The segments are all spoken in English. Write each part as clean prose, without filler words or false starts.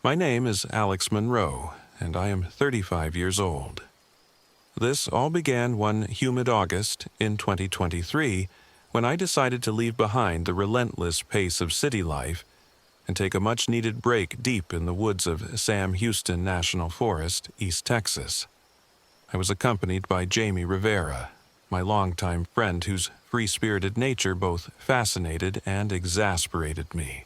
My name is Alex Monroe, and I am 35 years old. This all began one humid August in 2023 when I decided to leave behind the relentless pace of city life and take a much-needed break deep in the woods of Sam Houston National Forest, East Texas. I was accompanied by Jamie Rivera, my longtime friend whose free-spirited nature both fascinated and exasperated me.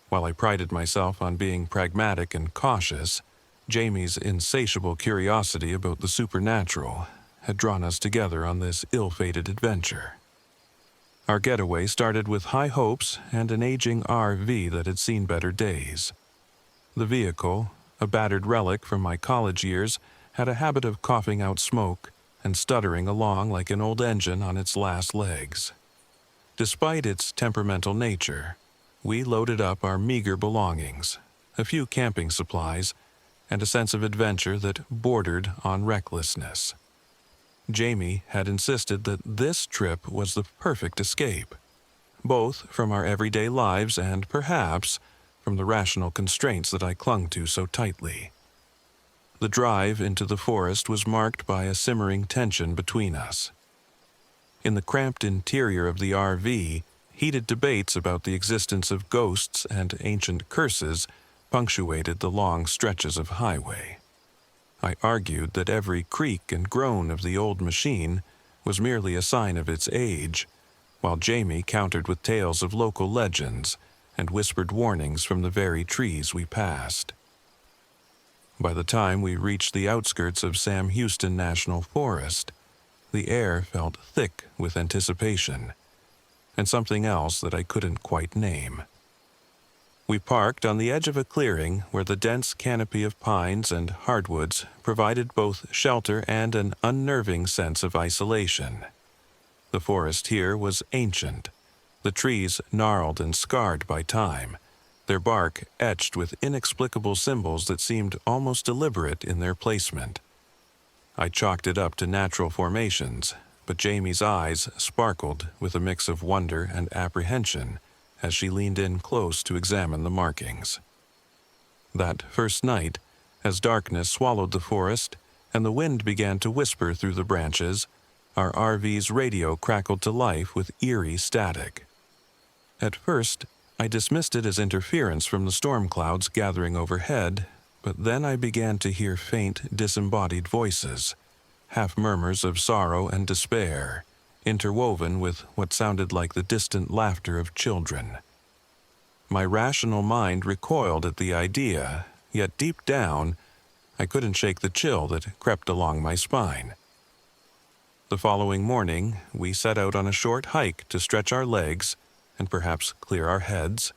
While I prided myself on being pragmatic and cautious, Jamie's insatiable curiosity about the supernatural had drawn us together on this ill-fated adventure. Our getaway started with high hopes and an aging RV that had seen better days. The vehicle, a battered relic from my college years, had a habit of coughing out smoke and stuttering along like an old engine on its last legs. Despite its temperamental nature, we loaded up our meager belongings, a few camping supplies, and a sense of adventure that bordered on recklessness. Jamie had insisted that this trip was the perfect escape, both from our everyday lives and, perhaps, from the rational constraints that I clung to so tightly. The drive into the forest was marked by a simmering tension between us. In the cramped interior of the RV, heated debates about the existence of ghosts and ancient curses punctuated the long stretches of highway. I argued that every creak and groan of the old machine was merely a sign of its age, while Jamie countered with tales of local legends and whispered warnings from the very trees we passed. By the time we reached the outskirts of Sam Houston National Forest, the air felt thick with anticipation, and something else that I couldn't quite name. We parked on the edge of a clearing where the dense canopy of pines and hardwoods provided both shelter and an unnerving sense of isolation. The forest here was ancient, the trees gnarled and scarred by time, their bark etched with inexplicable symbols that seemed almost deliberate in their placement. I chalked it up to natural formations, but Jamie's eyes sparkled with a mix of wonder and apprehension as she leaned in close to examine the markings. That first night, as darkness swallowed the forest and the wind began to whisper through the branches, our RV's radio crackled to life with eerie static. At first, I dismissed it as interference from the storm clouds gathering overhead, but then I began to hear faint, disembodied voices, half murmurs of sorrow and despair, interwoven with what sounded like the distant laughter of children. My rational mind recoiled at the idea, yet deep down, I couldn't shake the chill that crept along my spine. The following morning, we set out on a short hike to stretch our legs and perhaps clear our heads.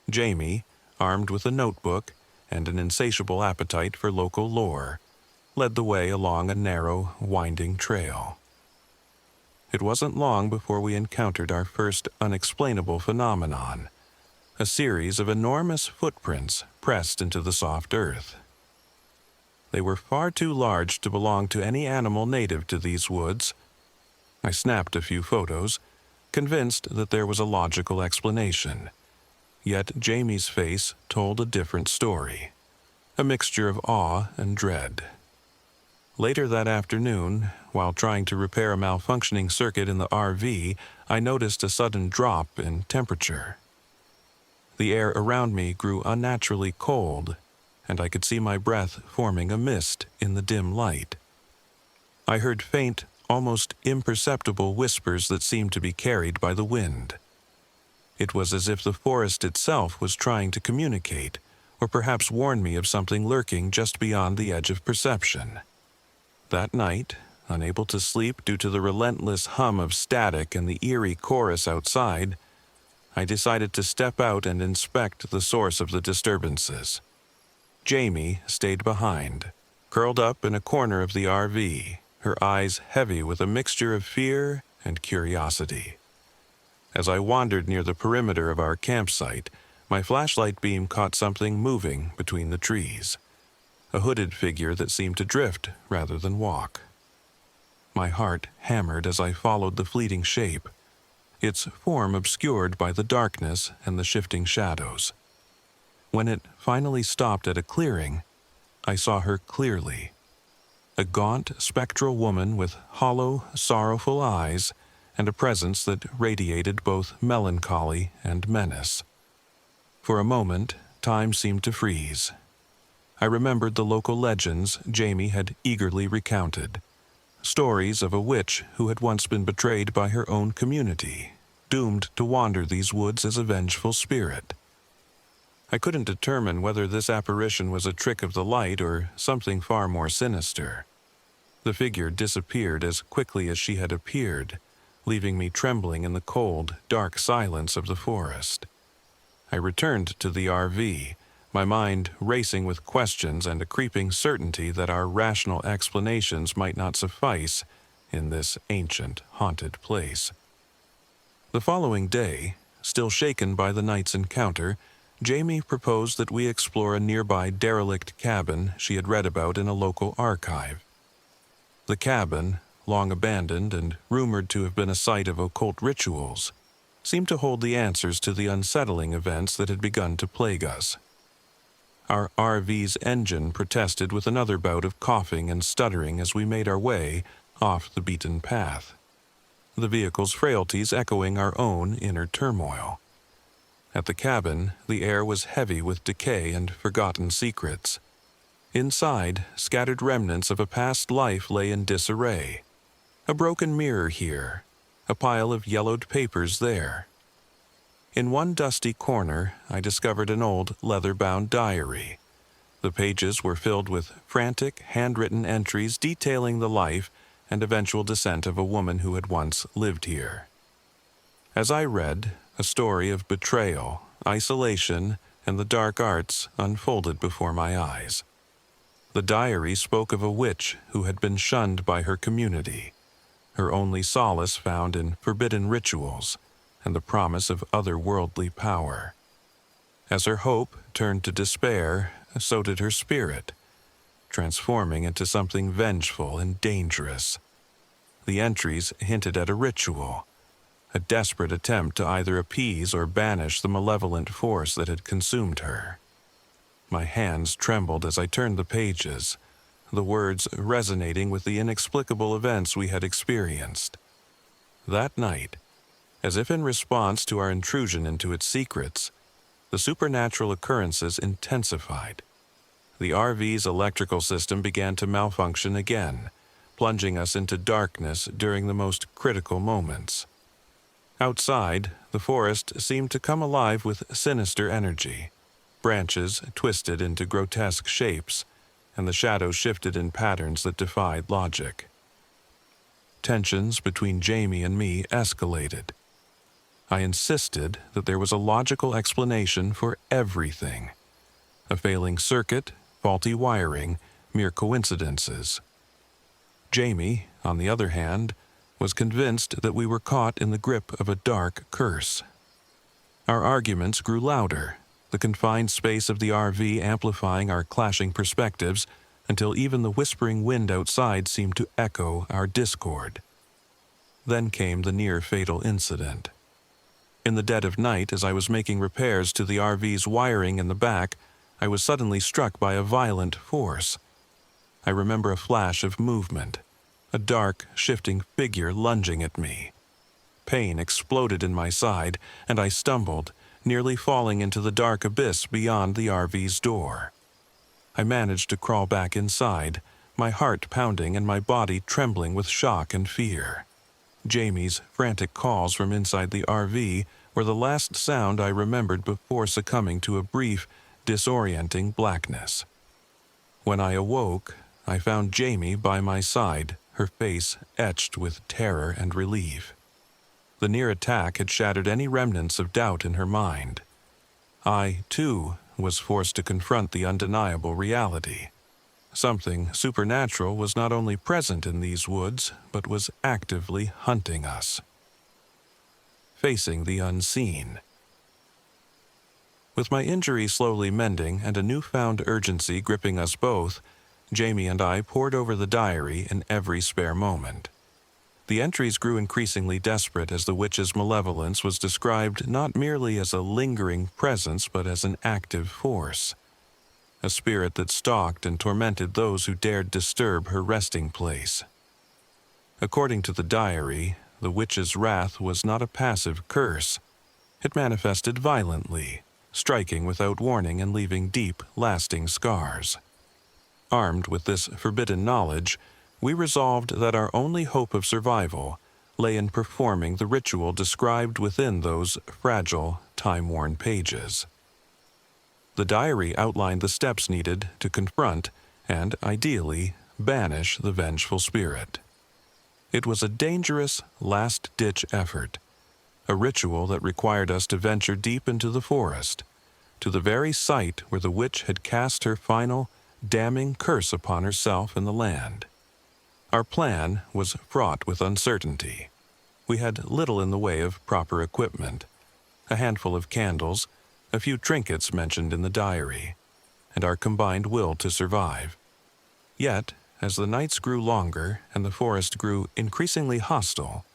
Jamie, armed with a notebook and an insatiable appetite for local lore, led the way along a narrow, winding trail. It wasn't long before we encountered our first unexplainable phenomenon, a series of enormous footprints pressed into the soft earth. They were far too large to belong to any animal native to these woods. I snapped a few photos, convinced that there was a logical explanation. Yet Jamie's face told a different story, a mixture of awe and dread. Later that afternoon, while trying to repair a malfunctioning circuit in the RV, I noticed a sudden drop in temperature. The air around me grew unnaturally cold, and I could see my breath forming a mist in the dim light. I heard faint, almost imperceptible whispers that seemed to be carried by the wind. It was as if the forest itself was trying to communicate, or perhaps warn me of something lurking just beyond the edge of perception. That night, unable to sleep due to the relentless hum of static and the eerie chorus outside, I decided to step out and inspect the source of the disturbances. Jamie stayed behind, curled up in a corner of the RV, her eyes heavy with a mixture of fear and curiosity. As I wandered near the perimeter of our campsite, my flashlight beam caught something moving between the trees, a hooded figure that seemed to drift rather than walk. My heart hammered as I followed the fleeting shape, its form obscured by the darkness and the shifting shadows. when it finally stopped at a clearing, I saw her clearly. A gaunt, spectral woman with hollow, sorrowful eyes and a presence that radiated both melancholy and menace. For a moment, time seemed to freeze. I remembered the local legends Jamie had eagerly recounted, stories of a witch who had once been betrayed by her own community, doomed to wander these woods as a vengeful spirit. I couldn't determine whether this apparition was a trick of the light or something far more sinister. The figure disappeared as quickly as she had appeared, leaving me trembling in the cold, dark silence of the forest. I returned to the RV, my mind racing with questions and a creeping certainty that our rational explanations might not suffice in this ancient, haunted place. The following day, still shaken by the night's encounter, Jamie proposed that we explore a nearby derelict cabin she had read about in a local archive. The cabin, long abandoned and rumored to have been a site of occult rituals, seemed to hold the answers to the unsettling events that had begun to plague us. Our RV's engine protested with another bout of coughing and stuttering as we made our way off the beaten path, the vehicle's frailties echoing our own inner turmoil. At the cabin, the air was heavy with decay and forgotten secrets. Inside, scattered remnants of a past life lay in disarray. A broken mirror here, a pile of yellowed papers there. In one dusty corner, I discovered an old leather-bound diary. The pages were filled with frantic, handwritten entries detailing the life and eventual descent of a woman who had once lived here. As I read, a story of betrayal, isolation, and the dark arts unfolded before my eyes. The diary spoke of a witch who had been shunned by her community, her only solace found in forbidden rituals and the promise of otherworldly power. As her hope turned to despair, so did her spirit, transforming into something vengeful and dangerous. The entries hinted at a ritual, a desperate attempt to either appease or banish the malevolent force that had consumed her. My hands trembled as I turned the pages, the words resonating with the inexplicable events we had experienced. That night, as if in response to our intrusion into its secrets, the supernatural occurrences intensified. The RV's electrical system began to malfunction again, plunging us into darkness during the most critical moments. Outside, the forest seemed to come alive with sinister energy. Branches twisted into grotesque shapes, and the shadows shifted in patterns that defied logic. Tensions between Jamie and me escalated. I insisted that there was a logical explanation for everything. A failing circuit, faulty wiring, mere coincidences. Jamie, on the other hand, was convinced that we were caught in the grip of a dark curse. Our arguments grew louder, the confined space of the RV amplifying our clashing perspectives until even the whispering wind outside seemed to echo our discord. Then came the near-fatal incident. In the dead of night, as I was making repairs to the RV's wiring in the back, I was suddenly struck by a violent force. I remember a flash of movement, a dark, shifting figure lunging at me. Pain exploded in my side, and I stumbled, nearly falling into the dark abyss beyond the RV's door. I managed to crawl back inside, my heart pounding and my body trembling with shock and fear. Jamie's frantic calls from inside the RV were the last sound I remembered before succumbing to a brief, disorienting blackness. When I awoke, I found Jamie by my side, her face etched with terror and relief. The near attack had shattered any remnants of doubt in her mind. I, too, was forced to confront the undeniable reality. Something supernatural was not only present in these woods, but was actively hunting us. Facing the unseen. With my injury slowly mending and a newfound urgency gripping us both, Jamie and I pored over the diary in every spare moment. The entries grew increasingly desperate as the witch's malevolence was described not merely as a lingering presence but as an active force, a spirit that stalked and tormented those who dared disturb her resting place. According to the diary, the witch's wrath was not a passive curse. It manifested violently, striking without warning and leaving deep, lasting scars. Armed with this forbidden knowledge, we resolved that our only hope of survival lay in performing the ritual described within those fragile, time-worn pages. The diary outlined the steps needed to confront and, ideally, banish the vengeful spirit. It was a dangerous, last-ditch effort, a ritual that required us to venture deep into the forest, to the very site where the witch had cast her final, damning curse upon herself and the land. Our plan was fraught with uncertainty. We had little in the way of proper equipment, a handful of candles, a few trinkets mentioned in the diary, and our combined will to survive. Yet, as the nights grew longer and the forest grew increasingly hostile,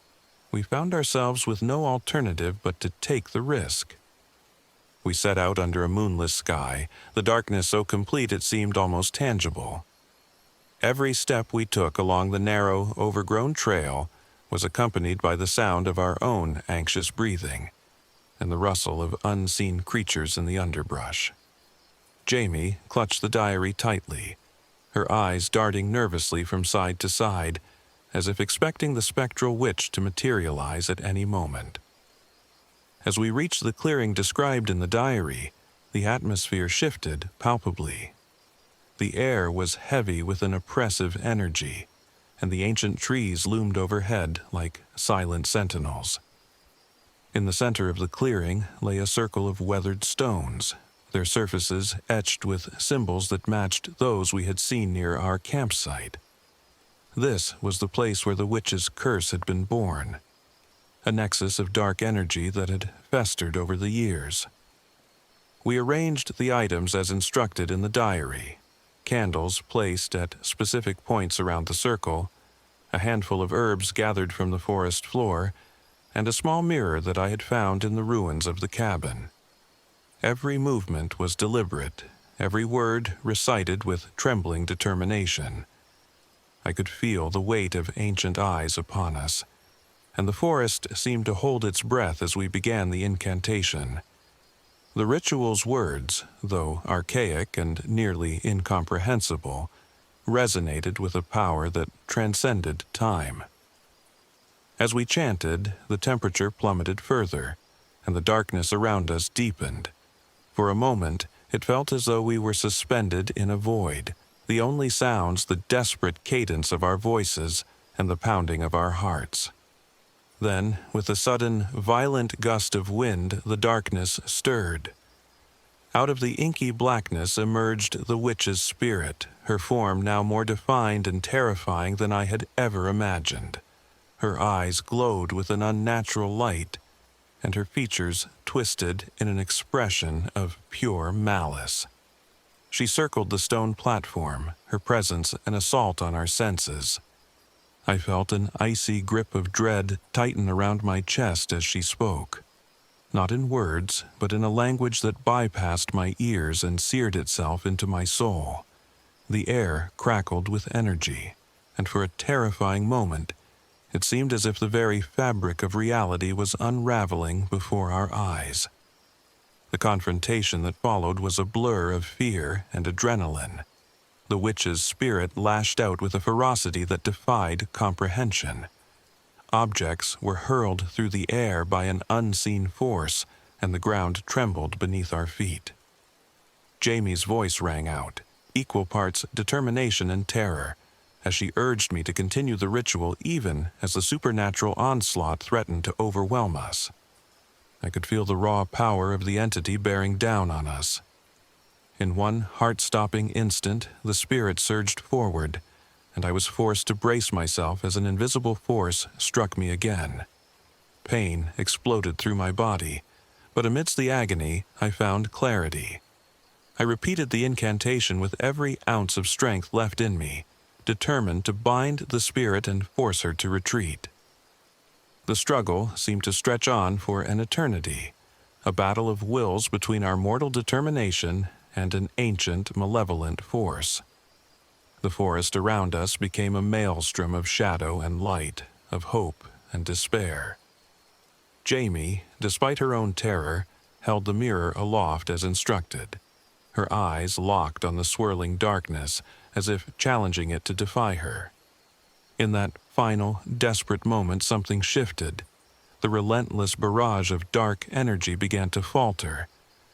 we found ourselves with no alternative but to take the risk. We set out under a moonless sky, the darkness so complete it seemed almost tangible. Every step we took along the narrow, overgrown trail was accompanied by the sound of our own anxious breathing and the rustle of unseen creatures in the underbrush. Jamie clutched the diary tightly, her eyes darting nervously from side to side, as if expecting the spectral witch to materialize at any moment. As we reached the clearing described in the diary, the atmosphere shifted palpably. The air was heavy with an oppressive energy, and the ancient trees loomed overhead like silent sentinels. In the center of the clearing lay a circle of weathered stones, their surfaces etched with symbols that matched those we had seen near our campsite. This was the place where the witch's curse had been born, a nexus of dark energy that had festered over the years. We arranged the items as instructed in the diary, candles placed at specific points around the circle, a handful of herbs gathered from the forest floor, and a small mirror that I had found in the ruins of the cabin. Every movement was deliberate, every word recited with trembling determination. I could feel the weight of ancient eyes upon us, and the forest seemed to hold its breath as we began the incantation. The ritual's words, though archaic and nearly incomprehensible, resonated with a power that transcended time. As we chanted, the temperature plummeted further, and the darkness around us deepened. For a moment, it felt as though we were suspended in a void, the only sounds the desperate cadence of our voices and the pounding of our hearts. Then, with a sudden, violent gust of wind, the darkness stirred. Out of the inky blackness emerged the witch's spirit, her form now more defined and terrifying than I had ever imagined. Her eyes glowed with an unnatural light, and her features twisted in an expression of pure malice. She circled the stone platform, her presence an assault on our senses. I felt an icy grip of dread tighten around my chest as she spoke, not in words, but in a language that bypassed my ears and seared itself into my soul. The air crackled with energy, and for a terrifying moment, it seemed as if the very fabric of reality was unraveling before our eyes. The confrontation that followed was a blur of fear and adrenaline. The witch's spirit lashed out with a ferocity that defied comprehension. Objects were hurled through the air by an unseen force, and the ground trembled beneath our feet. Jamie's voice rang out, equal parts determination and terror, as she urged me to continue the ritual even as the supernatural onslaught threatened to overwhelm us. I could feel the raw power of the entity bearing down on us. In one heart-stopping instant, the spirit surged forward, and I was forced to brace myself as an invisible force struck me again. Pain exploded through my body, but amidst the agony, I found clarity. I repeated the incantation with every ounce of strength left in me, determined to bind the spirit and force her to retreat. The struggle seemed to stretch on for an eternity, a battle of wills between our mortal determination and an ancient, malevolent force. The forest around us became a maelstrom of shadow and light, of hope and despair. Jamie, despite her own terror, held the mirror aloft as instructed, her eyes locked on the swirling darkness as if challenging it to defy her. In that final, desperate moment, something shifted. The relentless barrage of dark energy began to falter,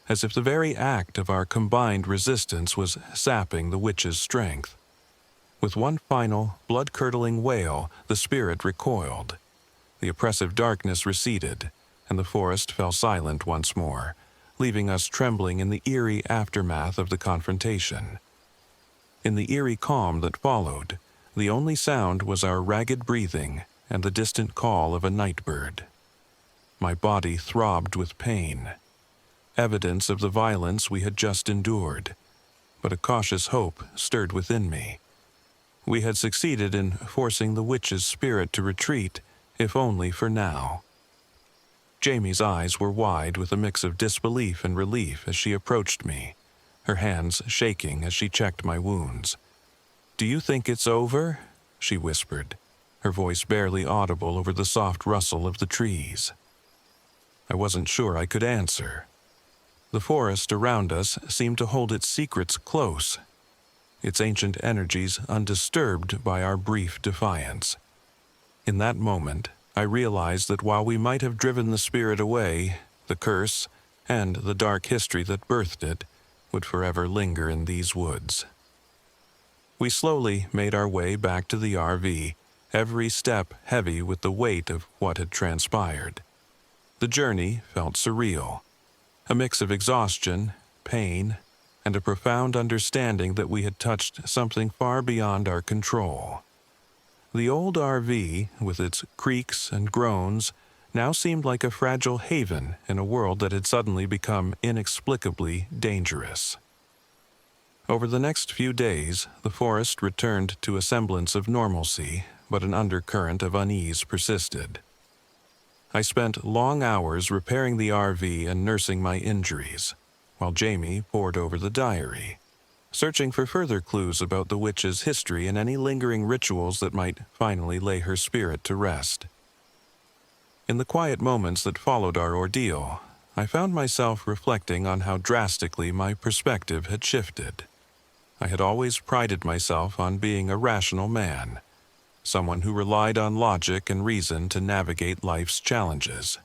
as if the very act of our combined resistance was sapping the witch's strength. With one final, blood-curdling wail, the spirit recoiled. The oppressive darkness receded, and the forest fell silent once more, leaving us trembling in the eerie aftermath of the confrontation. In the eerie calm that followed, the only sound was our ragged breathing and the distant call of a night bird. My body throbbed with pain, evidence of the violence we had just endured, but a cautious hope stirred within me. We had succeeded in forcing the witch's spirit to retreat, if only for now. Jamie's eyes were wide with a mix of disbelief and relief as she approached me, her hands shaking as she checked my wounds. "Do you think it's over?" she whispered, her voice barely audible over the soft rustle of the trees. I wasn't sure I could answer. The forest around us seemed to hold its secrets close, its ancient energies undisturbed by our brief defiance. In that moment, I realized that while we might have driven the spirit away, the curse, and the dark history that birthed it, would forever linger in these woods. We slowly made our way back to the RV, every step heavy with the weight of what had transpired. The journey felt surreal, a mix of exhaustion, pain, and a profound understanding that we had touched something far beyond our control. The old RV, with its creaks and groans, now seemed like a fragile haven in a world that had suddenly become inexplicably dangerous. Over the next few days, the forest returned to a semblance of normalcy, but an undercurrent of unease persisted. I spent long hours repairing the RV and nursing my injuries, while Jamie pored over the diary, searching for further clues about the witch's history and any lingering rituals that might finally lay her spirit to rest. In the quiet moments that followed our ordeal, I found myself reflecting on how drastically my perspective had shifted. I had always prided myself on being a rational man, someone who relied on logic and reason to navigate life's challenges.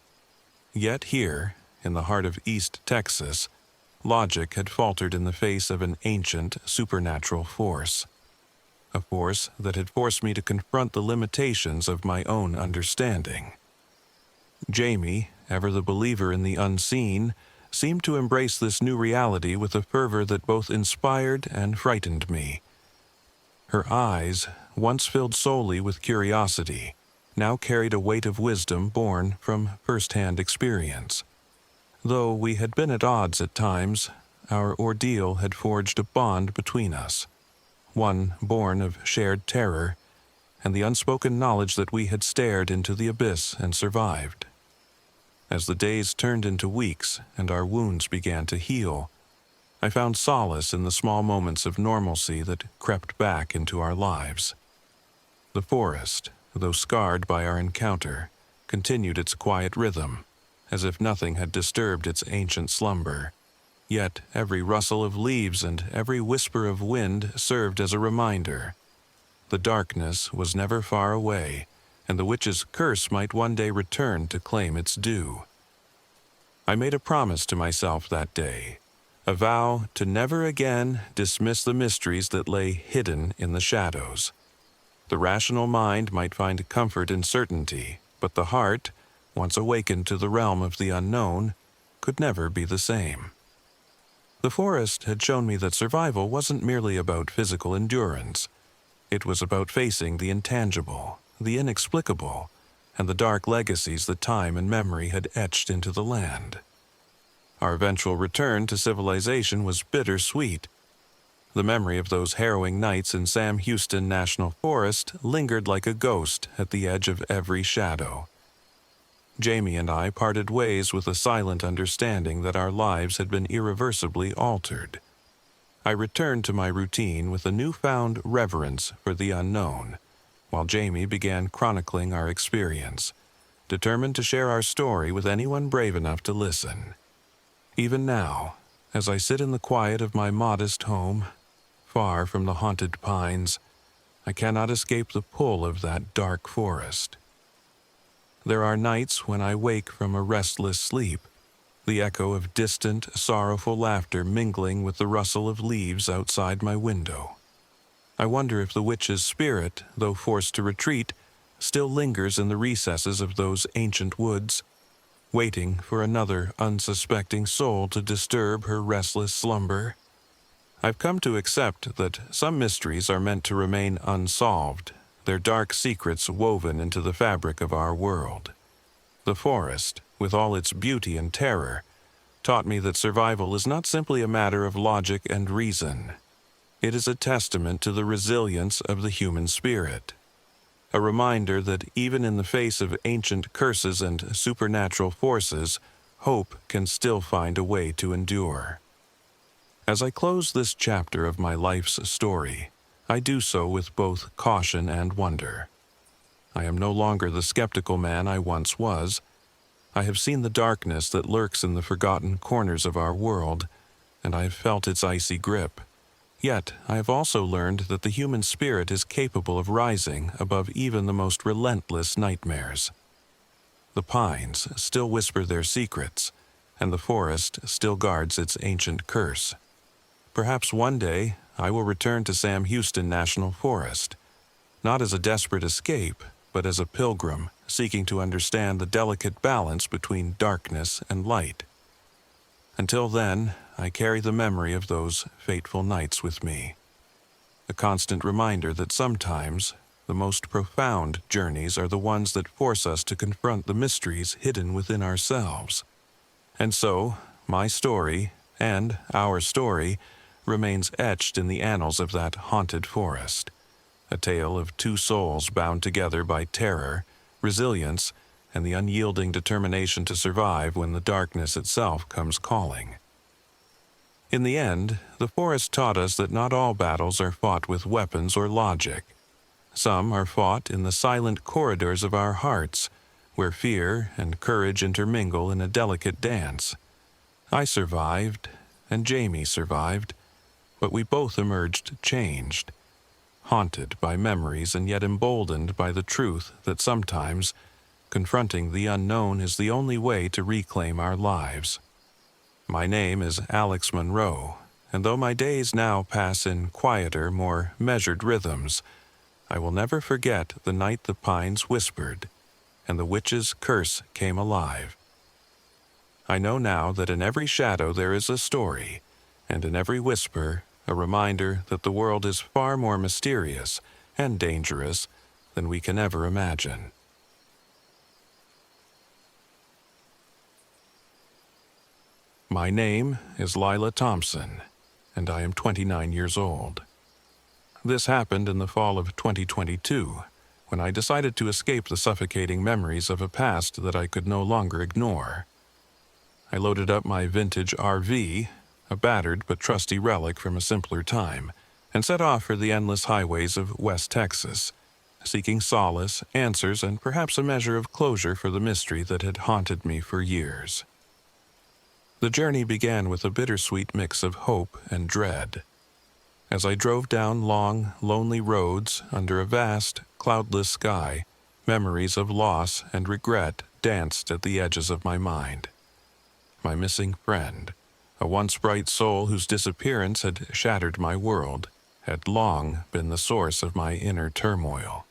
Yet here, in the heart of East Texas, logic had faltered in the face of an ancient, supernatural force. A force that had forced me to confront the limitations of my own understanding. Jamie, ever the believer in the unseen, seemed to embrace this new reality with a fervor that both inspired and frightened me. Her eyes, once filled solely with curiosity, now carried a weight of wisdom born from first-hand experience. Though we had been at odds at times, our ordeal had forged a bond between us, one born of shared terror and the unspoken knowledge that we had stared into the abyss and survived. As the days turned into weeks and our wounds began to heal, I found solace in the small moments of normalcy that crept back into our lives. The forest, though scarred by our encounter, continued its quiet rhythm, as if nothing had disturbed its ancient slumber. Yet every rustle of leaves and every whisper of wind served as a reminder. The darkness was never far away, and the witch's curse might one day return to claim its due. I made a promise to myself that day, a vow to never again dismiss the mysteries that lay hidden in the shadows. The rational mind might find comfort in certainty, but the heart, once awakened to the realm of the unknown, could never be the same. The forest had shown me that survival wasn't merely about physical endurance. It was about facing the intangible, the inexplicable, and the dark legacies that time and memory had etched into the land. Our eventual return to civilization was bittersweet. The memory of those harrowing nights in Sam Houston National Forest lingered like a ghost at the edge of every shadow. Jamie and I parted ways with a silent understanding that our lives had been irreversibly altered. I returned to my routine with a newfound reverence for the unknown, while Jamie began chronicling our experience, determined to share our story with anyone brave enough to listen. Even now, as I sit in the quiet of my modest home, far from the haunted pines, I cannot escape the pull of that dark forest. There are nights when I wake from a restless sleep, the echo of distant, sorrowful laughter mingling with the rustle of leaves outside my window. I wonder if the witch's spirit, though forced to retreat, still lingers in the recesses of those ancient woods, waiting for another unsuspecting soul to disturb her restless slumber. I've come to accept that some mysteries are meant to remain unsolved, their dark secrets woven into the fabric of our world. The forest, with all its beauty and terror, taught me that survival is not simply a matter of logic and reason. It is a testament to the resilience of the human spirit, a reminder that even in the face of ancient curses and supernatural forces, hope can still find a way to endure. As I close this chapter of my life's story, I do so with both caution and wonder. I am no longer the skeptical man I once was. I have seen the darkness that lurks in the forgotten corners of our world, and I have felt its icy grip. Yet, I have also learned that the human spirit is capable of rising above even the most relentless nightmares. The pines still whisper their secrets, and the forest still guards its ancient curse. Perhaps one day I will return to Sam Houston National Forest, not as a desperate escape, but as a pilgrim seeking to understand the delicate balance between darkness and light. Until then, I carry the memory of those fateful nights with me, a constant reminder that sometimes the most profound journeys are the ones that force us to confront the mysteries hidden within ourselves. And so, my story, and our story, remains etched in the annals of that haunted forest, a tale of two souls bound together by terror, resilience, and the unyielding determination to survive when the darkness itself comes calling. In the end, the forest taught us that not all battles are fought with weapons or logic. Some are fought in the silent corridors of our hearts, where fear and courage intermingle in a delicate dance. I survived, and Jamie survived, but we both emerged changed, haunted by memories and yet emboldened by the truth that sometimes confronting the unknown is the only way to reclaim our lives. My name is Alex Monroe, and though my days now pass in quieter, more measured rhythms, I will never forget the night the pines whispered and the witch's curse came alive. I know now that in every shadow there is a story, and in every whisper a reminder that the world is far more mysterious and dangerous than we can ever imagine. My name is Lila Thompson, and I am 29 years old. This happened in the fall of 2022, when I decided to escape the suffocating memories of a past that I could no longer ignore. I loaded up my vintage RV, a battered but trusty relic from a simpler time, and set off for the endless highways of West Texas, seeking solace, answers, and perhaps a measure of closure for the mystery that had haunted me for years. The journey began with a bittersweet mix of hope and dread. As I drove down long, lonely roads under a vast, cloudless sky, memories of loss and regret danced at the edges of my mind. My missing friend, a once bright soul whose disappearance had shattered my world, had long been the source of my inner turmoil.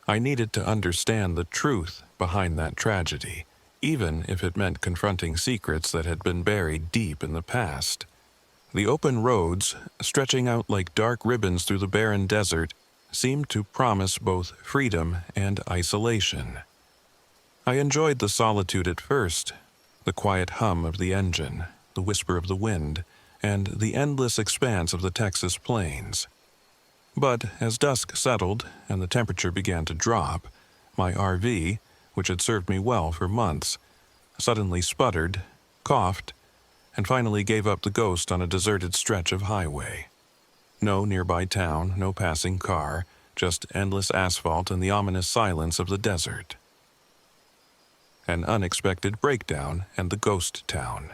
I needed to understand the truth behind that tragedy, even if it meant confronting secrets that had been buried deep in the past. The open roads, stretching out like dark ribbons through the barren desert, seemed to promise both freedom and isolation. I enjoyed the solitude at first, the quiet hum of the engine, the whisper of the wind, and the endless expanse of the Texas plains. But as dusk settled and the temperature began to drop, my RV, which had served me well for months, suddenly sputtered, coughed, and finally gave up the ghost on a deserted stretch of highway. No nearby town, no passing car, just endless asphalt and the ominous silence of the desert. An unexpected breakdown and the ghost town.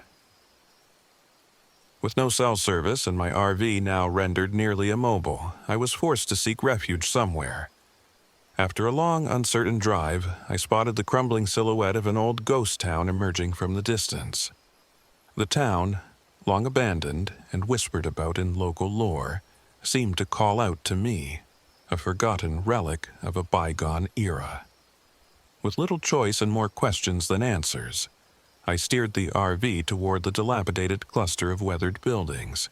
With no cell service and my RV now rendered nearly immobile, I was forced to seek refuge somewhere. After a long, uncertain drive, I spotted the crumbling silhouette of an old ghost town emerging from the distance. The town, long abandoned and whispered about in local lore, seemed to call out to me, a forgotten relic of a bygone era. With little choice and more questions than answers, I steered the RV toward the dilapidated cluster of weathered buildings.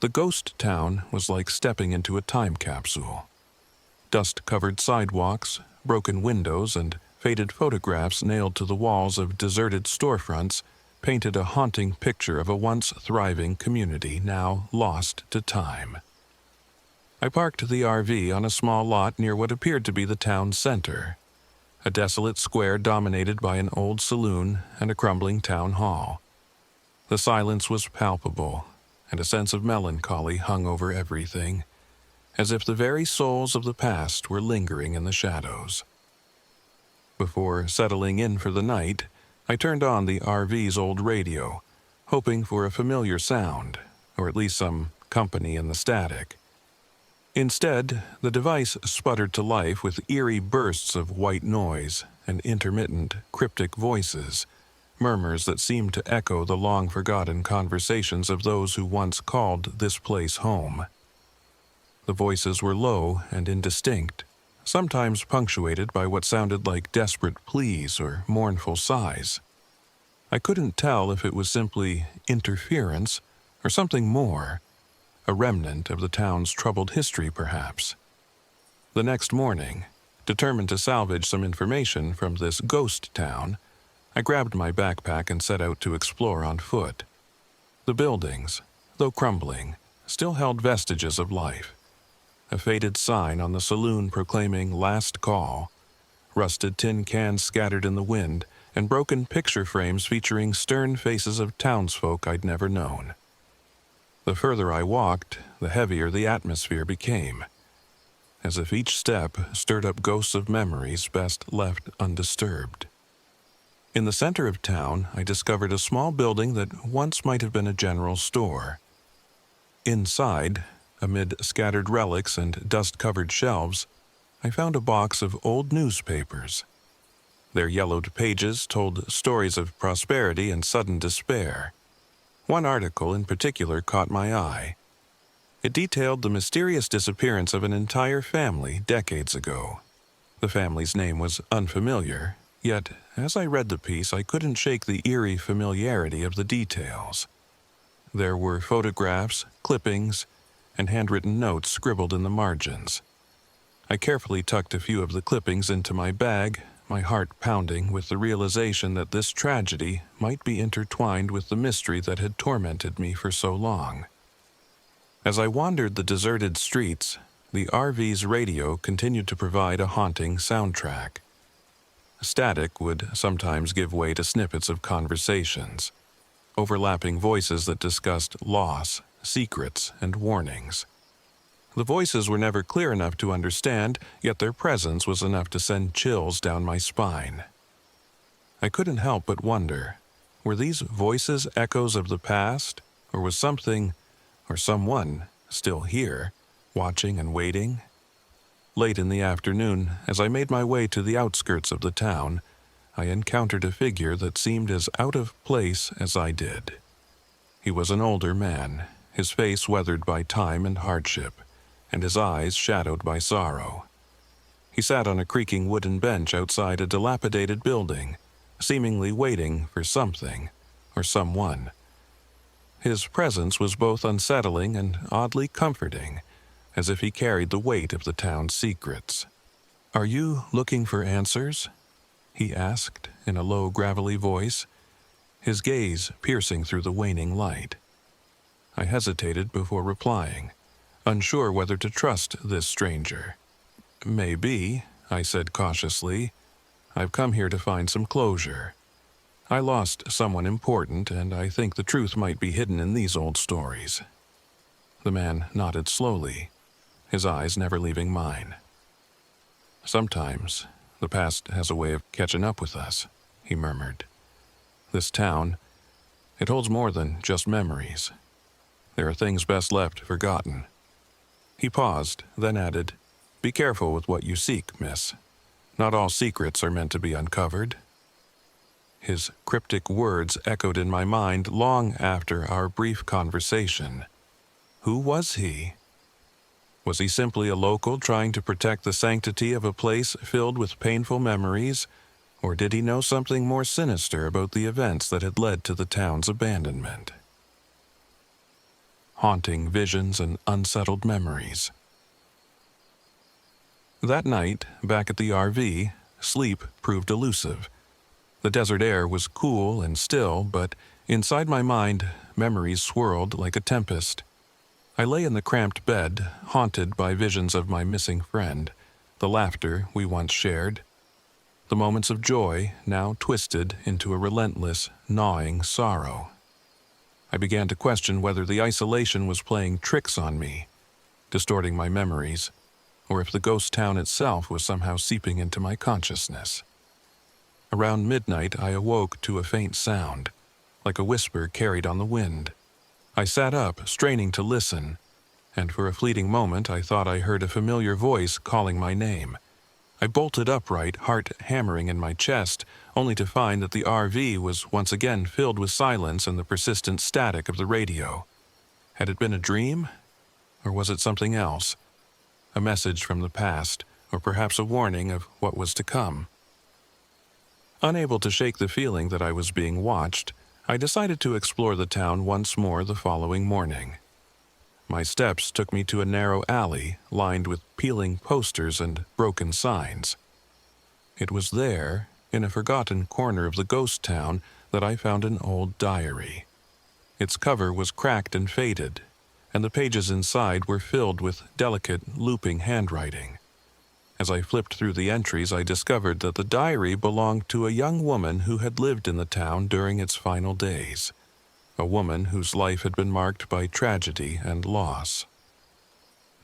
The ghost town was like stepping into a time capsule. Dust-covered sidewalks, broken windows, and faded photographs nailed to the walls of deserted storefronts painted a haunting picture of a once thriving community now lost to time. I parked the RV on a small lot near what appeared to be the town's center, a desolate square dominated by an old saloon and a crumbling town hall. The silence was palpable, and a sense of melancholy hung over everything, as if the very souls of the past were lingering in the shadows. Before settling in for the night, I turned on the RV's old radio, hoping for a familiar sound, or at least some company in the static. Instead, the device sputtered to life with eerie bursts of white noise and intermittent, cryptic voices, murmurs that seemed to echo the long-forgotten conversations of those who once called this place home. The voices were low and indistinct, sometimes punctuated by what sounded like desperate pleas or mournful sighs. I couldn't tell if it was simply interference or something more, a remnant of the town's troubled history, perhaps. The next morning, determined to salvage some information from this ghost town, I grabbed my backpack and set out to explore on foot. The buildings, though crumbling, still held vestiges of life. A faded sign on the saloon proclaiming "Last Call," rusted tin cans scattered in the wind, and broken picture frames featuring stern faces of townsfolk I'd never known. The further I walked, the heavier the atmosphere became, as if each step stirred up ghosts of memories best left undisturbed. In the center of town, I discovered a small building that once might have been a general store. Inside, amid scattered relics and dust-covered shelves, I found a box of old newspapers. Their yellowed pages told stories of prosperity and sudden despair. One article in particular caught my eye. It detailed the mysterious disappearance of an entire family decades ago. The family's name was unfamiliar, yet as I read the piece I couldn't shake the eerie familiarity of the details. There were photographs, clippings, and handwritten notes scribbled in the margins. I carefully tucked a few of the clippings into my bag, my heart pounding with the realization that this tragedy might be intertwined with the mystery that had tormented me for so long. As I wandered the deserted streets, the RV's radio continued to provide a haunting soundtrack. Static would sometimes give way to snippets of conversations, overlapping voices that discussed loss, secrets, and warnings. The voices were never clear enough to understand, yet their presence was enough to send chills down my spine. I couldn't help but wonder, were these voices echoes of the past, or was something, or someone, still here, watching and waiting? Late in the afternoon, as I made my way to the outskirts of the town, I encountered a figure that seemed as out of place as I did. He was an older man, his face weathered by time and hardship, and his eyes shadowed by sorrow. He sat on a creaking wooden bench outside a dilapidated building, seemingly waiting for something or someone. His presence was both unsettling and oddly comforting, as if he carried the weight of the town's secrets. "Are you looking for answers?" he asked in a low, gravelly voice, his gaze piercing through the waning light. I hesitated before replying, unsure whether to trust this stranger. "Maybe," I said cautiously. I've come here to find some closure. I lost someone important, and I think the truth might be hidden in these old stories." The man nodded slowly, his eyes never leaving mine. "Sometimes the past has a way of catching up with us," he murmured. "This town, it holds more than just memories. There are things best left forgotten." He paused, then added, "Be careful with what you seek, miss. Not all secrets are meant to be uncovered." His cryptic words echoed in my mind long after our brief conversation. Who was he? Was he simply a local trying to protect the sanctity of a place filled with painful memories, or did he know something more sinister about the events that had led to the town's abandonment? Haunting visions and unsettled memories. That night, back at the RV, sleep proved elusive. The desert air was cool and still, but inside my mind, memories swirled like a tempest. I lay in the cramped bed, haunted by visions of my missing friend, the laughter we once shared, the moments of joy now twisted into a relentless, gnawing sorrow. I began to question whether the isolation was playing tricks on me, distorting my memories, or if the ghost town itself was somehow seeping into my consciousness. Around midnight, I awoke to a faint sound, like a whisper carried on the wind. I sat up, straining to listen, and for a fleeting moment I thought I heard a familiar voice calling my name. I bolted upright, heart hammering in my chest, only to find that the RV was once again filled with silence and the persistent static of the radio. Had it been a dream? Or was it something else? A message from the past, or perhaps a warning of what was to come? Unable to shake the feeling that I was being watched, I decided to explore the town once more the following morning. My steps took me to a narrow alley lined with peeling posters and broken signs. It was there, in a forgotten corner of the ghost town, that I found an old diary. Its cover was cracked and faded, and the pages inside were filled with delicate, looping handwriting. As I flipped through the entries, I discovered that the diary belonged to a young woman who had lived in the town during its final days, a woman whose life had been marked by tragedy and loss.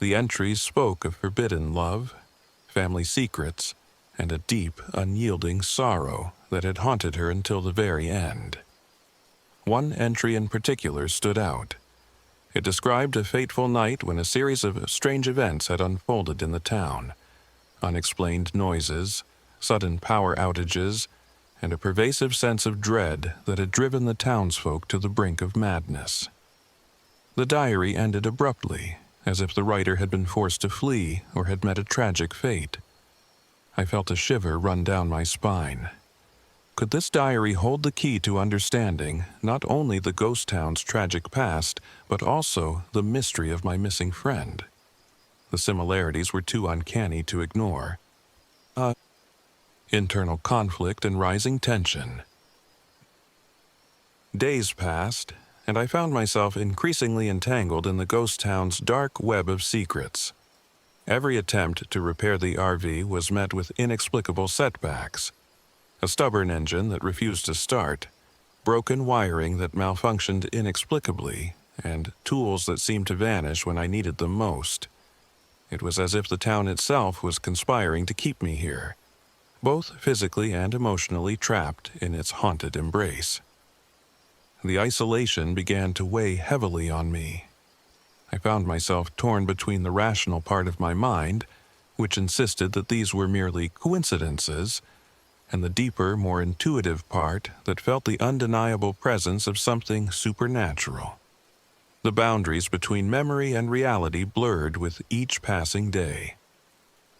The entries spoke of forbidden love, family secrets, and a deep, unyielding sorrow that had haunted her until the very end. One entry in particular stood out. It described a fateful night when a series of strange events had unfolded in the town. Unexplained noises, sudden power outages, and a pervasive sense of dread that had driven the townsfolk to the brink of madness. The diary ended abruptly, as if the writer had been forced to flee or had met a tragic fate. I felt a shiver run down my spine. Could this diary hold the key to understanding not only the ghost town's tragic past, but also the mystery of my missing friend? The similarities were too uncanny to ignore. Internal conflict and rising tension. Days passed, and I found myself increasingly entangled in the ghost town's dark web of secrets. Every attempt to repair the RV was met with inexplicable setbacks. A stubborn engine that refused to start, broken wiring that malfunctioned inexplicably, and tools that seemed to vanish when I needed them most. It was as if the town itself was conspiring to keep me here, both physically and emotionally trapped in its haunted embrace. The isolation began to weigh heavily on me. I found myself torn between the rational part of my mind, which insisted that these were merely coincidences, and the deeper, more intuitive part that felt the undeniable presence of something supernatural. The boundaries between memory and reality blurred with each passing day.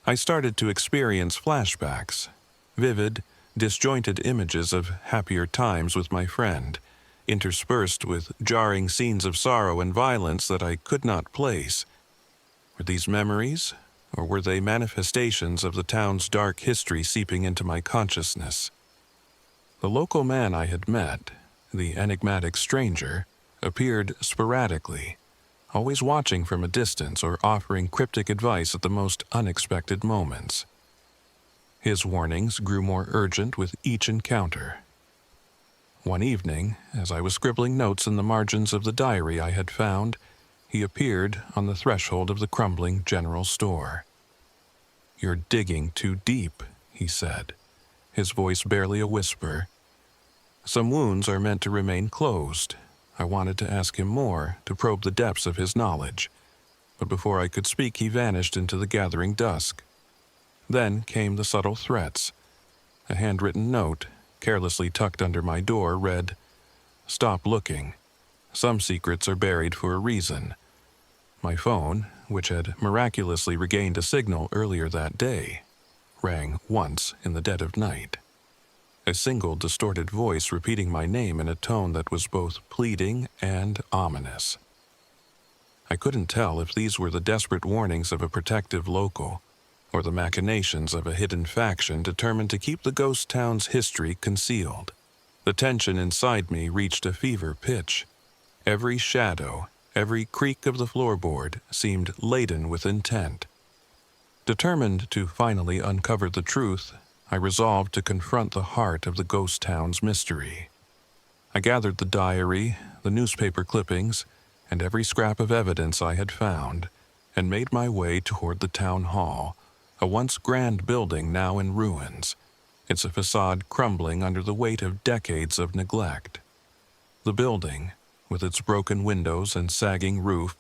I started to experience flashbacks, vivid, disjointed images of happier times with my friend, interspersed with jarring scenes of sorrow and violence that I could not place. Were these memories, or were they manifestations of the town's dark history seeping into my consciousness? The local man I had met, the enigmatic stranger, appeared sporadically, always watching from a distance or offering cryptic advice at the most unexpected moments. His warnings grew more urgent with each encounter. One evening, as I was scribbling notes in the margins of the diary I had found, he appeared on the threshold of the crumbling general store. "You're digging too deep," he said, his voice barely a whisper. Some wounds are meant to remain closed. I wanted to ask him more, to probe the depths of his knowledge, but before I could speak he vanished into the gathering dusk. Then came the subtle threats. A handwritten note, carelessly tucked under my door, read, "Stop looking. Some secrets are buried for a reason." My phone, which had miraculously regained a signal earlier that day, rang once in the dead of night. A single distorted voice repeating my name in a tone that was both pleading and ominous. I couldn't tell if these were the desperate warnings of a protective local, or the machinations of a hidden faction determined to keep the ghost town's history concealed. The tension inside me reached a fever pitch. Every shadow, every creak of the floorboard seemed laden with intent. Determined to finally uncover the truth, I resolved to confront the heart of the ghost town's mystery. I gathered the diary, the newspaper clippings, and every scrap of evidence I had found, and made my way toward the town hall, a once grand building now in ruins, its facade crumbling under the weight of decades of neglect. The building, with its broken windows and sagging roof,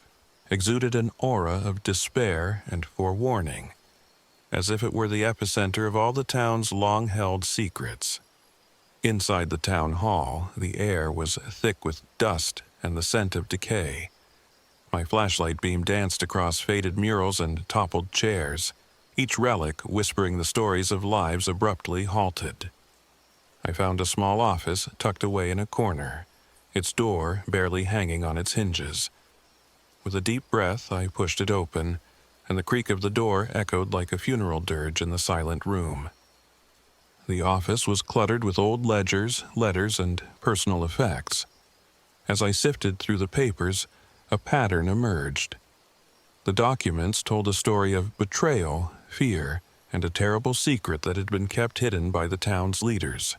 exuded an aura of despair and forewarning, as if it were the epicenter of all the town's long-held secrets. Inside the town hall, the air was thick with dust and the scent of decay. My flashlight beam danced across faded murals and toppled chairs, each relic whispering the stories of lives abruptly halted. I found a small office tucked away in a corner, its door barely hanging on its hinges. With a deep breath, I pushed it open, and the creak of the door echoed like a funeral dirge in the silent room. The office was cluttered with old ledgers, letters, and personal effects. As I sifted through the papers, a pattern emerged. The documents told a story of betrayal, fear, and a terrible secret that had been kept hidden by the town's leaders.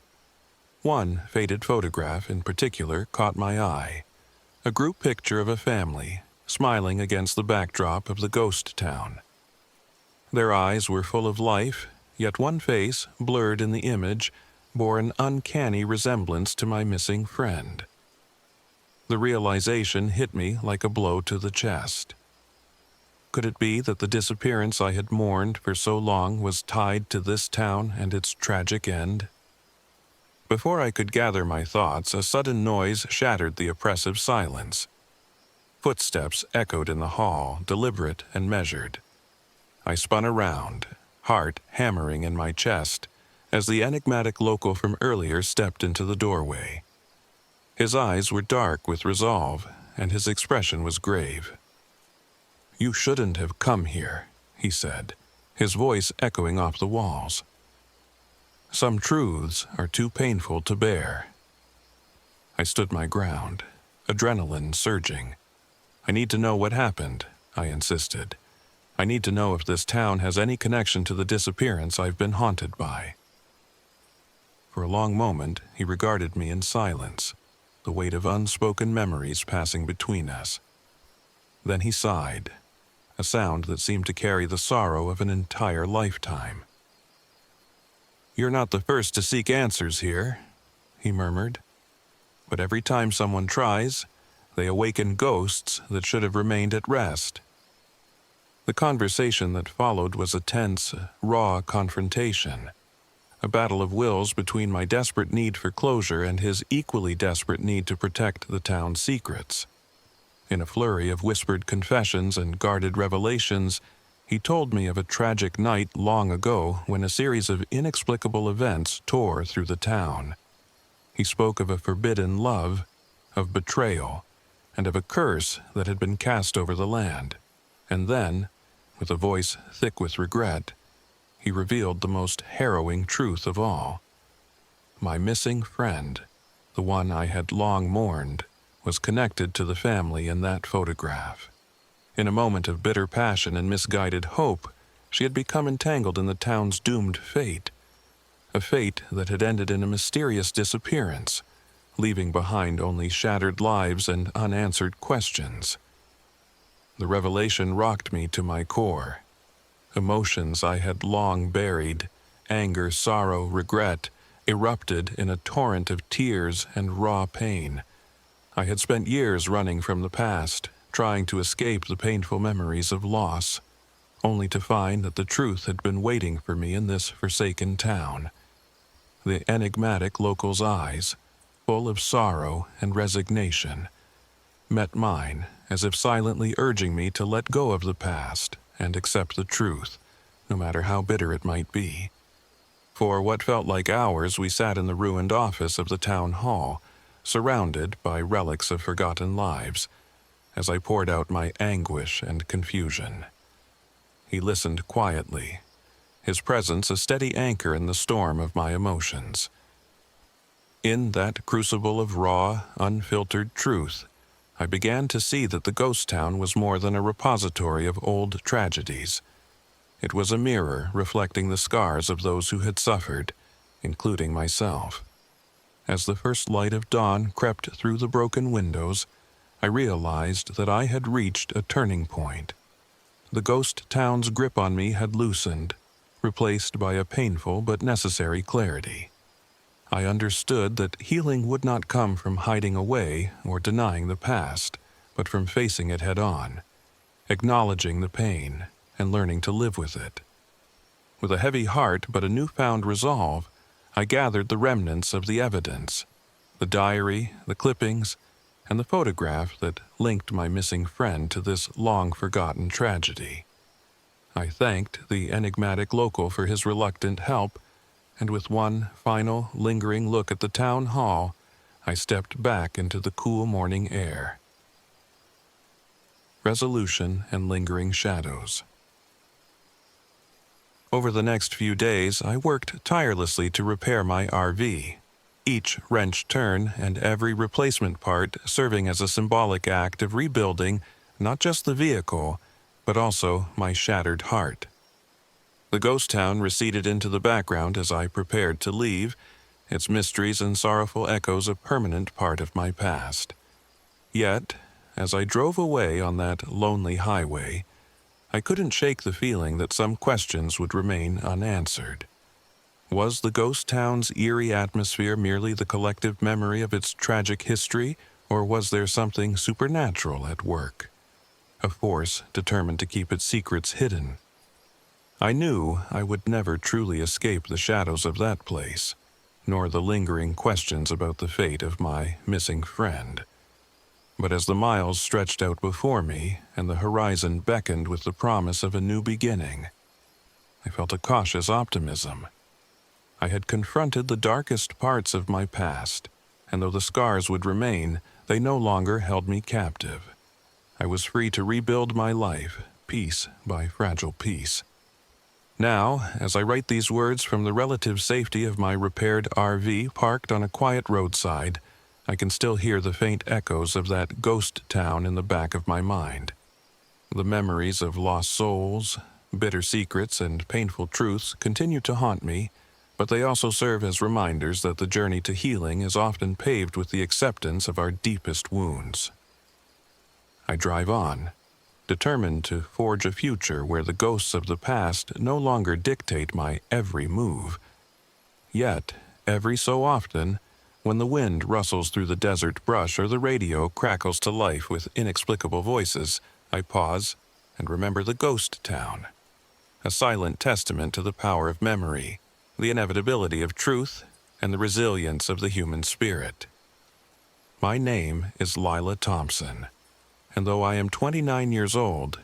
One faded photograph in particular caught my eye, a group picture of a family, smiling against the backdrop of the ghost town. Their eyes were full of life, yet one face, blurred in the image, bore an uncanny resemblance to my missing friend. The realization hit me like a blow to the chest. Could it be that the disappearance I had mourned for so long was tied to this town and its tragic end? Before I could gather my thoughts, a sudden noise shattered the oppressive silence. Footsteps echoed in the hall, deliberate and measured. I spun around, heart hammering in my chest, as the enigmatic local from earlier stepped into the doorway. His eyes were dark with resolve, and his expression was grave. "You shouldn't have come here," he said, his voice echoing off the walls. "Some truths are too painful to bear." I stood my ground, adrenaline surging. "I need to know what happened," I insisted. "I need to know if this town has any connection to the disappearance I've been haunted by." For a long moment, he regarded me in silence, the weight of unspoken memories passing between us. Then he sighed, a sound that seemed to carry the sorrow of an entire lifetime. "You're not the first to seek answers here," he murmured. "But every time someone tries, they awaken ghosts that should have remained at rest." The conversation that followed was a tense, raw confrontation, a battle of wills between my desperate need for closure and his equally desperate need to protect the town's secrets. In a flurry of whispered confessions and guarded revelations, he told me of a tragic night long ago when a series of inexplicable events tore through the town. He spoke of a forbidden love, of betrayal, and of a curse that had been cast over the land. And then, with a voice thick with regret, he revealed the most harrowing truth of all. My missing friend, the one I had long mourned, was connected to the family in that photograph. In a moment of bitter passion and misguided hope, She had become entangled in the town's doomed fate, a fate that had ended in a mysterious disappearance, leaving behind only shattered lives and unanswered questions. The revelation rocked me to my core. Emotions I had long buried, anger, sorrow, regret, erupted in a torrent of tears and raw pain. I had spent years running from the past, trying to escape the painful memories of loss, only to find that the truth had been waiting for me in this forsaken town. The enigmatic local's eyes, full of sorrow and resignation, met mine as if silently urging me to let go of the past and accept the truth, no matter how bitter it might be. For what felt like hours, we sat in the ruined office of the town hall, surrounded by relics of forgotten lives, as I poured out my anguish and confusion. He listened quietly, his presence a steady anchor in the storm of my emotions. In that crucible of raw, unfiltered truth, I began to see that the ghost town was more than a repository of old tragedies. It was a mirror reflecting the scars of those who had suffered, including myself. As the first light of dawn crept through the broken windows, I realized that I had reached a turning point. The ghost town's grip on me had loosened, replaced by a painful but necessary clarity. I understood that healing would not come from hiding away or denying the past, but from facing it head-on, acknowledging the pain and learning to live with it. With a heavy heart but a newfound resolve, I gathered the remnants of the evidence, the diary, the clippings, and the photograph that linked my missing friend to this long-forgotten tragedy. I thanked the enigmatic local for his reluctant help, and with one final, lingering look at the town hall, I stepped back into the cool morning air. Resolution and lingering shadows. Over the next few days, I worked tirelessly to repair my RV, each wrench turn and every replacement part serving as a symbolic act of rebuilding not just the vehicle, but also my shattered heart. The ghost town receded into the background as I prepared to leave, its mysteries and sorrowful echoes a permanent part of my past. Yet, as I drove away on that lonely highway, I couldn't shake the feeling that some questions would remain unanswered. Was the ghost town's eerie atmosphere merely the collective memory of its tragic history, or was there something supernatural at work? A force determined to keep its secrets hidden. I knew I would never truly escape the shadows of that place, nor the lingering questions about the fate of my missing friend. But as the miles stretched out before me and the horizon beckoned with the promise of a new beginning, I felt a cautious optimism. I had confronted the darkest parts of my past, and though the scars would remain, they no longer held me captive. I was free to rebuild my life, piece by fragile piece. Now, as I write these words from the relative safety of my repaired RV parked on a quiet roadside, I can still hear the faint echoes of that ghost town in the back of my mind. The memories of lost souls, bitter secrets, and painful truths continue to haunt me, but they also serve as reminders that the journey to healing is often paved with the acceptance of our deepest wounds. I drive on, determined to forge a future where the ghosts of the past no longer dictate my every move. Yet, every so often, when the wind rustles through the desert brush or the radio crackles to life with inexplicable voices, I pause and remember the ghost town, a silent testament to the power of memory, the inevitability of truth, and the resilience of the human spirit. My name is Lila Thompson, and though I am 29 years old,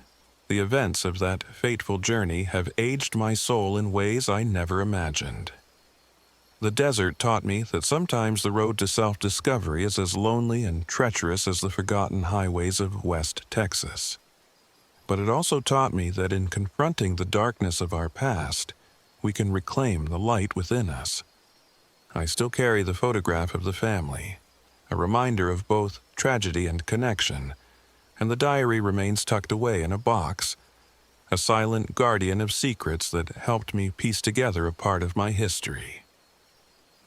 the events of that fateful journey have aged my soul in ways I never imagined. The desert taught me that sometimes the road to self-discovery is as lonely and treacherous as the forgotten highways of West Texas. But it also taught me that in confronting the darkness of our past, we can reclaim the light within us. I still carry the photograph of the family, a reminder of both tragedy and connection, and the diary remains tucked away in a box, a silent guardian of secrets that helped me piece together a part of my history.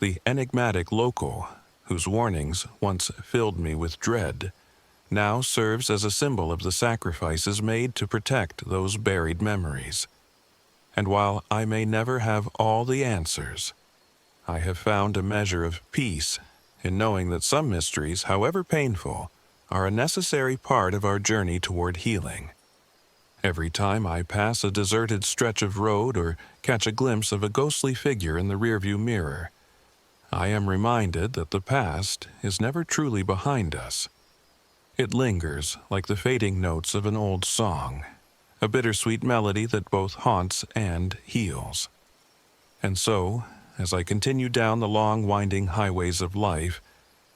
The enigmatic local, whose warnings once filled me with dread, now serves as a symbol of the sacrifices made to protect those buried memories. And while I may never have all the answers, I have found a measure of peace in knowing that some mysteries, however painful, are a necessary part of our journey toward healing. Every time I pass a deserted stretch of road or catch a glimpse of a ghostly figure in the rearview mirror, I am reminded that the past is never truly behind us. It lingers like the fading notes of an old song, a bittersweet melody that both haunts and heals. And so, as I continue down the long winding highways of life,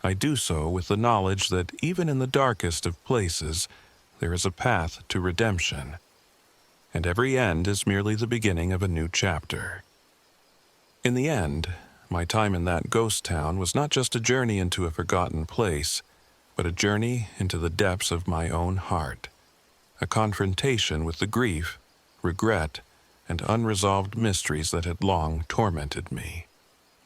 I do so with the knowledge that even in the darkest of places, there is a path to redemption, and every end is merely the beginning of a new chapter. In the end, my time in that ghost town was not just a journey into a forgotten place, but a journey into the depths of my own heart, a confrontation with the grief, regret, and unresolved mysteries that had long tormented me.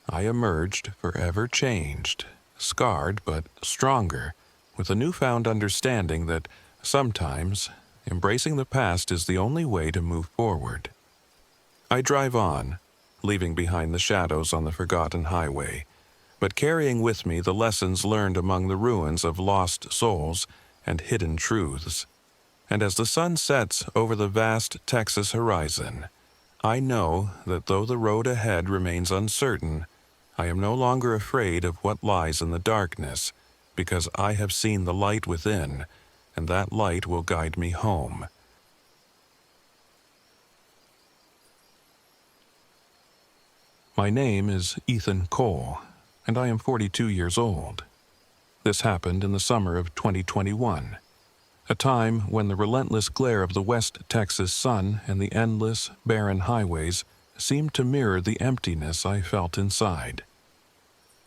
I emerged forever changed, scarred but stronger, with a newfound understanding that sometimes embracing the past is the only way to move forward. I drive on, leaving behind the shadows on the forgotten highway, but carrying with me the lessons learned among the ruins of lost souls and hidden truths. And as the sun sets over the vast Texas horizon, I know that though the road ahead remains uncertain, I am no longer afraid of what lies in the darkness, because I have seen the light within, and that light will guide me home. My name is Ethan Cole, and I am 42 years old. This happened in the summer of 2021, a time when the relentless glare of the West Texas sun and the endless, barren highways seemed to mirror the emptiness I felt inside.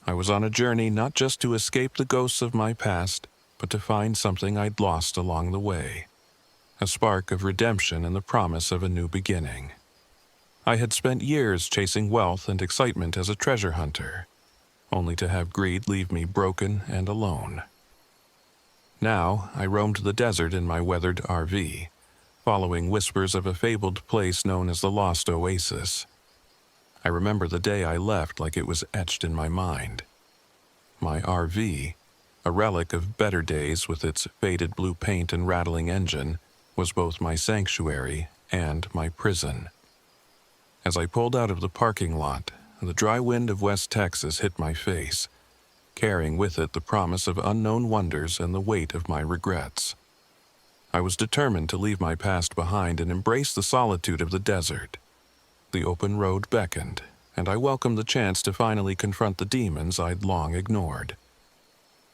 I was on a journey not just to escape the ghosts of my past, but to find something I'd lost along the way, a spark of redemption and the promise of a new beginning. I had spent years chasing wealth and excitement as a treasure hunter, only to have greed leave me broken and alone. Now I roamed the desert in my weathered RV, following whispers of a fabled place known as the Lost Oasis. I remember the day I left like it was etched in my mind. My RV, a relic of better days with its faded blue paint and rattling engine, was both my sanctuary and my prison. As I pulled out of the parking lot, the dry wind of West Texas hit my face, carrying with it the promise of unknown wonders and the weight of my regrets. I was determined to leave my past behind and embrace the solitude of the desert. The open road beckoned, and I welcomed the chance to finally confront the demons I'd long ignored.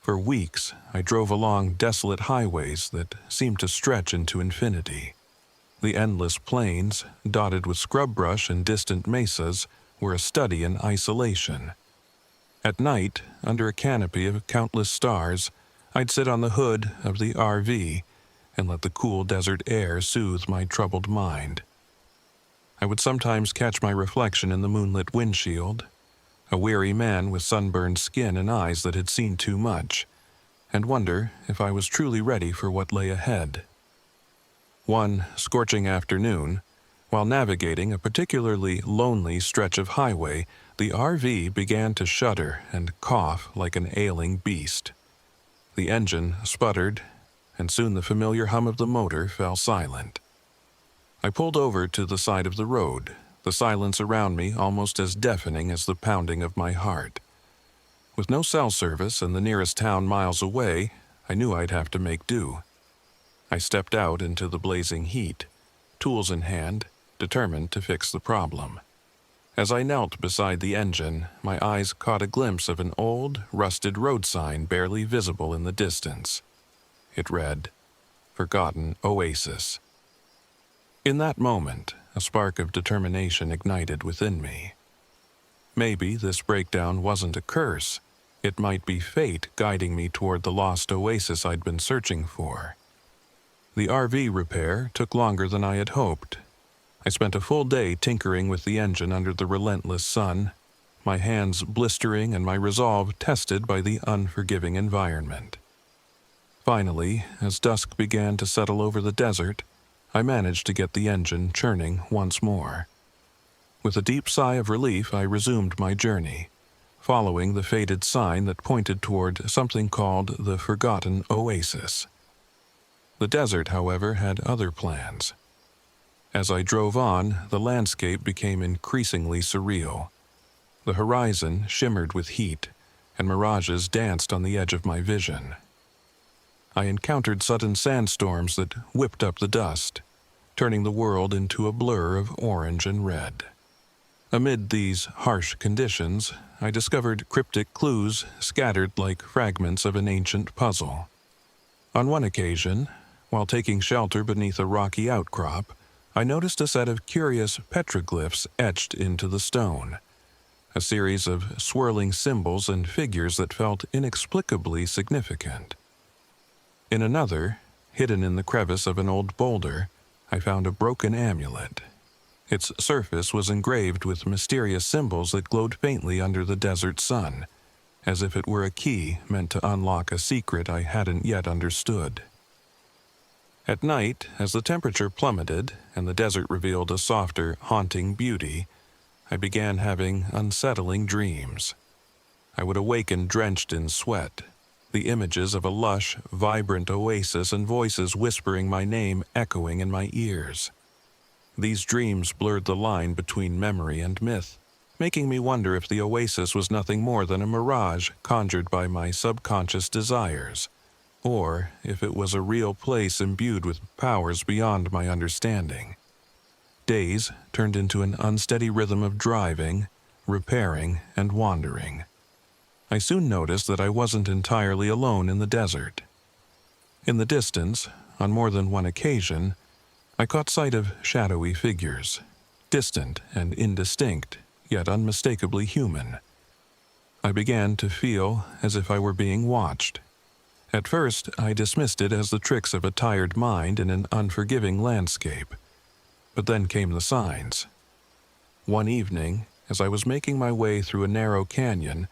For weeks, I drove along desolate highways that seemed to stretch into infinity. The endless plains, dotted with scrub brush and distant mesas, were a study in isolation. At night, under a canopy of countless stars, I'd sit on the hood of the RV and let the cool desert air soothe my troubled mind. I would sometimes catch my reflection in the moonlit windshield, a weary man with sunburned skin and eyes that had seen too much, and wonder if I was truly ready for what lay ahead. One scorching afternoon, while navigating a particularly lonely stretch of highway, the RV began to shudder and cough like an ailing beast. The engine sputtered, and soon the familiar hum of the motor fell silent. I pulled over to the side of the road, the silence around me almost as deafening as the pounding of my heart. With no cell service and the nearest town miles away, I knew I'd have to make do. I stepped out into the blazing heat, tools in hand, determined to fix the problem. As I knelt beside the engine, my eyes caught a glimpse of an old, rusted road sign barely visible in the distance. It read, "Forgotten Oasis." In that moment, a spark of determination ignited within me. Maybe this breakdown wasn't a curse. It might be fate guiding me toward the lost oasis I'd been searching for. The RV repair took longer than I had hoped. I spent a full day tinkering with the engine under the relentless sun, my hands blistering and my resolve tested by the unforgiving environment. Finally, as dusk began to settle over the desert, I managed to get the engine churning once more. With a deep sigh of relief, I resumed my journey, following the faded sign that pointed toward something called the Forgotten Oasis. The desert, however, had other plans. As I drove on, the landscape became increasingly surreal. The horizon shimmered with heat, and mirages danced on the edge of my vision. I encountered sudden sandstorms that whipped up the dust, turning the world into a blur of orange and red. Amid these harsh conditions, I discovered cryptic clues scattered like fragments of an ancient puzzle. On one occasion, while taking shelter beneath a rocky outcrop, I noticed a set of curious petroglyphs etched into the stone, a series of swirling symbols and figures that felt inexplicably significant. In another, hidden in the crevice of an old boulder, I found a broken amulet. Its surface was engraved with mysterious symbols that glowed faintly under the desert sun, as if it were a key meant to unlock a secret I hadn't yet understood. At night, as the temperature plummeted and the desert revealed a softer, haunting beauty, I began having unsettling dreams. I would awaken drenched in sweat, the images of a lush, vibrant oasis and voices whispering my name echoing in my ears. These dreams blurred the line between memory and myth, making me wonder if the oasis was nothing more than a mirage conjured by my subconscious desires, or if it was a real place imbued with powers beyond my understanding. Days turned into an unsteady rhythm of driving, repairing, and wandering. I soon noticed that I wasn't entirely alone in the desert. In the distance, on more than one occasion, I caught sight of shadowy figures, distant and indistinct, yet unmistakably human. I began to feel as if I were being watched. At first, I dismissed it as the tricks of a tired mind in an unforgiving landscape. But then came the signs. One evening, as I was making my way through a narrow canyon,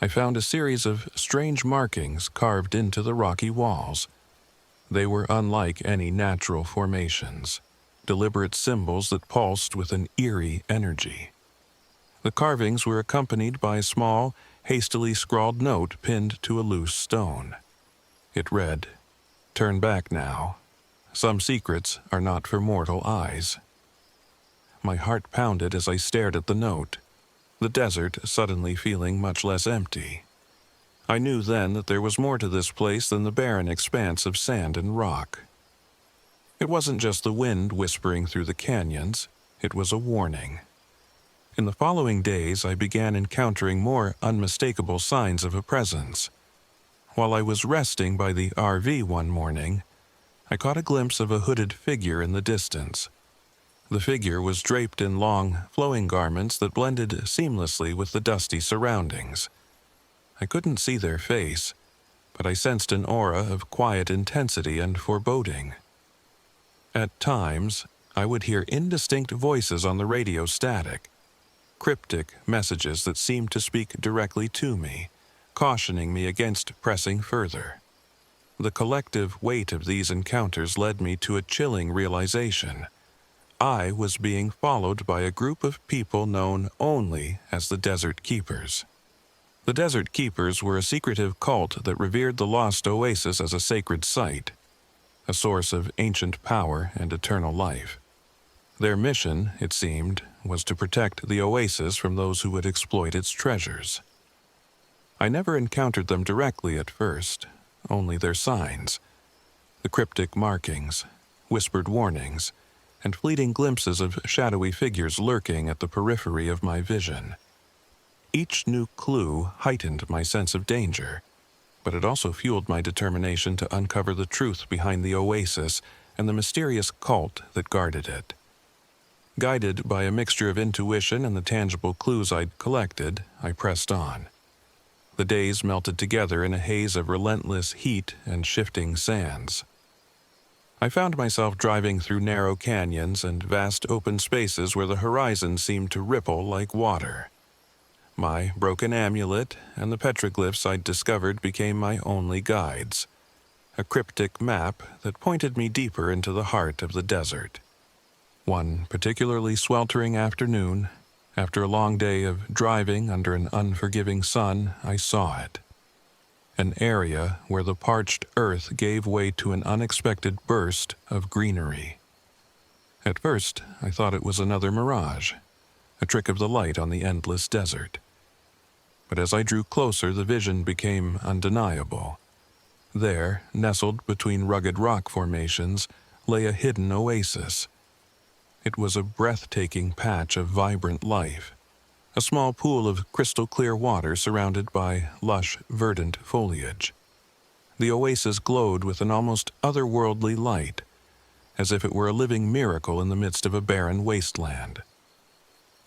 I found a series of strange markings carved into the rocky walls. They were unlike any natural formations, deliberate symbols that pulsed with an eerie energy. The carvings were accompanied by a small, hastily scrawled note pinned to a loose stone. It read, "Turn back now. Some secrets are not for mortal eyes." My heart pounded as I stared at the note, the desert suddenly feeling much less empty. I knew then that there was more to this place than the barren expanse of sand and rock. It wasn't just the wind whispering through the canyons, it was a warning. In the following days, I began encountering more unmistakable signs of a presence. While I was resting by the RV one morning, I caught a glimpse of a hooded figure in the distance. The figure was draped in long, flowing garments that blended seamlessly with the dusty surroundings. I couldn't see their face, but I sensed an aura of quiet intensity and foreboding. At times, I would hear indistinct voices on the radio static, cryptic messages that seemed to speak directly to me, cautioning me against pressing further. The collective weight of these encounters led me to a chilling realization. I was being followed by a group of people known only as the Desert Keepers. The Desert Keepers were a secretive cult that revered the lost oasis as a sacred site, a source of ancient power and eternal life. Their mission, it seemed, was to protect the oasis from those who would exploit its treasures. I never encountered them directly at first, only their signs, the cryptic markings, whispered warnings, and fleeting glimpses of shadowy figures lurking at the periphery of my vision. Each new clue heightened my sense of danger, but it also fueled my determination to uncover the truth behind the oasis and the mysterious cult that guarded it. Guided by a mixture of intuition and the tangible clues I'd collected, I pressed on. The days melted together in a haze of relentless heat and shifting sands. I found myself driving through narrow canyons and vast open spaces where the horizon seemed to ripple like water. My broken amulet and the petroglyphs I'd discovered became my only guides, a cryptic map that pointed me deeper into the heart of the desert. One particularly sweltering afternoon, after a long day of driving under an unforgiving sun, I saw it. An area where the parched earth gave way to an unexpected burst of greenery. At first, I thought it was another mirage, a trick of the light on the endless desert. But as I drew closer, the vision became undeniable. There, nestled between rugged rock formations, lay a hidden oasis. It was a breathtaking patch of vibrant life, a small pool of crystal-clear water surrounded by lush, verdant foliage. The oasis glowed with an almost otherworldly light, as if it were a living miracle in the midst of a barren wasteland.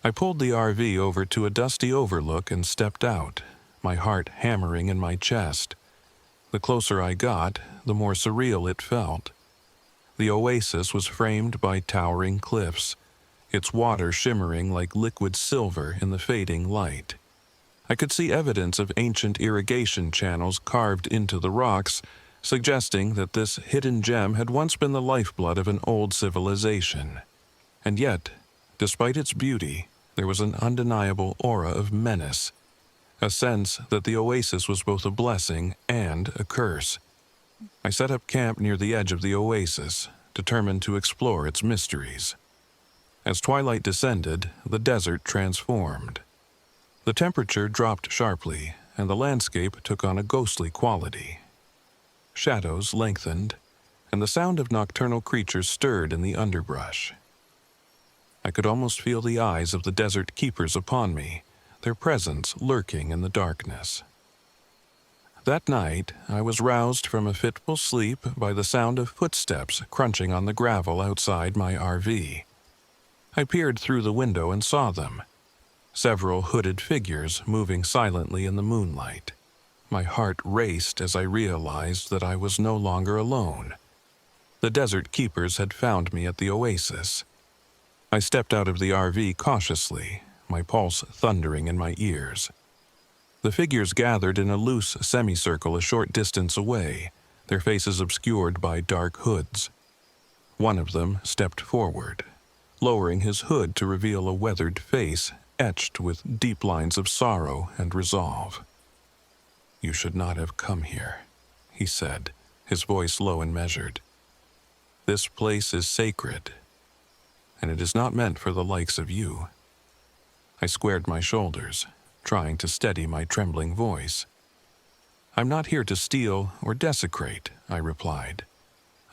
I pulled the RV over to a dusty overlook and stepped out, my heart hammering in my chest. The closer I got, the more surreal it felt. The oasis was framed by towering cliffs, its water shimmering like liquid silver in the fading light. I could see evidence of ancient irrigation channels carved into the rocks, suggesting that this hidden gem had once been the lifeblood of an old civilization. And yet, despite its beauty, there was an undeniable aura of menace, a sense that the oasis was both a blessing and a curse. I set up camp near the edge of the oasis, determined to explore its mysteries. As twilight descended, the desert transformed. The temperature dropped sharply, and the landscape took on a ghostly quality. Shadows lengthened, and the sound of nocturnal creatures stirred in the underbrush. I could almost feel the eyes of the desert keepers upon me, their presence lurking in the darkness. That night, I was roused from a fitful sleep by the sound of footsteps crunching on the gravel outside my RV. I peered through the window and saw them, several hooded figures moving silently in the moonlight. My heart raced as I realized that I was no longer alone. The desert keepers had found me at the oasis. I stepped out of the RV cautiously, my pulse thundering in my ears. The figures gathered in a loose semicircle a short distance away, their faces obscured by dark hoods. One of them stepped forward, lowering his hood to reveal a weathered face etched with deep lines of sorrow and resolve. "You should not have come here," he said, his voice low and measured. "This place is sacred, and it is not meant for the likes of you." I squared my shoulders, trying to steady my trembling voice. "I'm not here to steal or desecrate," I replied.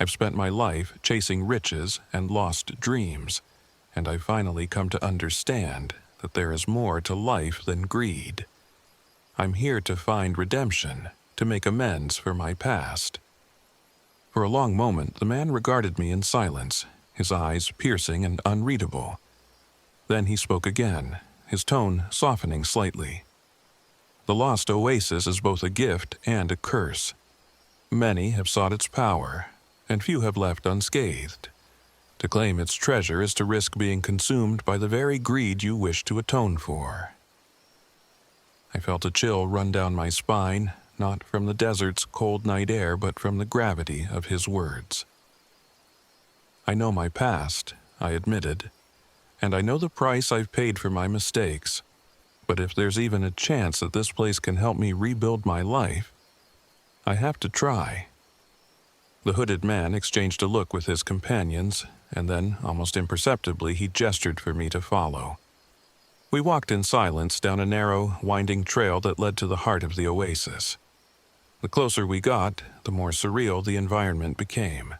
"I've spent my life chasing riches and lost dreams, and I've finally come to understand that there is more to life than greed. I'm here to find redemption, to make amends for my past." For a long moment, the man regarded me in silence, his eyes piercing and unreadable. Then he spoke again, his tone softening slightly. "The lost oasis is both a gift and a curse. Many have sought its power, and few have left unscathed. To claim its treasure is to risk being consumed by the very greed you wish to atone for." I felt a chill run down my spine, not from the desert's cold night air, but from the gravity of his words. "I know my past," I admitted, "and I know the price I've paid for my mistakes. But if there's even a chance that this place can help me rebuild my life, I have to try." The hooded man exchanged a look with his companions, and then, almost imperceptibly, he gestured for me to follow. We walked in silence down a narrow, winding trail that led to the heart of the oasis. The closer we got, the more surreal the environment became.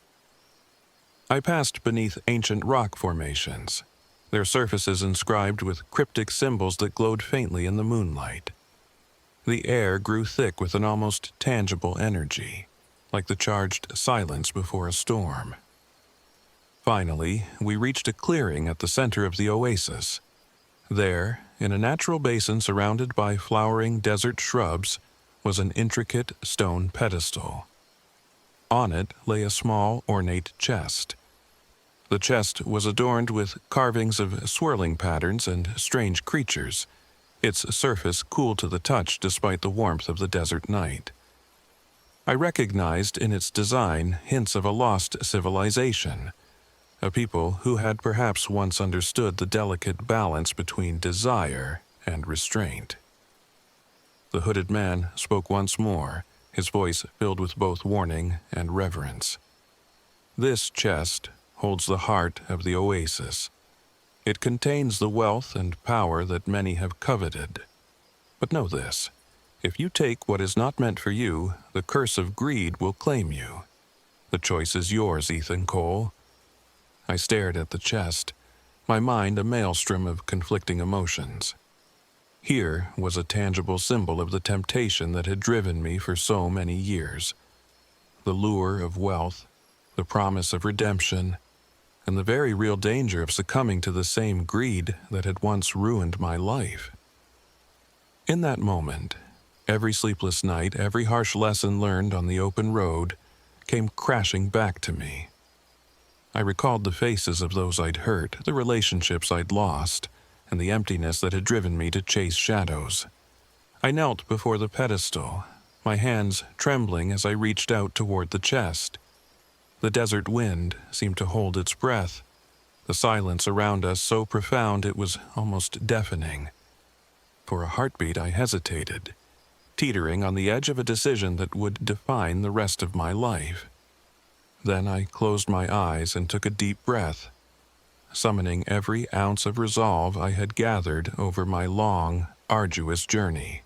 I passed beneath ancient rock formations, their surfaces inscribed with cryptic symbols that glowed faintly in the moonlight. The air grew thick with an almost tangible energy, like the charged silence before a storm. Finally, we reached a clearing at the center of the oasis. There, in a natural basin surrounded by flowering desert shrubs, was an intricate stone pedestal. On it lay a small, ornate chest. The chest was adorned with carvings of swirling patterns and strange creatures, its surface cool to the touch despite the warmth of the desert night. I recognized in its design hints of a lost civilization, a people who had perhaps once understood the delicate balance between desire and restraint. The hooded man spoke once more, his voice filled with both warning and reverence. This chest holds the heart of the oasis. It contains the wealth and power that many have coveted. But know this, if you take what is not meant for you, the curse of greed will claim you. The choice is yours, Ethan Cole. I stared at the chest, my mind a maelstrom of conflicting emotions. Here was a tangible symbol of the temptation that had driven me for so many years. The lure of wealth, the promise of redemption, and the very real danger of succumbing to the same greed that had once ruined my life. In that moment, every sleepless night, every harsh lesson learned on the open road came crashing back to me. I recalled the faces of those I'd hurt, the relationships I'd lost, and the emptiness that had driven me to chase shadows. I knelt before the pedestal, my hands trembling as I reached out toward the chest. The desert wind seemed to hold its breath, the silence around us so profound it was almost deafening. For a heartbeat I hesitated, teetering on the edge of a decision that would define the rest of my life. Then I closed my eyes and took a deep breath, summoning every ounce of resolve I had gathered over my long, arduous journey.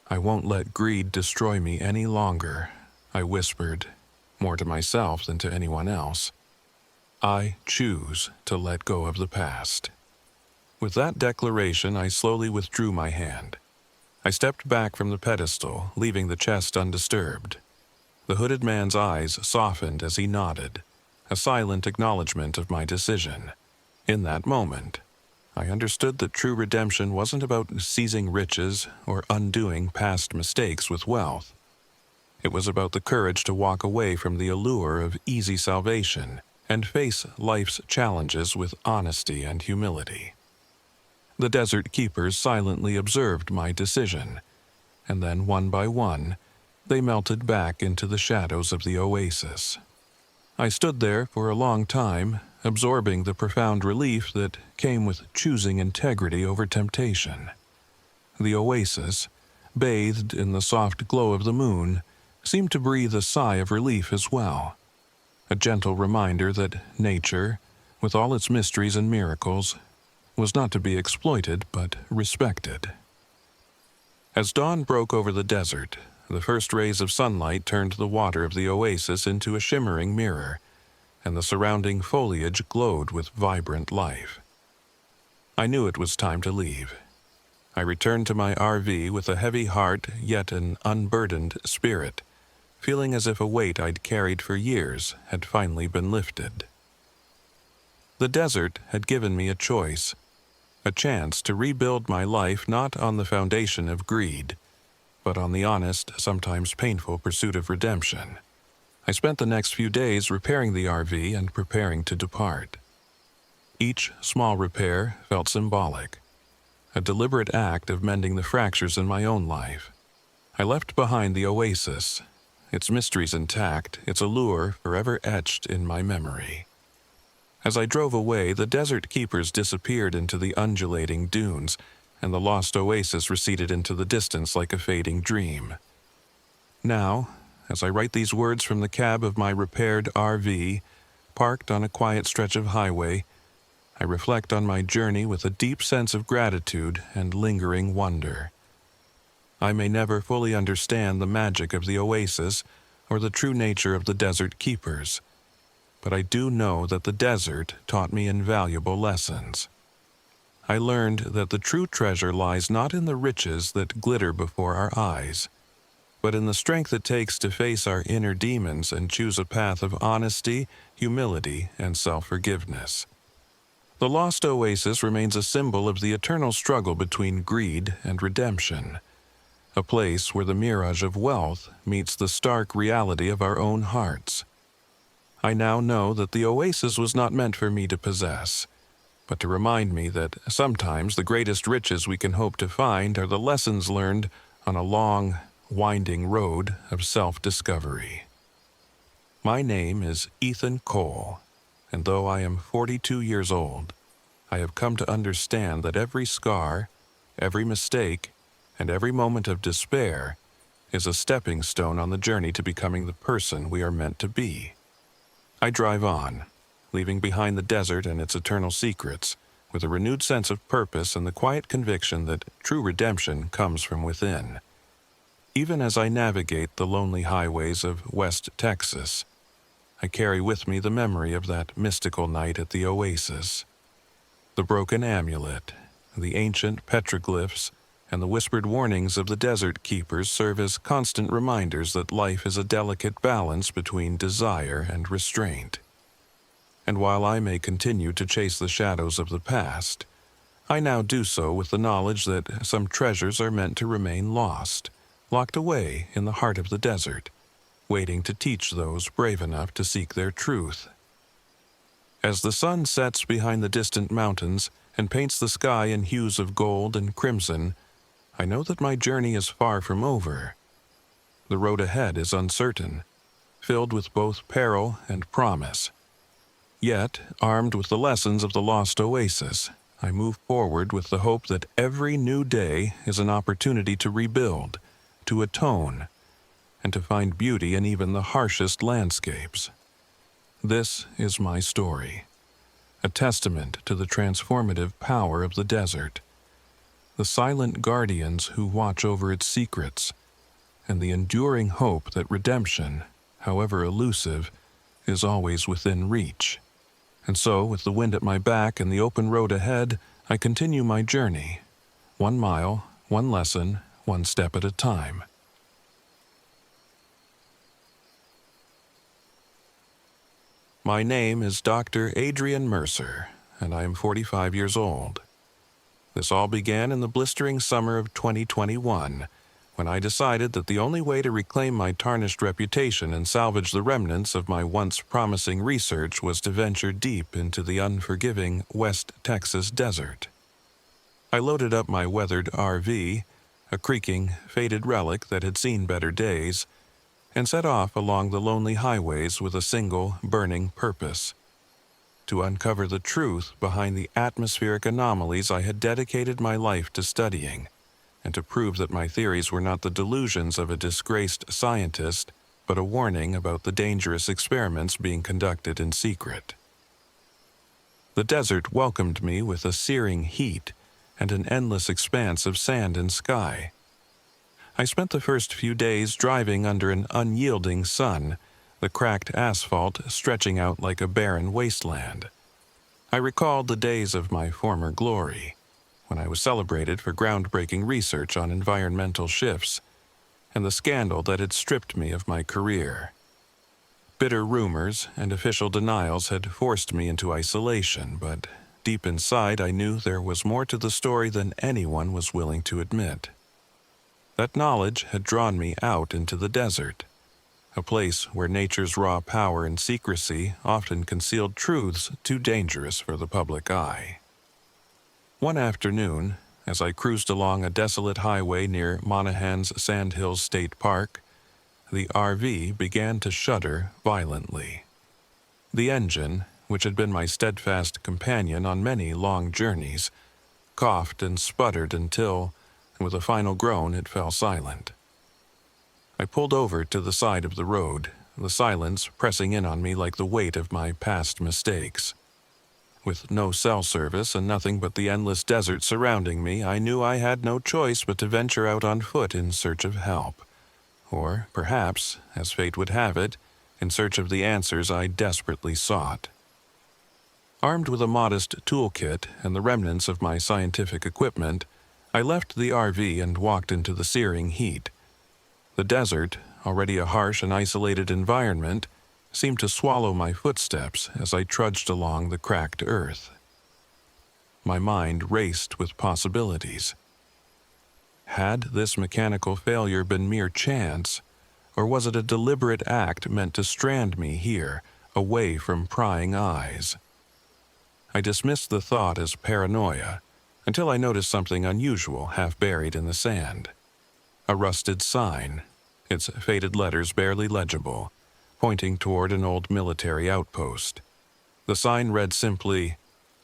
"I won't let greed destroy me any longer," I whispered, more to myself than to anyone else. "I choose to let go of the past." With that declaration, I slowly withdrew my hand. I stepped back from the pedestal, leaving the chest undisturbed. The hooded man's eyes softened as he nodded, a silent acknowledgement of my decision. In that moment, I understood that true redemption wasn't about seizing riches or undoing past mistakes with wealth. It was about the courage to walk away from the allure of easy salvation and face life's challenges with honesty and humility. The desert keepers silently observed my decision, and then one by one, they melted back into the shadows of the oasis. I stood there for a long time, absorbing the profound relief that came with choosing integrity over temptation. The oasis, bathed in the soft glow of the moon, seemed to breathe a sigh of relief as well, a gentle reminder that nature, with all its mysteries and miracles, was not to be exploited but respected. As dawn broke over the desert, the first rays of sunlight turned the water of the oasis into a shimmering mirror, and the surrounding foliage glowed with vibrant life. I knew it was time to leave. I returned to my RV with a heavy heart yet an unburdened spirit, feeling as if a weight I'd carried for years had finally been lifted. The desert had given me a choice, a chance to rebuild my life not on the foundation of greed, but on the honest, sometimes painful pursuit of redemption. I spent the next few days repairing the RV and preparing to depart. Each small repair felt symbolic, a deliberate act of mending the fractures in my own life. I left behind the oasis, its mysteries intact, its allure forever etched in my memory. As I drove away, the desert keepers disappeared into the undulating dunes, and the lost oasis receded into the distance like a fading dream. Now, as I write these words from the cab of my repaired RV, parked on a quiet stretch of highway, I reflect on my journey with a deep sense of gratitude and lingering wonder. I may never fully understand the magic of the oasis or the true nature of the desert keepers, but I do know that the desert taught me invaluable lessons. I learned that the true treasure lies not in the riches that glitter before our eyes, but in the strength it takes to face our inner demons and choose a path of honesty, humility, and self-forgiveness. The lost oasis remains a symbol of the eternal struggle between greed and redemption, a place where the mirage of wealth meets the stark reality of our own hearts. I now know that the oasis was not meant for me to possess, but to remind me that sometimes the greatest riches we can hope to find are the lessons learned on a long, winding road of self-discovery. My name is Ethan Cole, and though I am 42 years old, I have come to understand that every scar, every mistake, and every moment of despair is a stepping stone on the journey to becoming the person we are meant to be. I drive on, leaving behind the desert and its eternal secrets, with a renewed sense of purpose and the quiet conviction that true redemption comes from within. Even as I navigate the lonely highways of West Texas, I carry with me the memory of that mystical night at the oasis. The broken amulet, the ancient petroglyphs, and the whispered warnings of the desert keepers serve as constant reminders that life is a delicate balance between desire and restraint. And while I may continue to chase the shadows of the past, I now do so with the knowledge that some treasures are meant to remain lost, locked away in the heart of the desert, waiting to teach those brave enough to seek their truth. As the sun sets behind the distant mountains and paints the sky in hues of gold and crimson, I know that my journey is far from over. The road ahead is uncertain, filled with both peril and promise. Yet, armed with the lessons of the lost oasis, I move forward with the hope that every new day is an opportunity to rebuild, to atone, and to find beauty in even the harshest landscapes. This is my story, a testament to the transformative power of the desert, the silent guardians who watch over its secrets, and the enduring hope that redemption, however elusive, is always within reach. And so, with the wind at my back and the open road ahead, I continue my journey, 1 mile, 1 lesson, 1 step at a time. My name is Dr. Adrian Mercer, and I am 45 years old. This all began in the blistering summer of 2021, when I decided that the only way to reclaim my tarnished reputation and salvage the remnants of my once promising research was to venture deep into the unforgiving West Texas desert. I loaded up my weathered RV, a creaking, faded relic that had seen better days, and set off along the lonely highways with a single, burning purpose: to uncover the truth behind the atmospheric anomalies I had dedicated my life to studying, and to prove that my theories were not the delusions of a disgraced scientist, but a warning about the dangerous experiments being conducted in secret. The desert welcomed me with a searing heat and an endless expanse of sand and sky. I spent the first few days driving under an unyielding sun, the cracked asphalt stretching out like a barren wasteland. I recalled the days of my former glory, when I was celebrated for groundbreaking research on environmental shifts, and the scandal that had stripped me of my career. Bitter rumors and official denials had forced me into isolation, but deep inside I knew there was more to the story than anyone was willing to admit. That knowledge had drawn me out into the desert, a place where nature's raw power and secrecy often concealed truths too dangerous for the public eye. One afternoon, as I cruised along a desolate highway near Monaghan's Sandhills State Park, the RV began to shudder violently. The engine, which had been my steadfast companion on many long journeys, coughed and sputtered until, with a final groan, it fell silent. I pulled over to the side of the road, the silence pressing in on me like the weight of my past mistakes. With no cell service and nothing but the endless desert surrounding me, I knew I had no choice but to venture out on foot in search of help. Or, perhaps, as fate would have it, in search of the answers I desperately sought. Armed with a modest toolkit and the remnants of my scientific equipment, I left the RV and walked into the searing heat. The desert, already a harsh and isolated environment, seemed to swallow my footsteps as I trudged along the cracked earth. My mind raced with possibilities. Had this mechanical failure been mere chance, or was it a deliberate act meant to strand me here, away from prying eyes? I dismissed the thought as paranoia, until I noticed something unusual half buried in the sand. A rusted sign, its faded letters barely legible, pointing toward an old military outpost. The sign read simply,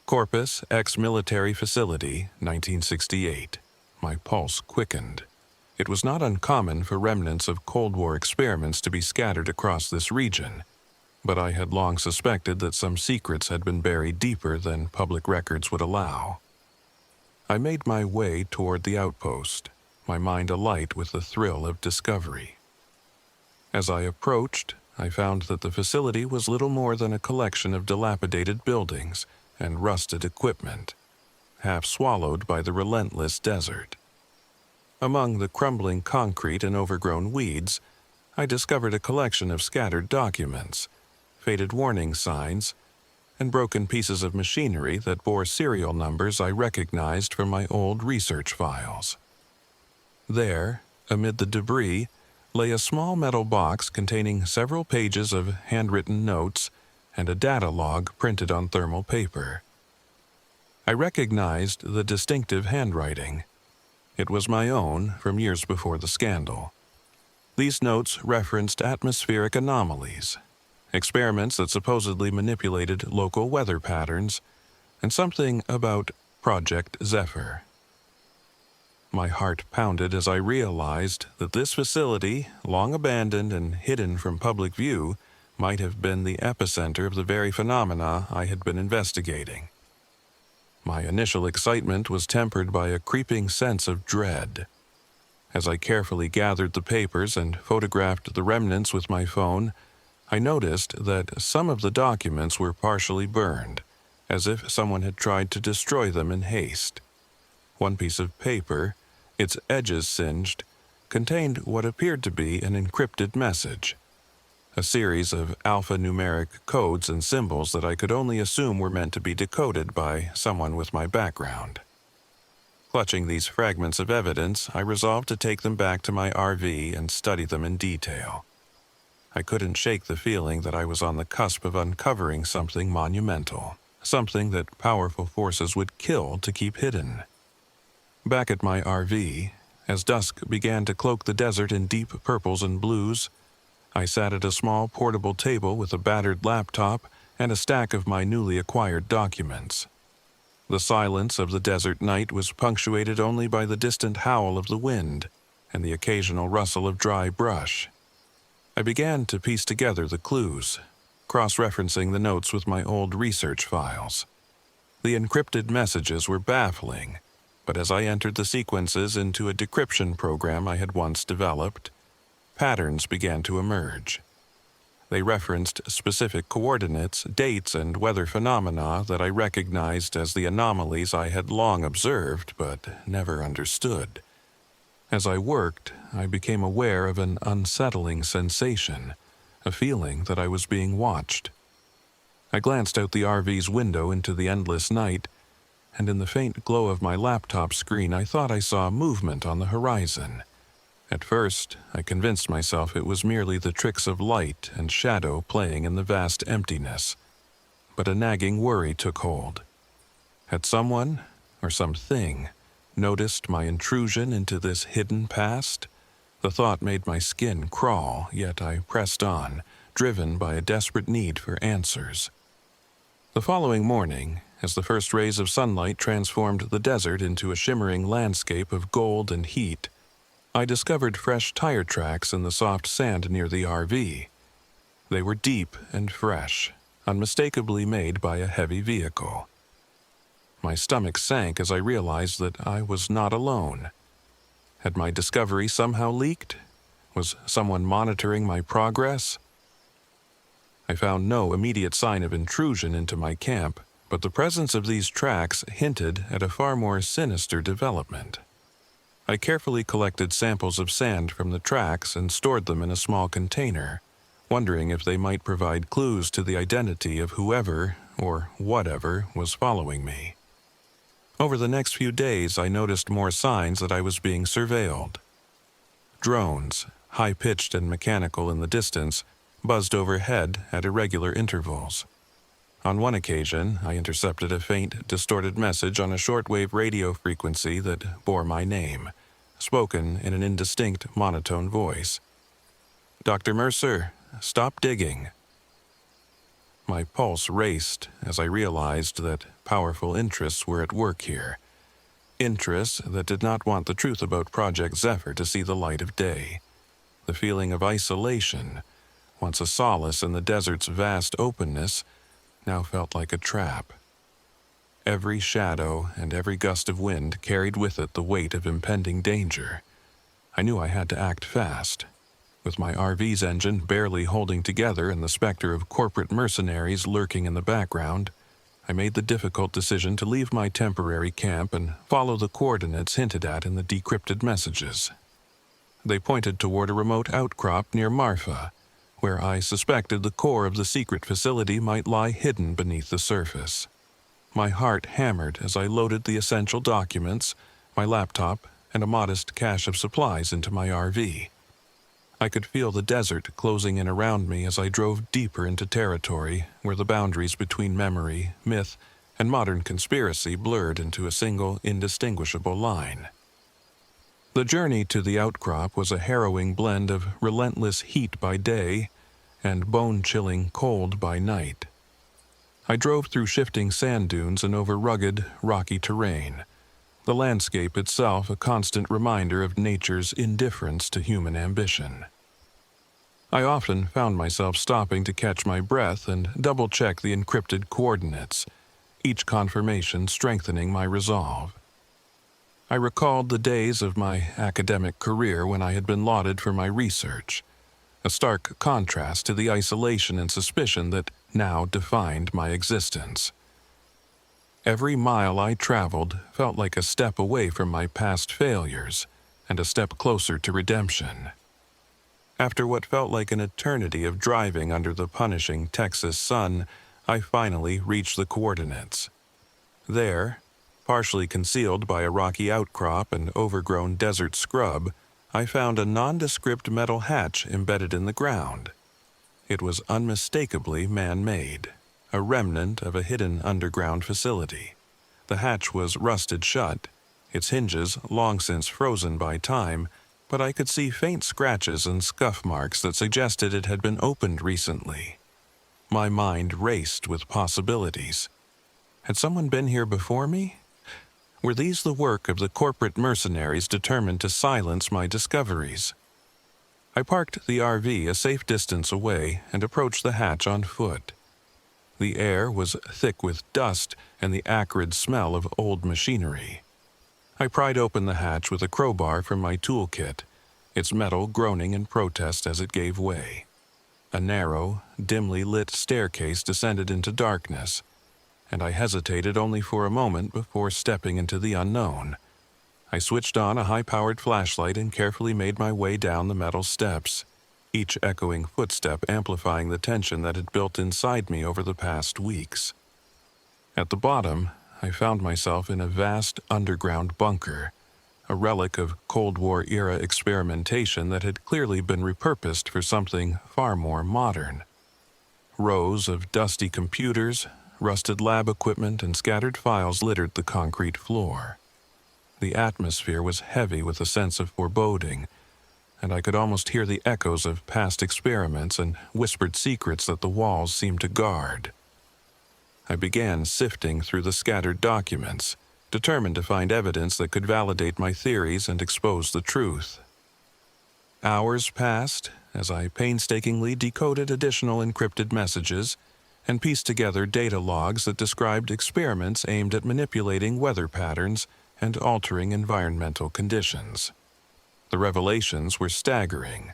Corpus Ex-Military Facility, 1968. My pulse quickened. It was not uncommon for remnants of Cold War experiments to be scattered across this region, but I had long suspected that some secrets had been buried deeper than public records would allow. I made my way toward the outpost, my mind alight with the thrill of discovery. As I approached, I found that the facility was little more than a collection of dilapidated buildings and rusted equipment, half swallowed by the relentless desert. Among the crumbling concrete and overgrown weeds, I discovered a collection of scattered documents, faded warning signs, and broken pieces of machinery that bore serial numbers I recognized from my old research files. There, amid the debris, lay a small metal box containing several pages of handwritten notes and a data log printed on thermal paper. I recognized the distinctive handwriting. It was my own from years before the scandal. These notes referenced atmospheric anomalies, experiments that supposedly manipulated local weather patterns, and something about Project Zephyr. My heart pounded as I realized that this facility, long abandoned and hidden from public view, might have been the epicenter of the very phenomena I had been investigating. My initial excitement was tempered by a creeping sense of dread. As I carefully gathered the papers and photographed the remnants with my phone, I noticed that some of the documents were partially burned, as if someone had tried to destroy them in haste. One piece of paper, its edges singed, contained what appeared to be an encrypted message, a series of alphanumeric codes and symbols that I could only assume were meant to be decoded by someone with my background. Clutching these fragments of evidence, I resolved to take them back to my RV and study them in detail. I couldn't shake the feeling that I was on the cusp of uncovering something monumental, something that powerful forces would kill to keep hidden. Back at my RV, as dusk began to cloak the desert in deep purples and blues, I sat at a small portable table with a battered laptop and a stack of my newly acquired documents. The silence of the desert night was punctuated only by the distant howl of the wind and the occasional rustle of dry brush. I began to piece together the clues, cross-referencing the notes with my old research files. The encrypted messages were baffling, but as I entered the sequences into a decryption program I had once developed, patterns began to emerge. They referenced specific coordinates, dates, and weather phenomena that I recognized as the anomalies I had long observed but never understood. As I worked, I became aware of an unsettling sensation, a feeling that I was being watched. I glanced out the RV's window into the endless night, and in the faint glow of my laptop screen I thought I saw movement on the horizon. At first, I convinced myself it was merely the tricks of light and shadow playing in the vast emptiness. But a nagging worry took hold. Had someone, or something, noticed my intrusion into this hidden past? The thought made my skin crawl, yet I pressed on, driven by a desperate need for answers. The following morning, as the first rays of sunlight transformed the desert into a shimmering landscape of gold and heat, I discovered fresh tire tracks in the soft sand near the RV. They were deep and fresh, unmistakably made by a heavy vehicle. My stomach sank as I realized that I was not alone. Had my discovery somehow leaked? Was someone monitoring my progress? I found no immediate sign of intrusion into my camp, but the presence of these tracks hinted at a far more sinister development. I carefully collected samples of sand from the tracks and stored them in a small container, wondering if they might provide clues to the identity of whoever or whatever was following me. Over the next few days, I noticed more signs that I was being surveilled. Drones, high-pitched and mechanical in the distance, buzzed overhead at irregular intervals. On one occasion, I intercepted a faint, distorted message on a shortwave radio frequency that bore my name, spoken in an indistinct, monotone voice. "Dr. Mercer, stop digging." My pulse raced as I realized that powerful interests were at work here. Interests that did not want the truth about Project Zephyr to see the light of day. The feeling of isolation, once a solace in the desert's vast openness, now felt like a trap. Every shadow and every gust of wind carried with it the weight of impending danger. I knew I had to act fast. With my RV's engine barely holding together and the specter of corporate mercenaries lurking in the background, I made the difficult decision to leave my temporary camp and follow the coordinates hinted at in the decrypted messages. They pointed toward a remote outcrop near Marfa, where I suspected the core of the secret facility might lie hidden beneath the surface. My heart hammered as I loaded the essential documents, my laptop, and a modest cache of supplies into my RV. I could feel the desert closing in around me as I drove deeper into territory where the boundaries between memory, myth, and modern conspiracy blurred into a single, indistinguishable line. The journey to the outcrop was a harrowing blend of relentless heat by day and bone-chilling cold by night. I drove through shifting sand dunes and over rugged, rocky terrain, the landscape itself a constant reminder of nature's indifference to human ambition. I often found myself stopping to catch my breath and double-check the encrypted coordinates, each confirmation strengthening my resolve. I recalled the days of my academic career when I had been lauded for my research, a stark contrast to the isolation and suspicion that now defined my existence. Every mile I traveled felt like a step away from my past failures and a step closer to redemption. After what felt like an eternity of driving under the punishing Texas sun, I finally reached the coordinates. There, partially concealed by a rocky outcrop and overgrown desert scrub, I found a nondescript metal hatch embedded in the ground. It was unmistakably man-made, a remnant of a hidden underground facility. The hatch was rusted shut, its hinges long since frozen by time, but I could see faint scratches and scuff marks that suggested it had been opened recently. My mind raced with possibilities. Had someone been here before me? Were these the work of the corporate mercenaries determined to silence my discoveries? I parked the RV a safe distance away and approached the hatch on foot. The air was thick with dust and the acrid smell of old machinery. I pried open the hatch with a crowbar from my toolkit, its metal groaning in protest as it gave way. A narrow, dimly lit staircase descended into darkness, and I hesitated only for a moment before stepping into the unknown. I switched on a high-powered flashlight and carefully made my way down the metal steps, each echoing footstep amplifying the tension that had built inside me over the past weeks. At the bottom, I found myself in a vast underground bunker, a relic of Cold War-era experimentation that had clearly been repurposed for something far more modern. Rows of dusty computers, rusted lab equipment, and scattered files littered the concrete floor. The atmosphere was heavy with a sense of foreboding, and I could almost hear the echoes of past experiments and whispered secrets that the walls seemed to guard. I began sifting through the scattered documents, determined to find evidence that could validate my theories and expose the truth. Hours passed as I painstakingly decoded additional encrypted messages and pieced together data logs that described experiments aimed at manipulating weather patterns and altering environmental conditions. The revelations were staggering.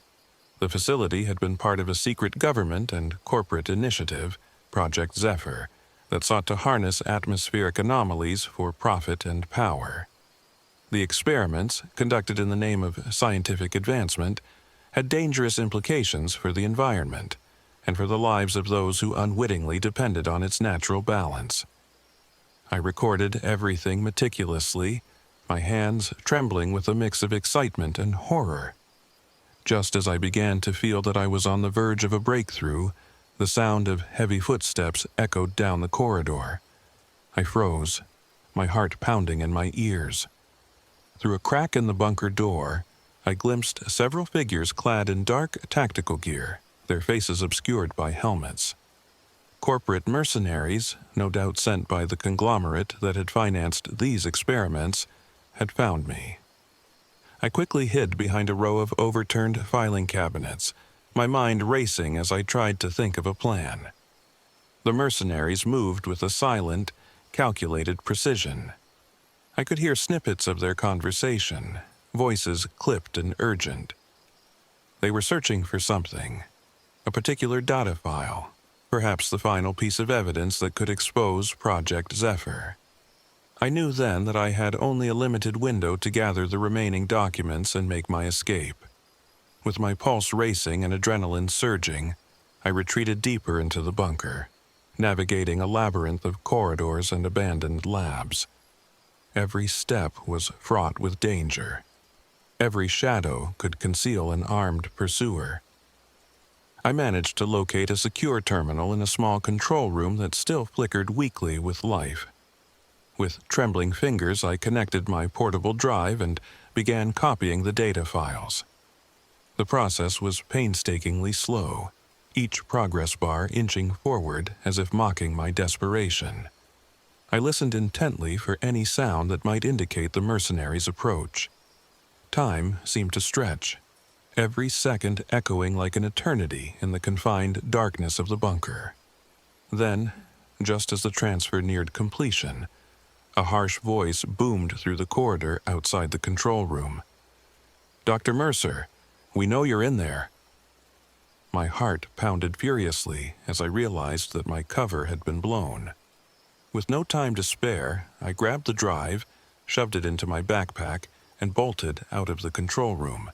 The facility had been part of a secret government and corporate initiative, Project Zephyr, that sought to harness atmospheric anomalies for profit and power. The experiments, conducted in the name of scientific advancement, had dangerous implications for the environment and for the lives of those who unwittingly depended on its natural balance. I recorded everything meticulously, my hands trembling with a mix of excitement and horror. Just as I began to feel that I was on the verge of a breakthrough, the sound of heavy footsteps echoed down the corridor. I froze, my heart pounding in my ears. Through a crack in the bunker door, I glimpsed several figures clad in dark tactical gear, their faces obscured by helmets. Corporate mercenaries, no doubt sent by the conglomerate that had financed these experiments, had found me. I quickly hid behind a row of overturned filing cabinets, my mind racing as I tried to think of a plan. The mercenaries moved with a silent, calculated precision. I could hear snippets of their conversation, voices clipped and urgent. They were searching for something, a particular data file, perhaps the final piece of evidence that could expose Project Zephyr. I knew then that I had only a limited window to gather the remaining documents and make my escape. With my pulse racing and adrenaline surging, I retreated deeper into the bunker, navigating a labyrinth of corridors and abandoned labs. Every step was fraught with danger. Every shadow could conceal an armed pursuer. I managed to locate a secure terminal in a small control room that still flickered weakly with life. With trembling fingers, I connected my portable drive and began copying the data files. The process was painstakingly slow, each progress bar inching forward as if mocking my desperation. I listened intently for any sound that might indicate the mercenaries' approach. Time seemed to stretch, every second echoing like an eternity in the confined darkness of the bunker. Then, just as the transfer neared completion, a harsh voice boomed through the corridor outside the control room. "Dr. Mercer, we know you're in there." My heart pounded furiously as I realized that my cover had been blown. With no time to spare, I grabbed the drive, shoved it into my backpack, and bolted out of the control room.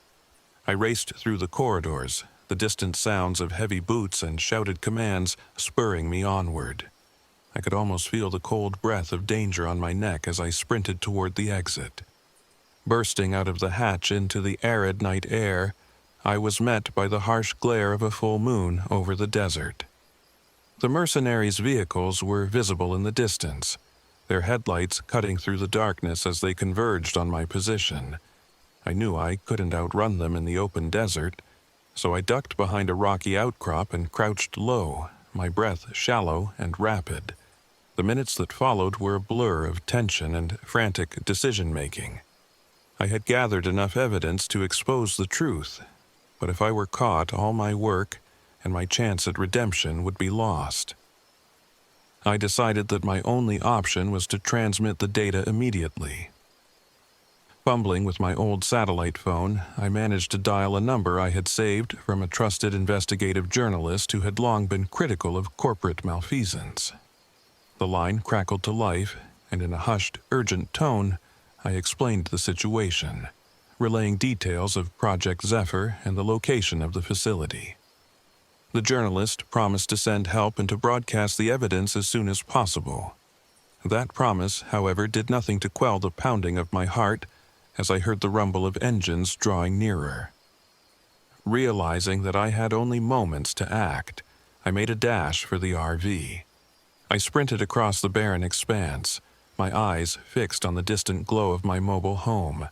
I raced through the corridors, the distant sounds of heavy boots and shouted commands spurring me onward. I could almost feel the cold breath of danger on my neck as I sprinted toward the exit. Bursting out of the hatch into the arid night air, I was met by the harsh glare of a full moon over the desert. The mercenaries' vehicles were visible in the distance, their headlights cutting through the darkness as they converged on my position. I knew I couldn't outrun them in the open desert, so I ducked behind a rocky outcrop and crouched low, my breath shallow and rapid. The minutes that followed were a blur of tension and frantic decision-making. I had gathered enough evidence to expose the truth, but if I were caught, all my work and my chance at redemption would be lost. I decided that my only option was to transmit the data immediately. Fumbling with my old satellite phone, I managed to dial a number I had saved from a trusted investigative journalist who had long been critical of corporate malfeasance. The line crackled to life, and in a hushed, urgent tone, I explained the situation, relaying details of Project Zephyr and the location of the facility. The journalist promised to send help and to broadcast the evidence as soon as possible. That promise, however, did nothing to quell the pounding of my heart as I heard the rumble of engines drawing nearer. Realizing that I had only moments to act, I made a dash for the RV. I sprinted across the barren expanse, my eyes fixed on the distant glow of my mobile home.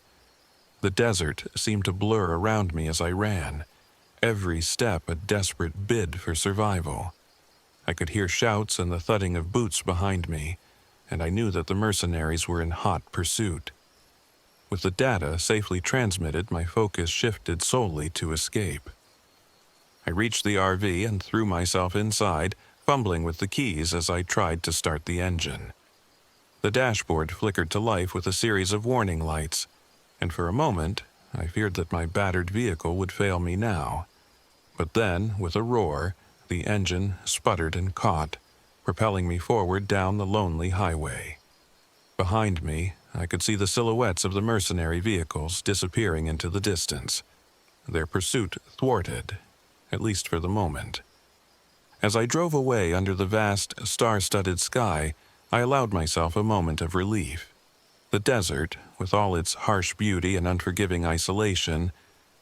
The desert seemed to blur around me as I ran, every step a desperate bid for survival. I could hear shouts and the thudding of boots behind me, and I knew that the mercenaries were in hot pursuit. With the data safely transmitted, my focus shifted solely to escape. I reached the RV and threw myself inside, fumbling with the keys as I tried to start the engine. The dashboard flickered to life with a series of warning lights, and for a moment, I feared that my battered vehicle would fail me now. But then, with a roar, the engine sputtered and caught, propelling me forward down the lonely highway. Behind me, I could see the silhouettes of the mercenary vehicles disappearing into the distance, their pursuit thwarted, at least for the moment. As I drove away under the vast, star-studded sky, I allowed myself a moment of relief. The desert, with all its harsh beauty and unforgiving isolation,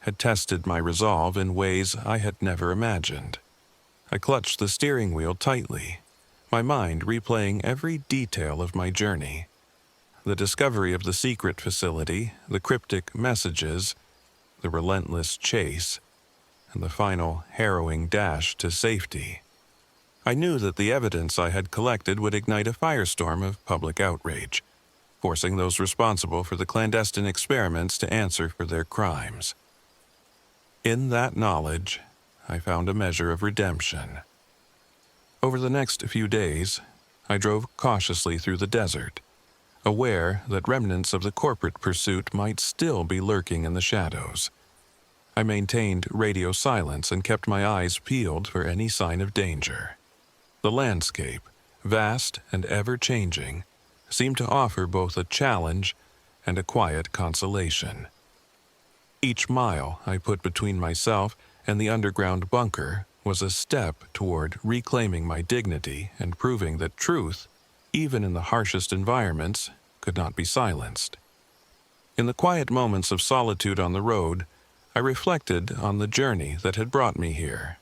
had tested my resolve in ways I had never imagined. I clutched the steering wheel tightly, my mind replaying every detail of my journey. The discovery of the secret facility, the cryptic messages, the relentless chase, and the final harrowing dash to safety. I knew that the evidence I had collected would ignite a firestorm of public outrage, forcing those responsible for the clandestine experiments to answer for their crimes. In that knowledge, I found a measure of redemption. Over the next few days, I drove cautiously through the desert, aware that remnants of the corporate pursuit might still be lurking in the shadows. I maintained radio silence and kept my eyes peeled for any sign of danger. The landscape, vast and ever-changing, seemed to offer both a challenge and a quiet consolation. Each mile I put between myself and the underground bunker was a step toward reclaiming my dignity and proving that truth, even in the harshest environments, could not be silenced. In the quiet moments of solitude on the road, I reflected on the journey that had brought me here.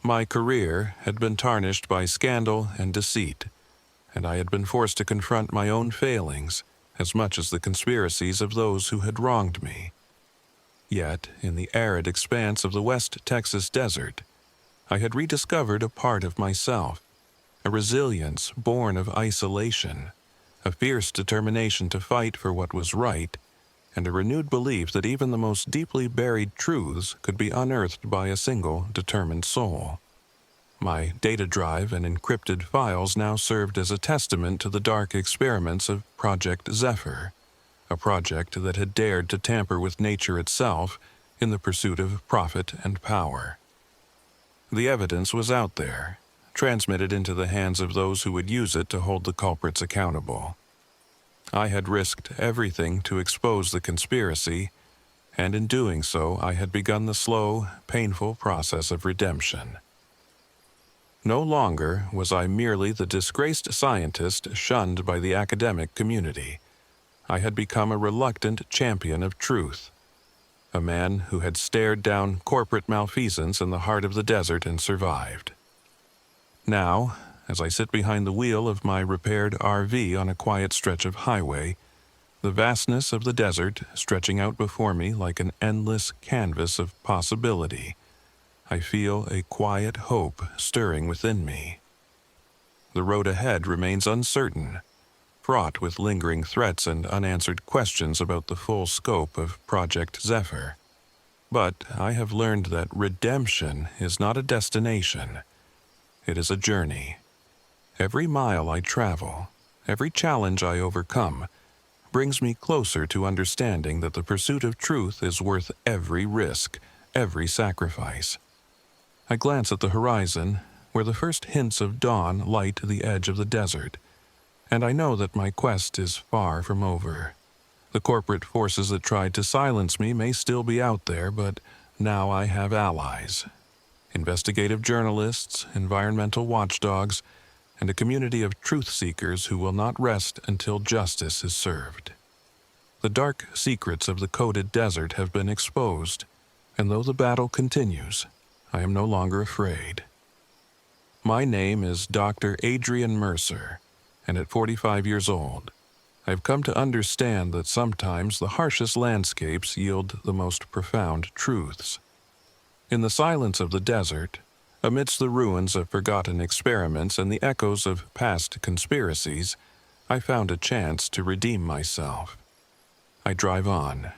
My career had been tarnished by scandal and deceit, and I had been forced to confront my own failings as much as the conspiracies of those who had wronged me. Yet, in the arid expanse of the West Texas desert, I had rediscovered a part of myself, a resilience born of isolation, a fierce determination to fight for what was right, and a renewed belief that even the most deeply buried truths could be unearthed by a single determined soul. My data drive and encrypted files now served as a testament to the dark experiments of Project Zephyr, a project that had dared to tamper with nature itself in the pursuit of profit and power. The evidence was out there, transmitted into the hands of those who would use it to hold the culprits accountable. I had risked everything to expose the conspiracy, and in doing so I had begun the slow, painful process of redemption. No longer was I merely the disgraced scientist shunned by the academic community. I had become a reluctant champion of truth, a man who had stared down corporate malfeasance in the heart of the desert and survived. Now, as I sit behind the wheel of my repaired RV on a quiet stretch of highway, the vastness of the desert stretching out before me like an endless canvas of possibility, I feel a quiet hope stirring within me. The road ahead remains uncertain, fraught with lingering threats and unanswered questions about the full scope of Project Zephyr. But I have learned that redemption is not a destination. It is a journey. Every mile I travel, every challenge I overcome, brings me closer to understanding that the pursuit of truth is worth every risk, every sacrifice. I glance at the horizon, where the first hints of dawn light the edge of the desert, and I know that my quest is far from over. The corporate forces that tried to silence me may still be out there, but now I have allies. Investigative journalists, environmental watchdogs, and a community of truth-seekers who will not rest until justice is served. The dark secrets of the coded desert have been exposed, and though the battle continues, I am no longer afraid. My name is Dr. Adrian Mercer, and at 45 years old, I've come to understand that sometimes the harshest landscapes yield the most profound truths. In the silence of the desert, amidst the ruins of forgotten experiments and the echoes of past conspiracies, I found a chance to redeem myself. I drive on,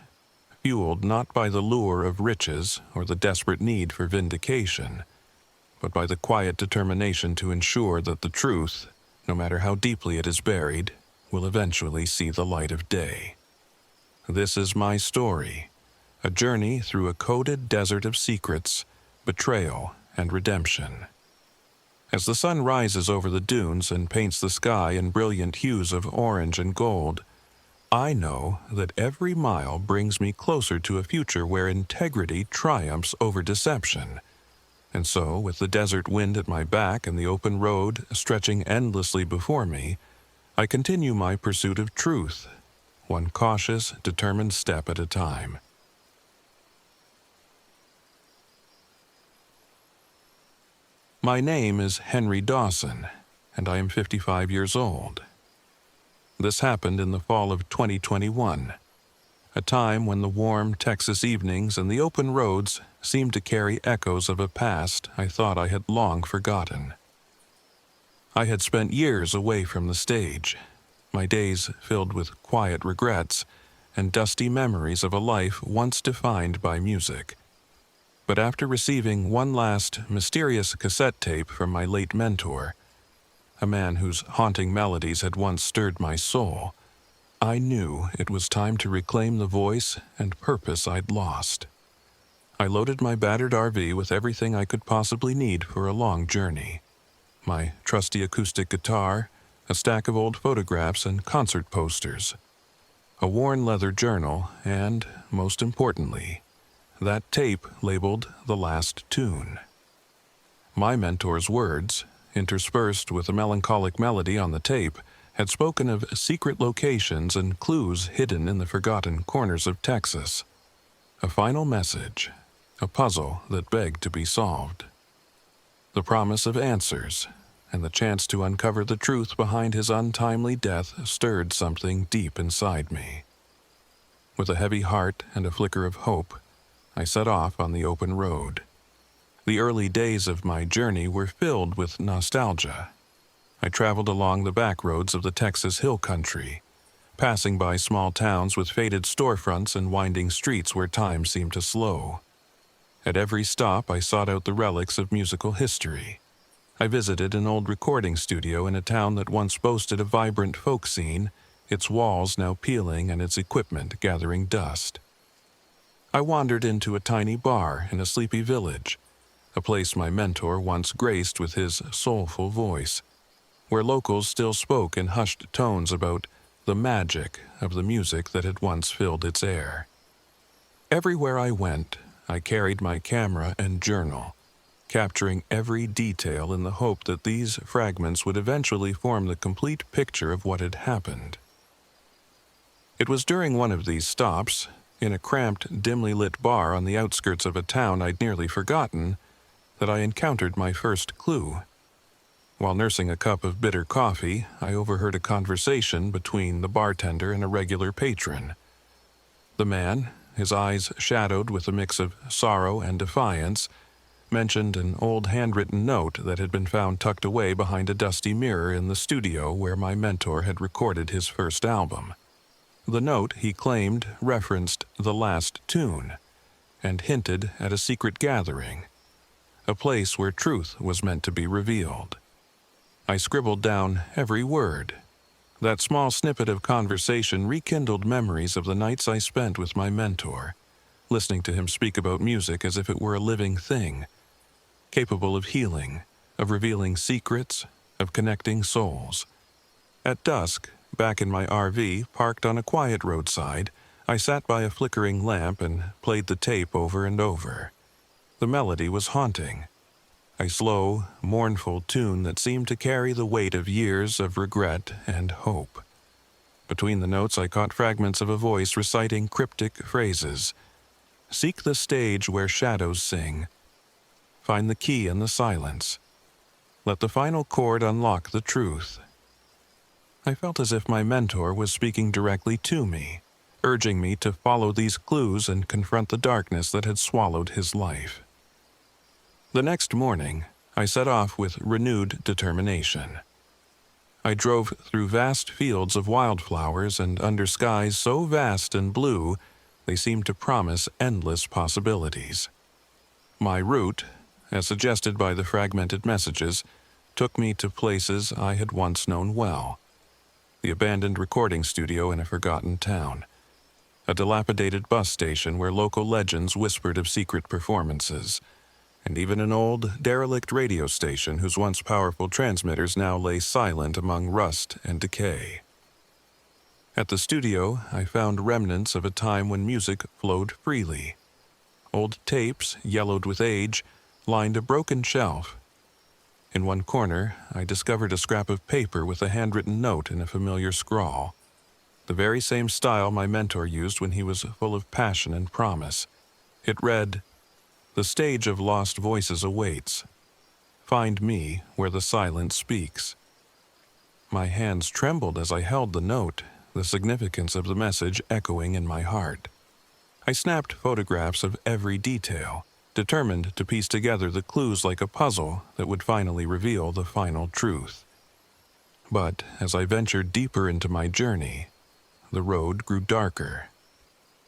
fueled not by the lure of riches or the desperate need for vindication, but by the quiet determination to ensure that the truth, no matter how deeply it is buried, will eventually see the light of day. This is my story, a journey through a coded desert of secrets, betrayal, and redemption. As the sun rises over the dunes and paints the sky in brilliant hues of orange and gold, I know that every mile brings me closer to a future where integrity triumphs over deception, And so, with the desert wind at my back and the open road stretching endlessly before me, I continue my pursuit of truth, one cautious, determined step at a time. My name is Henry Dawson, and I am 55 years old. This happened in the fall of 2021, a time when the warm Texas evenings and the open roads seemed to carry echoes of a past I thought I had long forgotten. I had spent years away from the stage, my days filled with quiet regrets and dusty memories of a life once defined by music. But after receiving one last mysterious cassette tape from my late mentor, a man whose haunting melodies had once stirred my soul, I knew it was time to reclaim the voice and purpose I'd lost. I loaded my battered RV with everything I could possibly need for a long journey. My trusty acoustic guitar, a stack of old photographs and concert posters, a worn leather journal, and, most importantly, that tape labeled The Last Tune. My mentor's words, interspersed with a melancholic melody on the tape, had spoken of secret locations and clues hidden in the forgotten corners of Texas. A final message, a puzzle that begged to be solved. The promise of answers, and the chance to uncover the truth behind his untimely death stirred something deep inside me. With a heavy heart and a flicker of hope, I set off on the open road. The early days of my journey were filled with nostalgia. I traveled along the back roads of the Texas Hill Country, passing by small towns with faded storefronts and winding streets where time seemed to slow. At every stop, I sought out the relics of musical history. I visited an old recording studio in a town that once boasted a vibrant folk scene, its walls now peeling and its equipment gathering dust. I wandered into a tiny bar in a sleepy village, a place my mentor once graced with his soulful voice, where locals still spoke in hushed tones about the magic of the music that had once filled its air. Everywhere I went, I carried my camera and journal, capturing every detail in the hope that these fragments would eventually form the complete picture of what had happened. It was during one of these stops, in a cramped, dimly lit bar on the outskirts of a town I'd nearly forgotten, that I encountered my first clue. While nursing a cup of bitter coffee, I overheard a conversation between the bartender and a regular patron. The man, his eyes shadowed with a mix of sorrow and defiance, mentioned an old handwritten note that had been found tucked away behind a dusty mirror in the studio where my mentor had recorded his first album. The note, he claimed, referenced The Last Tune and hinted at a secret gathering, a place where truth was meant to be revealed. I scribbled down every word. That small snippet of conversation rekindled memories of the nights I spent with my mentor, listening to him speak about music as if it were a living thing, capable of healing, of revealing secrets, of connecting souls. At dusk, back in my RV parked on a quiet roadside, I sat by a flickering lamp and played the tape over and over. The melody was haunting, a slow, mournful tune that seemed to carry the weight of years of regret and hope. Between the notes I caught fragments of a voice reciting cryptic phrases. Seek the stage where shadows sing. Find the key in the silence. Let the final chord unlock the truth. I felt as if my mentor was speaking directly to me, urging me to follow these clues and confront the darkness that had swallowed his life. The next morning, I set off with renewed determination. I drove through vast fields of wildflowers and under skies so vast and blue they seemed to promise endless possibilities. My route, as suggested by the fragmented messages, took me to places I had once known well. The abandoned recording studio in a forgotten town, a dilapidated bus station where local legends whispered of secret performances, and even an old, derelict radio station whose once powerful transmitters now lay silent among rust and decay. At the studio, I found remnants of a time when music flowed freely. Old tapes, yellowed with age, lined a broken shelf. In one corner, I discovered a scrap of paper with a handwritten note in a familiar scrawl, the very same style my mentor used when he was full of passion and promise. It read, "The stage of lost voices awaits. Find me where the silence speaks." My hands trembled as I held the note, the significance of the message echoing in my heart. I snapped photographs of every detail, determined to piece together the clues like a puzzle that would finally reveal the final truth. But as I ventured deeper into my journey, the road grew darker.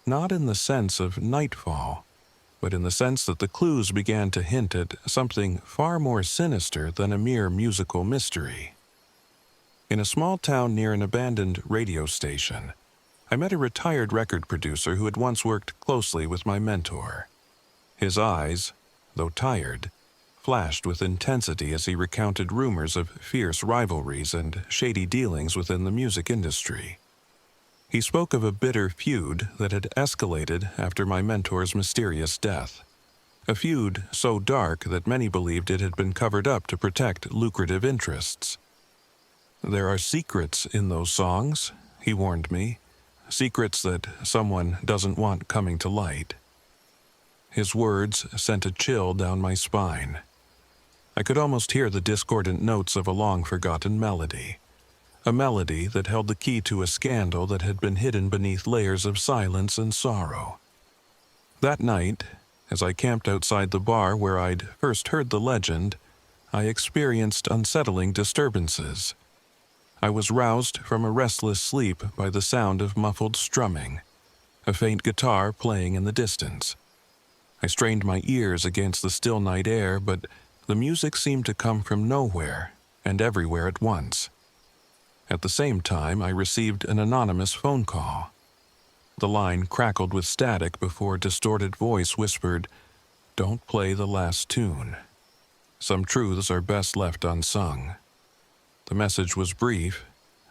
Not in the sense of nightfall, but in the sense that the clues began to hint at something far more sinister than a mere musical mystery. In a small town near an abandoned radio station, I met a retired record producer who had once worked closely with my mentor. His eyes, though tired, flashed with intensity as he recounted rumors of fierce rivalries and shady dealings within the music industry. He spoke of a bitter feud that had escalated after my mentor's mysterious death. A feud so dark that many believed it had been covered up to protect lucrative interests. "There are secrets in those songs," he warned me. "Secrets that someone doesn't want coming to light." His words sent a chill down my spine. I could almost hear the discordant notes of a long-forgotten melody. A melody that held the key to a scandal that had been hidden beneath layers of silence and sorrow. That night, as I camped outside the bar where I'd first heard the legend, I experienced unsettling disturbances. I was roused from a restless sleep by the sound of muffled strumming, a faint guitar playing in the distance. I strained my ears against the still night air, but the music seemed to come from nowhere and everywhere at once. At the same time, I received an anonymous phone call. The line crackled with static before a distorted voice whispered, "Don't play the last tune. Some truths are best left unsung." The message was brief,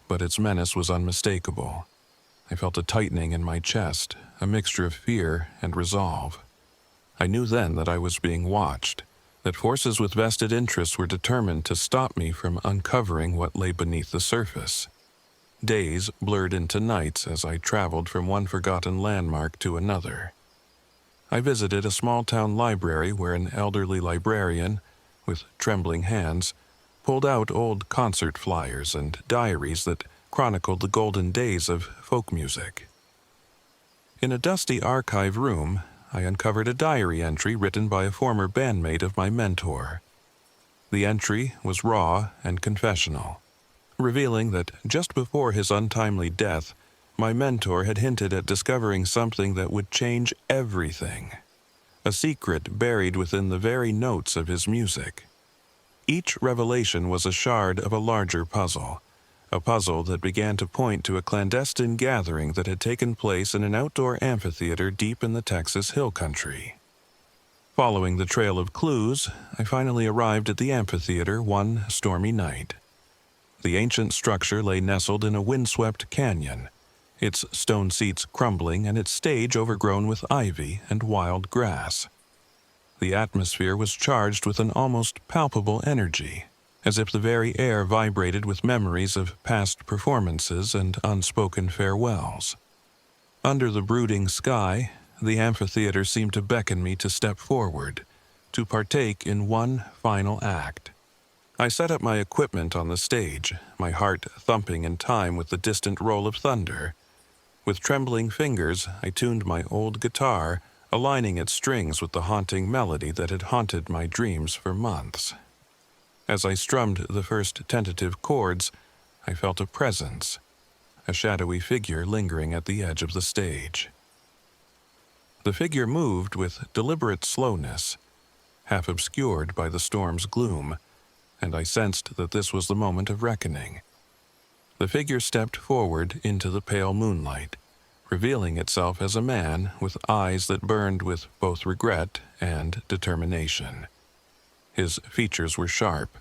but its menace was unmistakable. I felt a tightening in my chest, a mixture of fear and resolve. I knew then that I was being watched, that forces with vested interests were determined to stop me from uncovering what lay beneath the surface. Days blurred into nights as I traveled from one forgotten landmark to another. I visited a small-town library where an elderly librarian, with trembling hands, pulled out old concert flyers and diaries that chronicled the golden days of folk music. In a dusty archive room, I uncovered a diary entry written by a former bandmate of my mentor. The entry was raw and confessional, revealing that just before his untimely death, my mentor had hinted at discovering something that would change everything, a secret buried within the very notes of his music. Each revelation was a shard of a larger puzzle, a puzzle that began to point to a clandestine gathering that had taken place in an outdoor amphitheater deep in the Texas hill country. Following the trail of clues, I finally arrived at the amphitheater one stormy night. The ancient structure lay nestled in a windswept canyon, its stone seats crumbling and its stage overgrown with ivy and wild grass. The atmosphere was charged with an almost palpable energy, as if the very air vibrated with memories of past performances and unspoken farewells. Under the brooding sky, the amphitheater seemed to beckon me to step forward, to partake in one final act. I set up my equipment on the stage, my heart thumping in time with the distant roll of thunder. With trembling fingers, I tuned my old guitar, aligning its strings with the haunting melody that had haunted my dreams for months. As I strummed the first tentative chords, I felt a presence, a shadowy figure lingering at the edge of the stage. The figure moved with deliberate slowness, half obscured by the storm's gloom, and I sensed that this was the moment of reckoning. The figure stepped forward into the pale moonlight, revealing itself as a man with eyes that burned with both regret and determination. His features were sharp,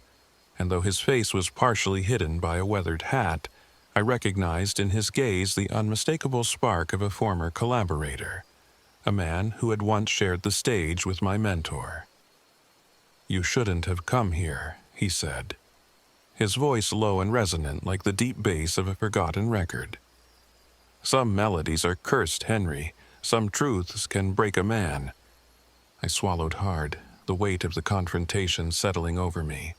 and though his face was partially hidden by a weathered hat, I recognized in his gaze the unmistakable spark of a former collaborator, a man who had once shared the stage with my mentor. "You shouldn't have come here," he said, his voice low and resonant like the deep bass of a forgotten record. "Some melodies are cursed, Henry. Some truths can break a man." I swallowed hard, the weight of the confrontation settling over me.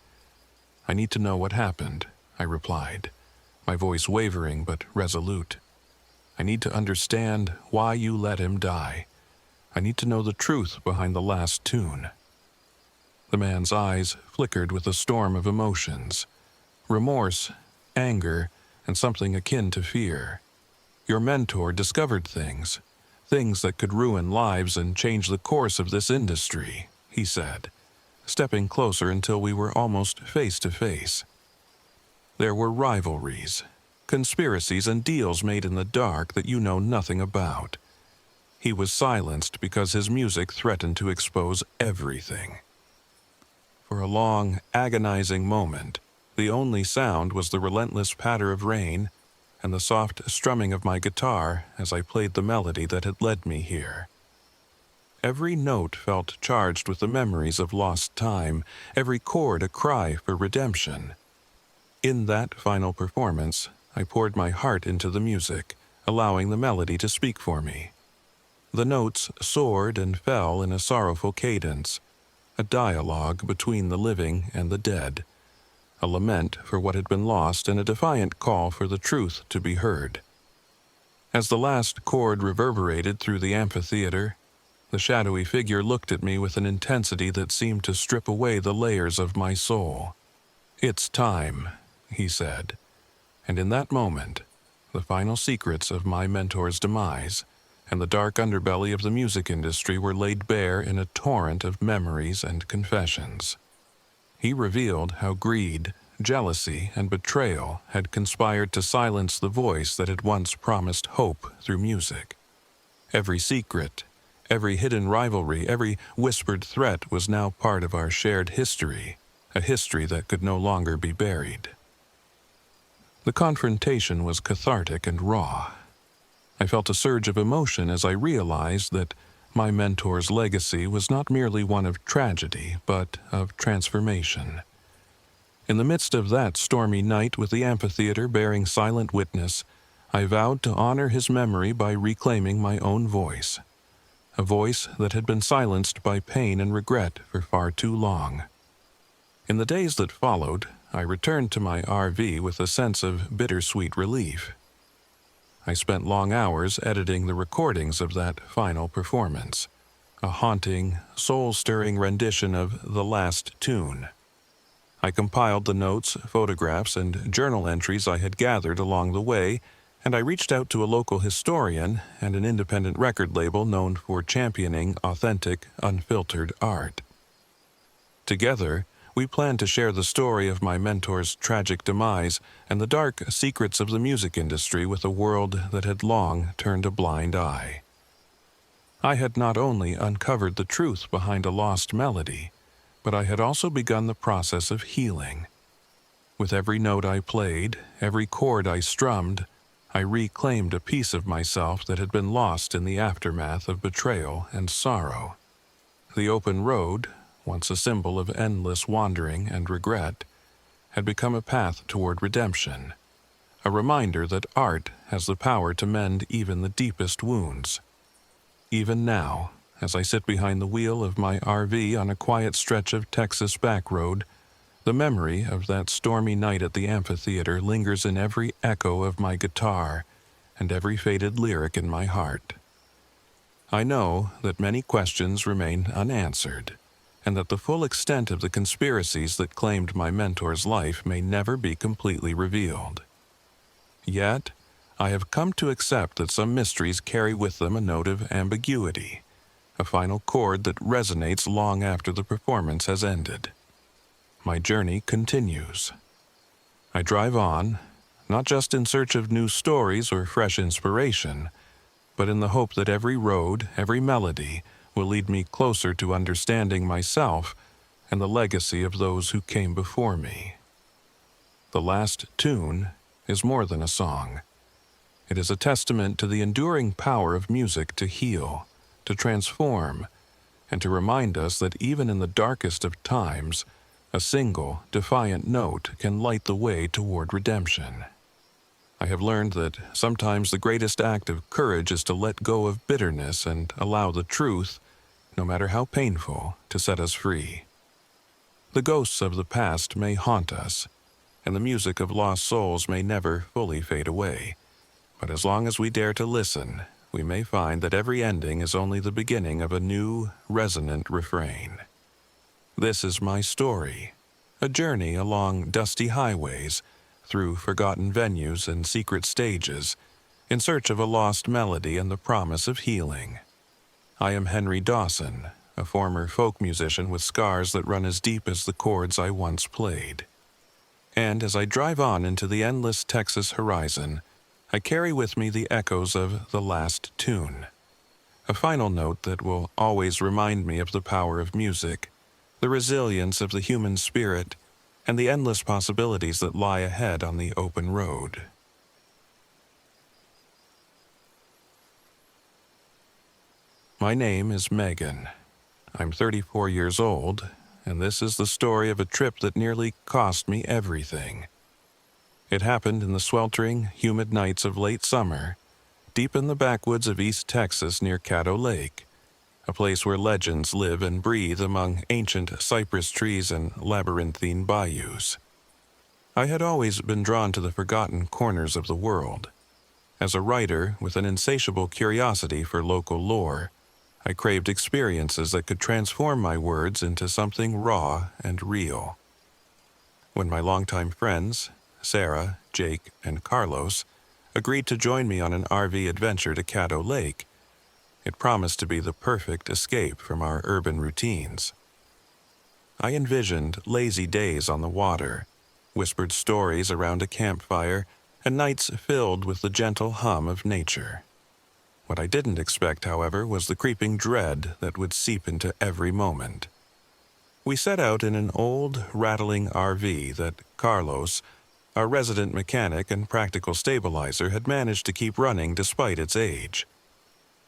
"I need to know what happened," I replied, my voice wavering but resolute. "I need to understand why you let him die. I need to know the truth behind the last tune." The man's eyes flickered with a storm of emotions: remorse, anger, and something akin to fear. "Your mentor discovered things that could ruin lives and change the course of this industry," he said, stepping closer until we were almost face to face. "There were rivalries, conspiracies, and deals made in the dark that you know nothing about. He was silenced because his music threatened to expose everything." For a long, agonizing moment, the only sound was the relentless patter of rain and the soft strumming of my guitar as I played the melody that had led me here. Every note felt charged with the memories of lost time, every chord a cry for redemption. In that final performance, I poured my heart into the music, allowing the melody to speak for me. The notes soared and fell in a sorrowful cadence, a dialogue between the living and the dead, a lament for what had been lost and a defiant call for the truth to be heard. As the last chord reverberated through the amphitheater, the shadowy figure looked at me with an intensity that seemed to strip away the layers of my soul. "It's time," he said, and in that moment, the final secrets of my mentor's demise and the dark underbelly of the music industry were laid bare in a torrent of memories and confessions. He revealed how greed, jealousy, and betrayal had conspired to silence the voice that had once promised hope through music. Every secret, every hidden rivalry, every whispered threat was now part of our shared history, a history that could no longer be buried. The confrontation was cathartic and raw. I felt a surge of emotion as I realized that my mentor's legacy was not merely one of tragedy, but of transformation. In the midst of that stormy night with the amphitheater bearing silent witness, I vowed to honor his memory by reclaiming my own voice, a voice that had been silenced by pain and regret for far too long. In the days that followed, I returned to my RV with a sense of bittersweet relief. I spent long hours editing the recordings of that final performance, a haunting, soul-stirring rendition of the last tune. I compiled the notes, photographs, and journal entries I had gathered along the way, and I reached out to a local historian and an independent record label known for championing authentic, unfiltered art. Together, we planned to share the story of my mentor's tragic demise and the dark secrets of the music industry with a world that had long turned a blind eye. I had not only uncovered the truth behind a lost melody, but I had also begun the process of healing. With every note I played, every chord I strummed, I reclaimed a piece of myself that had been lost in the aftermath of betrayal and sorrow. The open road, once a symbol of endless wandering and regret, had become a path toward redemption, a reminder that art has the power to mend even the deepest wounds. Even now, as I sit behind the wheel of my RV on a quiet stretch of Texas back road, the memory of that stormy night at the amphitheater lingers in every echo of my guitar and every faded lyric in my heart. I know that many questions remain unanswered, and that the full extent of the conspiracies that claimed my mentor's life may never be completely revealed. Yet, I have come to accept that some mysteries carry with them a note of ambiguity, a final chord that resonates long after the performance has ended. My journey continues. I drive on, not just in search of new stories or fresh inspiration, but in the hope that every road, every melody, will lead me closer to understanding myself and the legacy of those who came before me. The last tune is more than a song. It is a testament to the enduring power of music to heal, to transform, and to remind us that even in the darkest of times, a single, defiant note can light the way toward redemption. I have learned that sometimes the greatest act of courage is to let go of bitterness and allow the truth, no matter how painful, to set us free. The ghosts of the past may haunt us, and the music of lost souls may never fully fade away, but as long as we dare to listen, we may find that every ending is only the beginning of a new, resonant refrain. This is my story, a journey along dusty highways, through forgotten venues and secret stages, in search of a lost melody and the promise of healing. I am Henry Dawson, a former folk musician with scars that run as deep as the chords I once played. And as I drive on into the endless Texas horizon, I carry with me the echoes of the last tune, a final note that will always remind me of the power of music, the resilience of the human spirit, and the endless possibilities that lie ahead on the open road. My name is Megan. I'm 34 years old, and this is the story of a trip that nearly cost me everything. It happened in the sweltering, humid nights of late summer, deep in the backwoods of East Texas near Caddo Lake, a place where legends live and breathe among ancient cypress trees and labyrinthine bayous. I had always been drawn to the forgotten corners of the world. As a writer with an insatiable curiosity for local lore, I craved experiences that could transform my words into something raw and real. When my longtime friends, Sarah, Jake, and Carlos, agreed to join me on an RV adventure to Caddo Lake, it promised to be the perfect escape from our urban routines. I envisioned lazy days on the water, whispered stories around a campfire, and nights filled with the gentle hum of nature. What I didn't expect, however, was the creeping dread that would seep into every moment. We set out in an old, rattling RV that Carlos, our resident mechanic and practical stabilizer, had managed to keep running despite its age.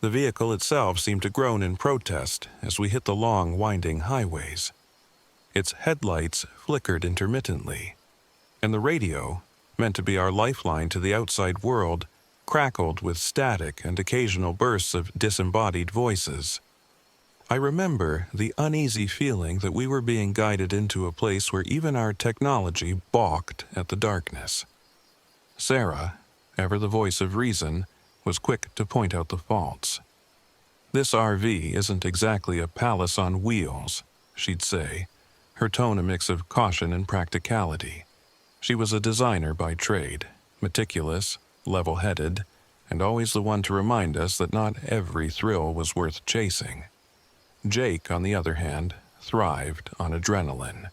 The vehicle itself seemed to groan in protest as we hit the long, winding highways. Its headlights flickered intermittently, and the radio, meant to be our lifeline to the outside world, crackled with static and occasional bursts of disembodied voices. I remember the uneasy feeling that we were being guided into a place where even our technology balked at the darkness. Sarah, ever the voice of reason, was quick to point out the faults. "This RV isn't exactly a palace on wheels," she'd say, her tone a mix of caution and practicality. She was a designer by trade, meticulous, level-headed, and always the one to remind us that not every thrill was worth chasing. Jake, on the other hand, thrived on adrenaline.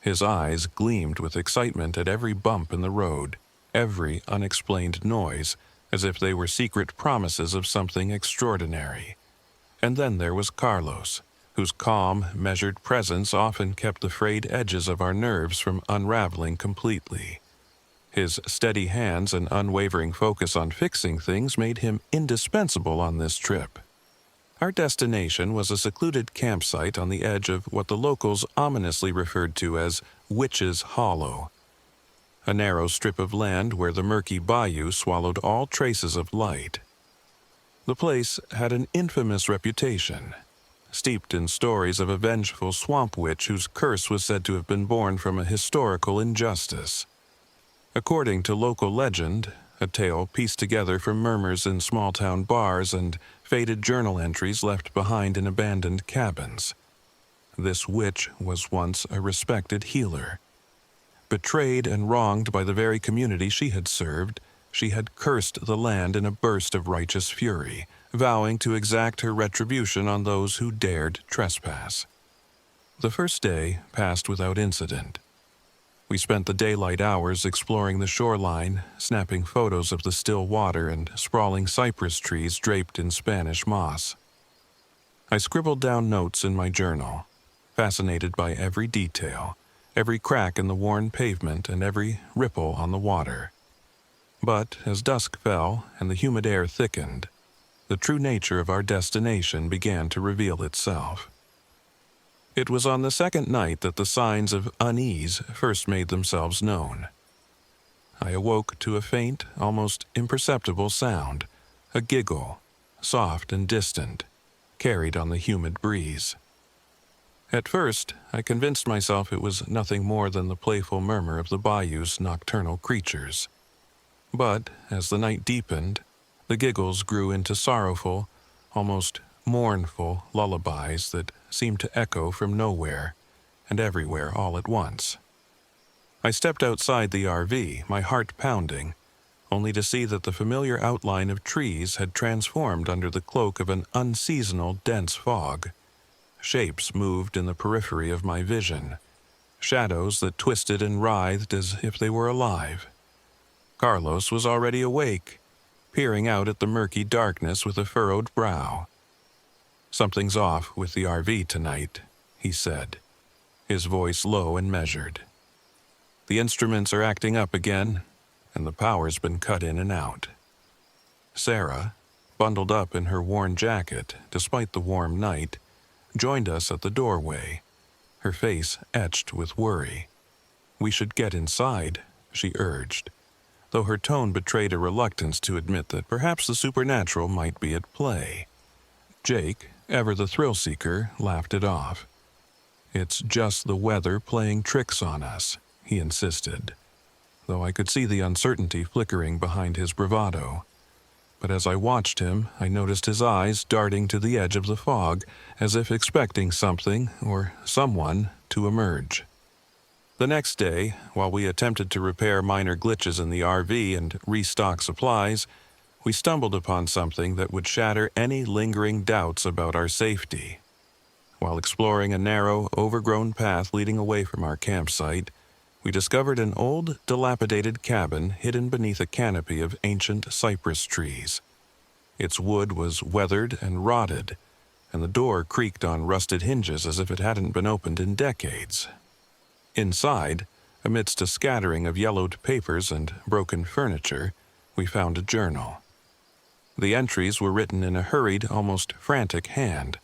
His eyes gleamed with excitement at every bump in the road, every unexplained noise, as if they were secret promises of something extraordinary. And then there was Carlos, whose calm, measured presence often kept the frayed edges of our nerves from unraveling completely. His steady hands and unwavering focus on fixing things made him indispensable on this trip. Our destination was a secluded campsite on the edge of what the locals ominously referred to as Witch's Hollow, a narrow strip of land where the murky bayou swallowed all traces of light. The place had an infamous reputation, steeped in stories of a vengeful swamp witch whose curse was said to have been born from a historical injustice. According to local legend, a tale pieced together from murmurs in small-town bars and faded journal entries left behind in abandoned cabins, this witch was once a respected healer. Betrayed and wronged by the very community she had served, she had cursed the land in a burst of righteous fury, vowing to exact her retribution on those who dared trespass. The first day passed without incident. We spent the daylight hours exploring the shoreline, snapping photos of the still water and sprawling cypress trees draped in Spanish moss. I scribbled down notes in my journal, fascinated by every detail, every crack in the worn pavement and every ripple on the water. But as dusk fell and the humid air thickened, the true nature of our destination began to reveal itself. It was on the second night that the signs of unease first made themselves known. I awoke to a faint, almost imperceptible sound, a giggle, soft and distant, carried on the humid breeze. At first, I convinced myself it was nothing more than the playful murmur of the bayou's nocturnal creatures. But, as the night deepened, the giggles grew into sorrowful, almost mournful lullabies that seemed to echo from nowhere and everywhere all at once. I stepped outside the RV, my heart pounding, only to see that the familiar outline of trees had transformed under the cloak of an unseasonal dense fog. Shapes moved in the periphery of my vision, shadows that twisted and writhed as if they were alive. Carlos was already awake, peering out at the murky darkness with a furrowed brow. "Something's off with the RV tonight," he said, his voice low and measured. "The instruments are acting up again, and the power's been cut in and out." Sarah, bundled up in her worn jacket despite the warm night, joined us at the doorway, her face etched with worry. "We should get inside," she urged, though her tone betrayed a reluctance to admit that perhaps the supernatural might be at play. Jake, ever the thrill-seeker, laughed it off. "It's just the weather playing tricks on us," he insisted, though I could see the uncertainty flickering behind his bravado. But as I watched him, I noticed his eyes darting to the edge of the fog, as if expecting something or someone to emerge. The next day, while we attempted to repair minor glitches in the RV and restock supplies, we stumbled upon something that would shatter any lingering doubts about our safety. While exploring a narrow, overgrown path leading away from our campsite, we discovered an old, dilapidated cabin hidden beneath a canopy of ancient cypress trees. Its wood was weathered and rotted, and the door creaked on rusted hinges as if it hadn't been opened in decades. Inside, amidst a scattering of yellowed papers and broken furniture, we found a journal. The entries were written in a hurried, almost frantic hand,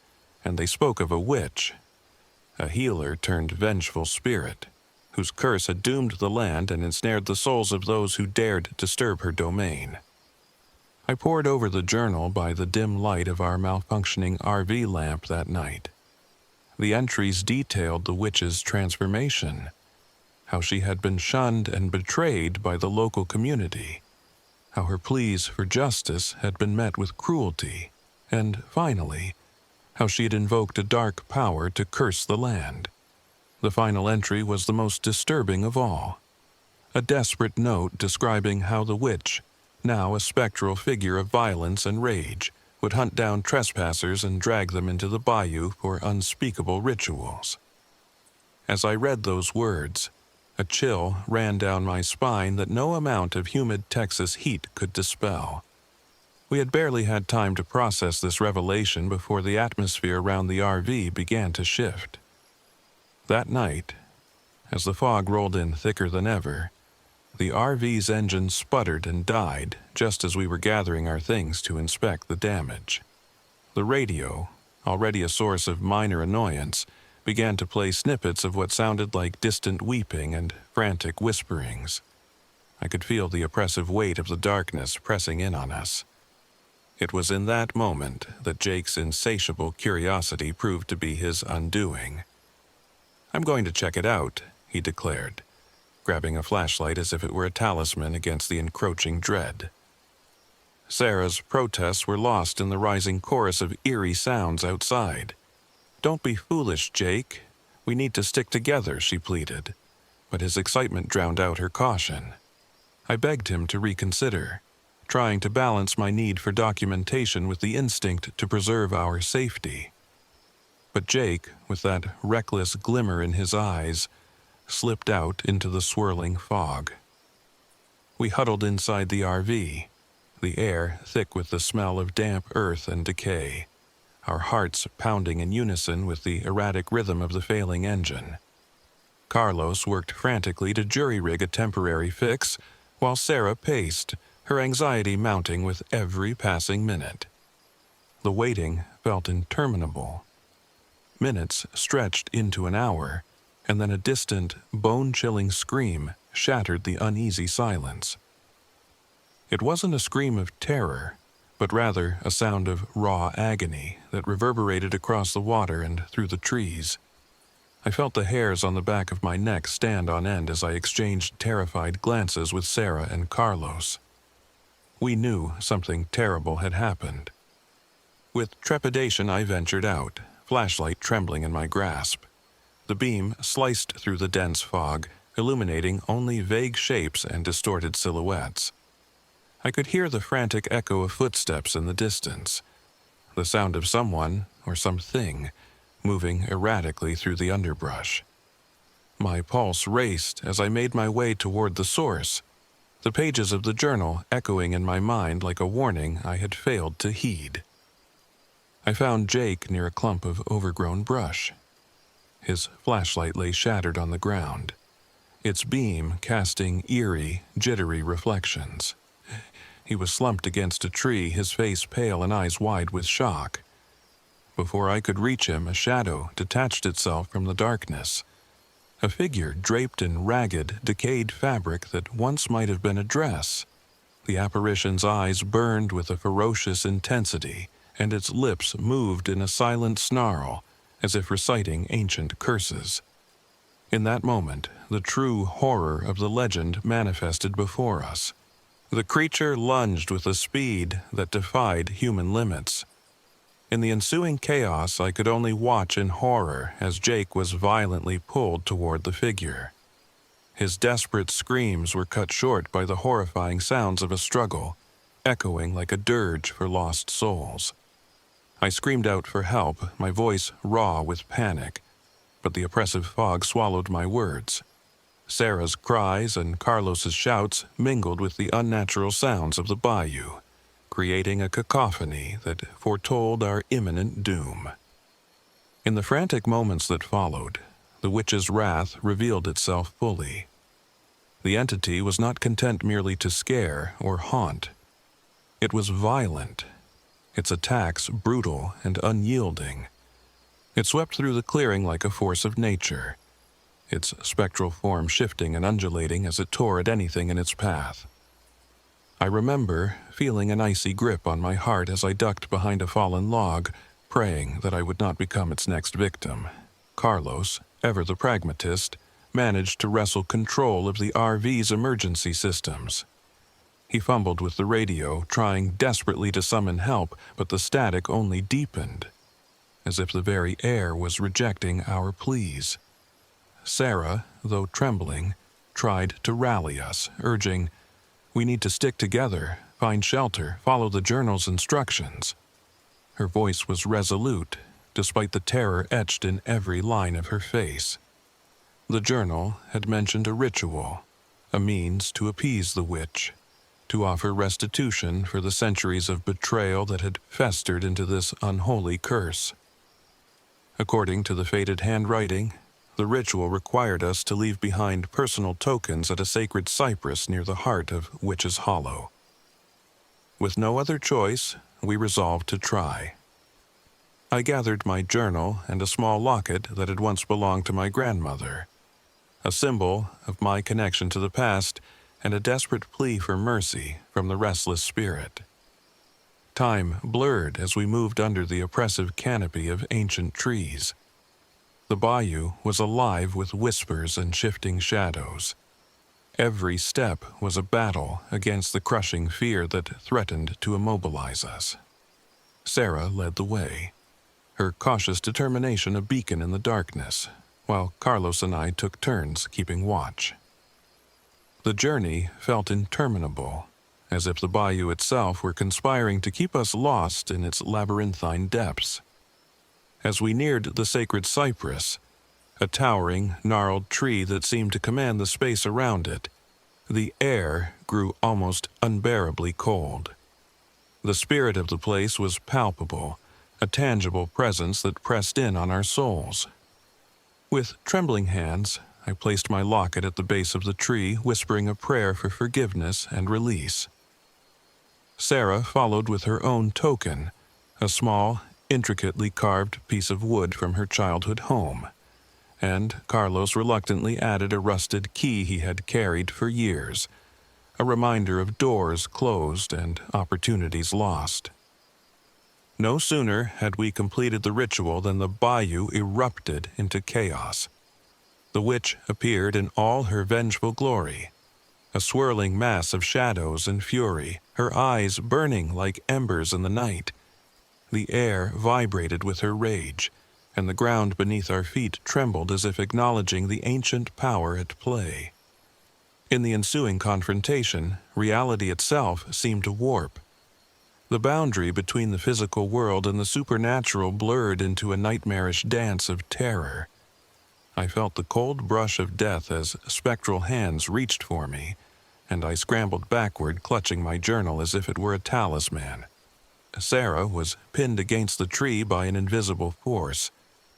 and they spoke of a witch, a healer turned vengeful spirit, whose curse had doomed the land and ensnared the souls of those who dared disturb her domain. I pored over the journal by the dim light of our malfunctioning RV lamp that night. The entries detailed the witch's transformation, how she had been shunned and betrayed by the local community, how her pleas for justice had been met with cruelty, and, finally, how she had invoked a dark power to curse the land. The final entry was the most disturbing of all, a desperate note describing how the witch, now a spectral figure of violence and rage, would hunt down trespassers and drag them into the bayou for unspeakable rituals. As I read those words, a chill ran down my spine that no amount of humid Texas heat could dispel. We had barely had time to process this revelation before the atmosphere around the RV began to shift. That night, as the fog rolled in thicker than ever, the RV's engine sputtered and died just as we were gathering our things to inspect the damage. The radio, already a source of minor annoyance, began to play snippets of what sounded like distant weeping and frantic whisperings. I could feel the oppressive weight of the darkness pressing in on us. It was in that moment that Jake's insatiable curiosity proved to be his undoing. "I'm going to check it out," he declared, grabbing a flashlight as if it were a talisman against the encroaching dread. Sarah's protests were lost in the rising chorus of eerie sounds outside. "Don't be foolish, Jake. We need to stick together," she pleaded, but his excitement drowned out her caution. I begged him to reconsider, trying to balance my need for documentation with the instinct to preserve our safety. But Jake, with that reckless glimmer in his eyes, slipped out into the swirling fog. We huddled inside the RV, the air thick with the smell of damp earth and decay, our hearts pounding in unison with the erratic rhythm of the failing engine. Carlos worked frantically to jury-rig a temporary fix, while Sarah paced, her anxiety mounting with every passing minute. The waiting felt interminable. Minutes stretched into an hour, and then a distant, bone-chilling scream shattered the uneasy silence. It wasn't a scream of terror, but rather a sound of raw agony that reverberated across the water and through the trees. I felt the hairs on the back of my neck stand on end as I exchanged terrified glances with Sarah and Carlos. We knew something terrible had happened. With trepidation, I ventured out, flashlight trembling in my grasp. The beam sliced through the dense fog, illuminating only vague shapes and distorted silhouettes. I could hear the frantic echo of footsteps in the distance, the sound of someone, or something, moving erratically through the underbrush. My pulse raced as I made my way toward the source, the pages of the journal echoing in my mind like a warning I had failed to heed. I found Jake near a clump of overgrown brush. His flashlight lay shattered on the ground, its beam casting eerie, jittery reflections. He was slumped against a tree, his face pale and eyes wide with shock. Before I could reach him, a shadow detached itself from the darkness. A figure draped in ragged, decayed fabric that once might have been a dress. The apparition's eyes burned with a ferocious intensity, and its lips moved in a silent snarl, as if reciting ancient curses. In that moment, the true horror of the legend manifested before us. The creature lunged with a speed that defied human limits. In the ensuing chaos, I could only watch in horror as Jake was violently pulled toward the figure. His desperate screams were cut short by the horrifying sounds of a struggle, echoing like a dirge for lost souls. I screamed out for help, my voice raw with panic, but the oppressive fog swallowed my words. Sarah's cries and Carlos's shouts mingled with the unnatural sounds of the bayou, creating a cacophony that foretold our imminent doom. In the frantic moments that followed, the witch's wrath revealed itself fully. The entity was not content merely to scare or haunt. It was violent, its attacks brutal and unyielding. It swept through the clearing like a force of nature, its spectral form shifting and undulating as it tore at anything in its path. I remember feeling an icy grip on my heart as I ducked behind a fallen log, praying that I would not become its next victim. Carlos, ever the pragmatist, managed to wrestle control of the RV's emergency systems. He fumbled with the radio, trying desperately to summon help, but the static only deepened, as if the very air was rejecting our pleas. Sarah, though trembling, tried to rally us, urging, "We need to stick together, find shelter, follow the journal's instructions." Her voice was resolute, despite the terror etched in every line of her face. The journal had mentioned a ritual, a means to appease the witch, to offer restitution for the centuries of betrayal that had festered into this unholy curse. According to the faded handwriting, the ritual required us to leave behind personal tokens at a sacred cypress near the heart of Witch's Hollow. With no other choice, we resolved to try. I gathered my journal and a small locket that had once belonged to my grandmother, a symbol of my connection to the past and a desperate plea for mercy from the restless spirit. Time blurred as we moved under the oppressive canopy of ancient trees. The bayou was alive with whispers and shifting shadows. Every step was a battle against the crushing fear that threatened to immobilize us. Sarah led the way, her cautious determination a beacon in the darkness, while Carlos and I took turns keeping watch. The journey felt interminable, as if the bayou itself were conspiring to keep us lost in its labyrinthine depths. As we neared the sacred cypress, a towering, gnarled tree that seemed to command the space around it, the air grew almost unbearably cold. The spirit of the place was palpable, a tangible presence that pressed in on our souls. With trembling hands, I placed my locket at the base of the tree, whispering a prayer for forgiveness and release. Sarah followed with her own token, a small, intricately carved piece of wood from her childhood home, and Carlos reluctantly added a rusted key he had carried for years, a reminder of doors closed and opportunities lost. No sooner had we completed the ritual than the bayou erupted into chaos. The witch appeared in all her vengeful glory, a swirling mass of shadows and fury, her eyes burning like embers in the night. The air vibrated with her rage, and the ground beneath our feet trembled as if acknowledging the ancient power at play. In the ensuing confrontation, reality itself seemed to warp. The boundary between the physical world and the supernatural blurred into a nightmarish dance of terror. I felt the cold brush of death as spectral hands reached for me, and I scrambled backward, clutching my journal as if it were a talisman. Sarah was pinned against the tree by an invisible force,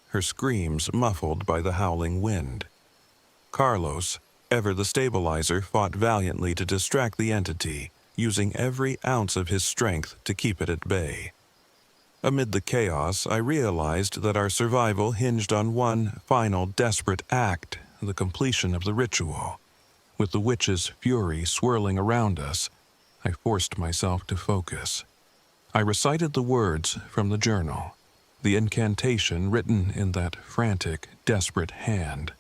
her screams muffled by the howling wind. Carlos, ever the stabilizer, fought valiantly to distract the entity, using every ounce of his strength to keep it at bay. Amid the chaos, I realized that our survival hinged on one final desperate act, the completion of the ritual. With the witch's fury swirling around us, I forced myself to focus. I recited the words from the journal, the incantation written in that frantic, desperate hand.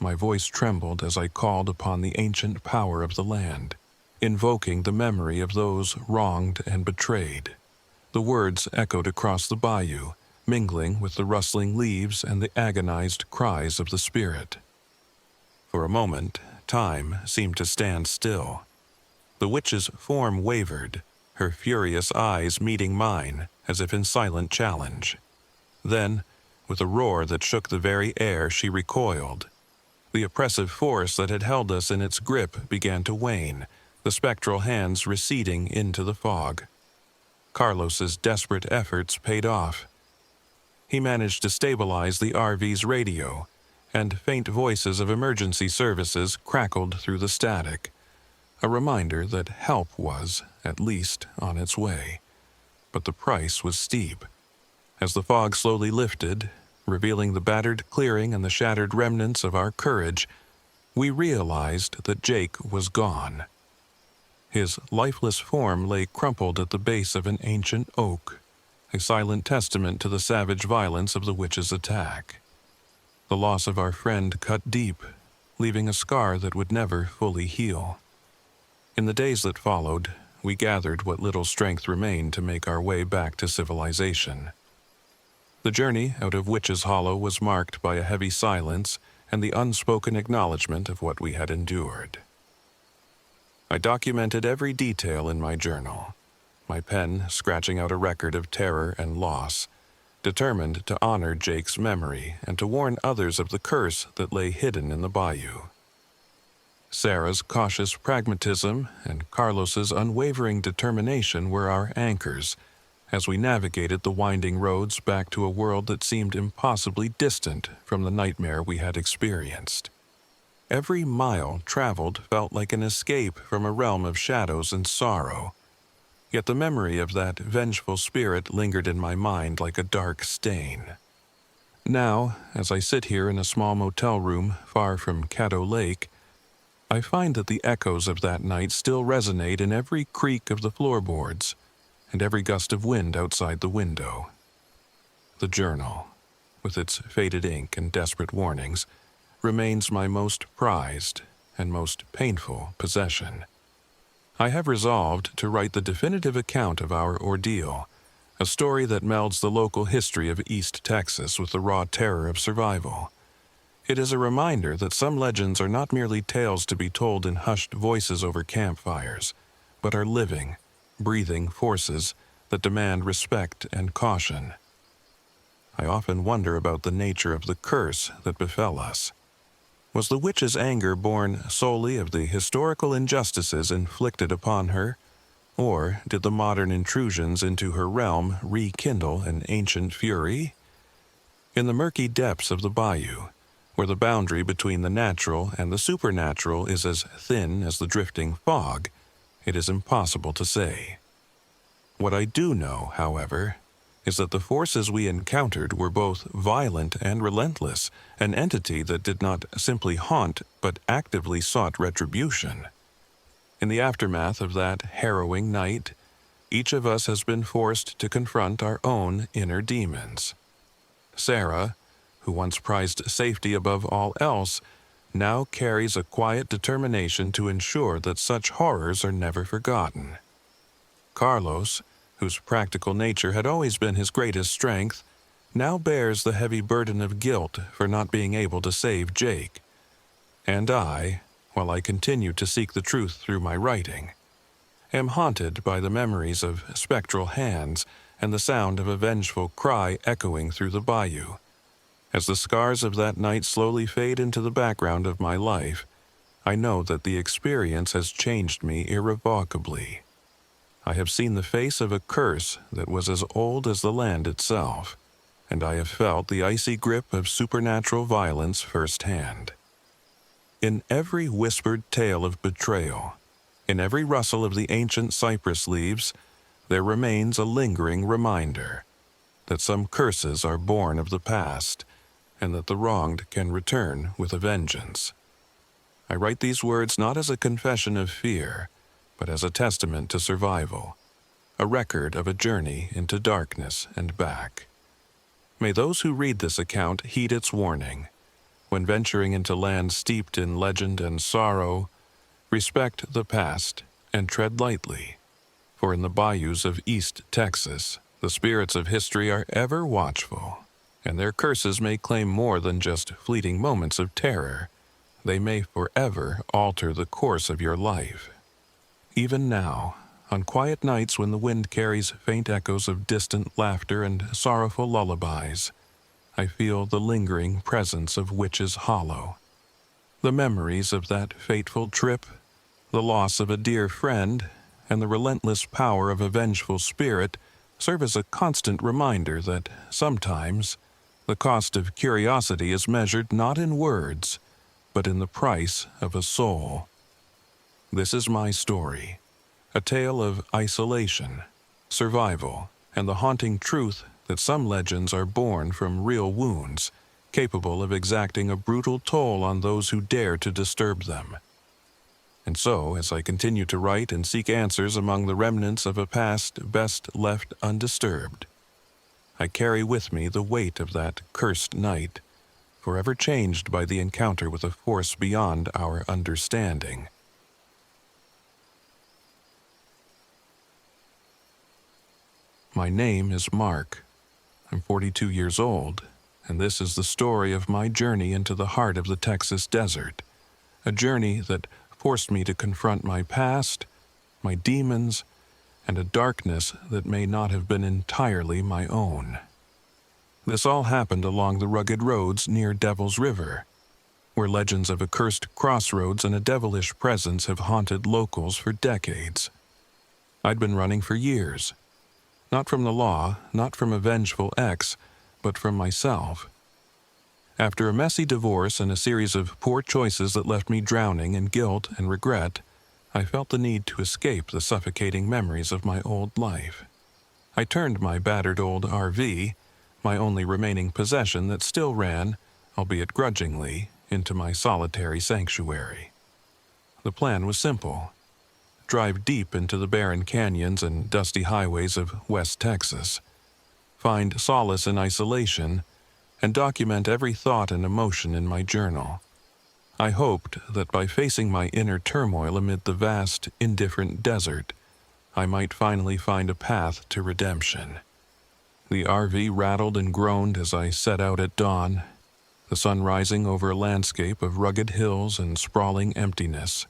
My voice trembled as I called upon the ancient power of the land, invoking the memory of those wronged and betrayed. The words echoed across the bayou, mingling with the rustling leaves and the agonized cries of the spirit. For a moment, time seemed to stand still. The witch's form wavered, her furious eyes meeting mine as if in silent challenge. Then, with a roar that shook the very air, she recoiled. The oppressive force that had held us in its grip began to wane, the spectral hands receding into the fog. Carlos's desperate efforts paid off. He managed to stabilize the RV's radio, and faint voices of emergency services crackled through the static, a reminder that help was, at least, on its way. But the price was steep. As the fog slowly lifted, revealing the battered clearing and the shattered remnants of our courage, we realized that Jake was gone. His lifeless form lay crumpled at the base of an ancient oak, a silent testament to the savage violence of the witch's attack. The loss of our friend cut deep, leaving a scar that would never fully heal. In the days that followed, we gathered what little strength remained to make our way back to civilization. The journey out of Witch's Hollow was marked by a heavy silence and the unspoken acknowledgement of what we had endured. I documented every detail in my journal, my pen scratching out a record of terror and loss, determined to honor Jake's memory and to warn others of the curse that lay hidden in the bayou. Sarah's cautious pragmatism and Carlos's unwavering determination were our anchors as we navigated the winding roads back to a world that seemed impossibly distant from the nightmare we had experienced. Every mile traveled felt like an escape from a realm of shadows and sorrow, yet the memory of that vengeful spirit lingered in my mind like a dark stain. Now, as I sit here in a small motel room far from Caddo Lake, I find that the echoes of that night still resonate in every creak of the floorboards and every gust of wind outside the window. The journal, with its faded ink and desperate warnings, remains my most prized and most painful possession. I have resolved to write the definitive account of our ordeal, a story that melds the local history of East Texas with the raw terror of survival. It is a reminder that some legends are not merely tales to be told in hushed voices over campfires, but are living, breathing forces that demand respect and caution. I often wonder about the nature of the curse that befell us. Was the witch's anger born solely of the historical injustices inflicted upon her, or did the modern intrusions into her realm rekindle an ancient fury? In the murky depths of the bayou, where the boundary between the natural and the supernatural is as thin as the drifting fog, it is impossible to say. What I do know, however, is that the forces we encountered were both violent and relentless, an entity that did not simply haunt but actively sought retribution. In the aftermath of that harrowing night, each of us has been forced to confront our own inner demons. Sarah, who once prized safety above all else, now carries a quiet determination to ensure that such horrors are never forgotten. Carlos, whose practical nature had always been his greatest strength, now bears the heavy burden of guilt for not being able to save Jake. And I, while I continue to seek the truth through my writing, am haunted by the memories of spectral hands and the sound of a vengeful cry echoing through the bayou. As the scars of that night slowly fade into the background of my life, I know that the experience has changed me irrevocably. I have seen the face of a curse that was as old as the land itself, and I have felt the icy grip of supernatural violence firsthand. In every whispered tale of betrayal, in every rustle of the ancient cypress leaves, there remains a lingering reminder that some curses are born of the past, and that the wronged can return with a vengeance. I write these words not as a confession of fear, but as a testament to survival, a record of a journey into darkness and back. May those who read this account heed its warning. When venturing into lands steeped in legend and sorrow, respect the past and tread lightly, for in the bayous of East Texas, the spirits of history are ever watchful, and their curses may claim more than just fleeting moments of terror. They may forever alter the course of your life. Even now, on quiet nights when the wind carries faint echoes of distant laughter and sorrowful lullabies, I feel the lingering presence of Witch's Hollow. The memories of that fateful trip, the loss of a dear friend, and the relentless power of a vengeful spirit serve as a constant reminder that sometimes the cost of curiosity is measured not in words, but in the price of a soul. This is my story, a tale of isolation, survival, and the haunting truth that some legends are born from real wounds, capable of exacting a brutal toll on those who dare to disturb them. And so, as I continue to write and seek answers among the remnants of a past best left undisturbed, I carry with me the weight of that cursed night, forever changed by the encounter with a force beyond our understanding. My name is Mark. I'm 42 years old, and this is the story of my journey into the heart of the Texas desert, a journey that forced me to confront my past, my demons, and a darkness that may not have been entirely my own. This all happened along the rugged roads near Devil's River, where legends of a cursed crossroads and a devilish presence have haunted locals for decades. I'd been running for years, not from the law, not from a vengeful ex, but from myself. After a messy divorce and a series of poor choices that left me drowning in guilt and regret, I felt the need to escape the suffocating memories of my old life. I turned my battered old RV, my only remaining possession that still ran, albeit grudgingly, into my solitary sanctuary. The plan was simple: drive deep into the barren canyons and dusty highways of West Texas, find solace in isolation, and document every thought and emotion in my journal. I hoped that by facing my inner turmoil amid the vast, indifferent desert, I might finally find a path to redemption. The RV rattled and groaned as I set out at dawn, the sun rising over a landscape of rugged hills and sprawling emptiness.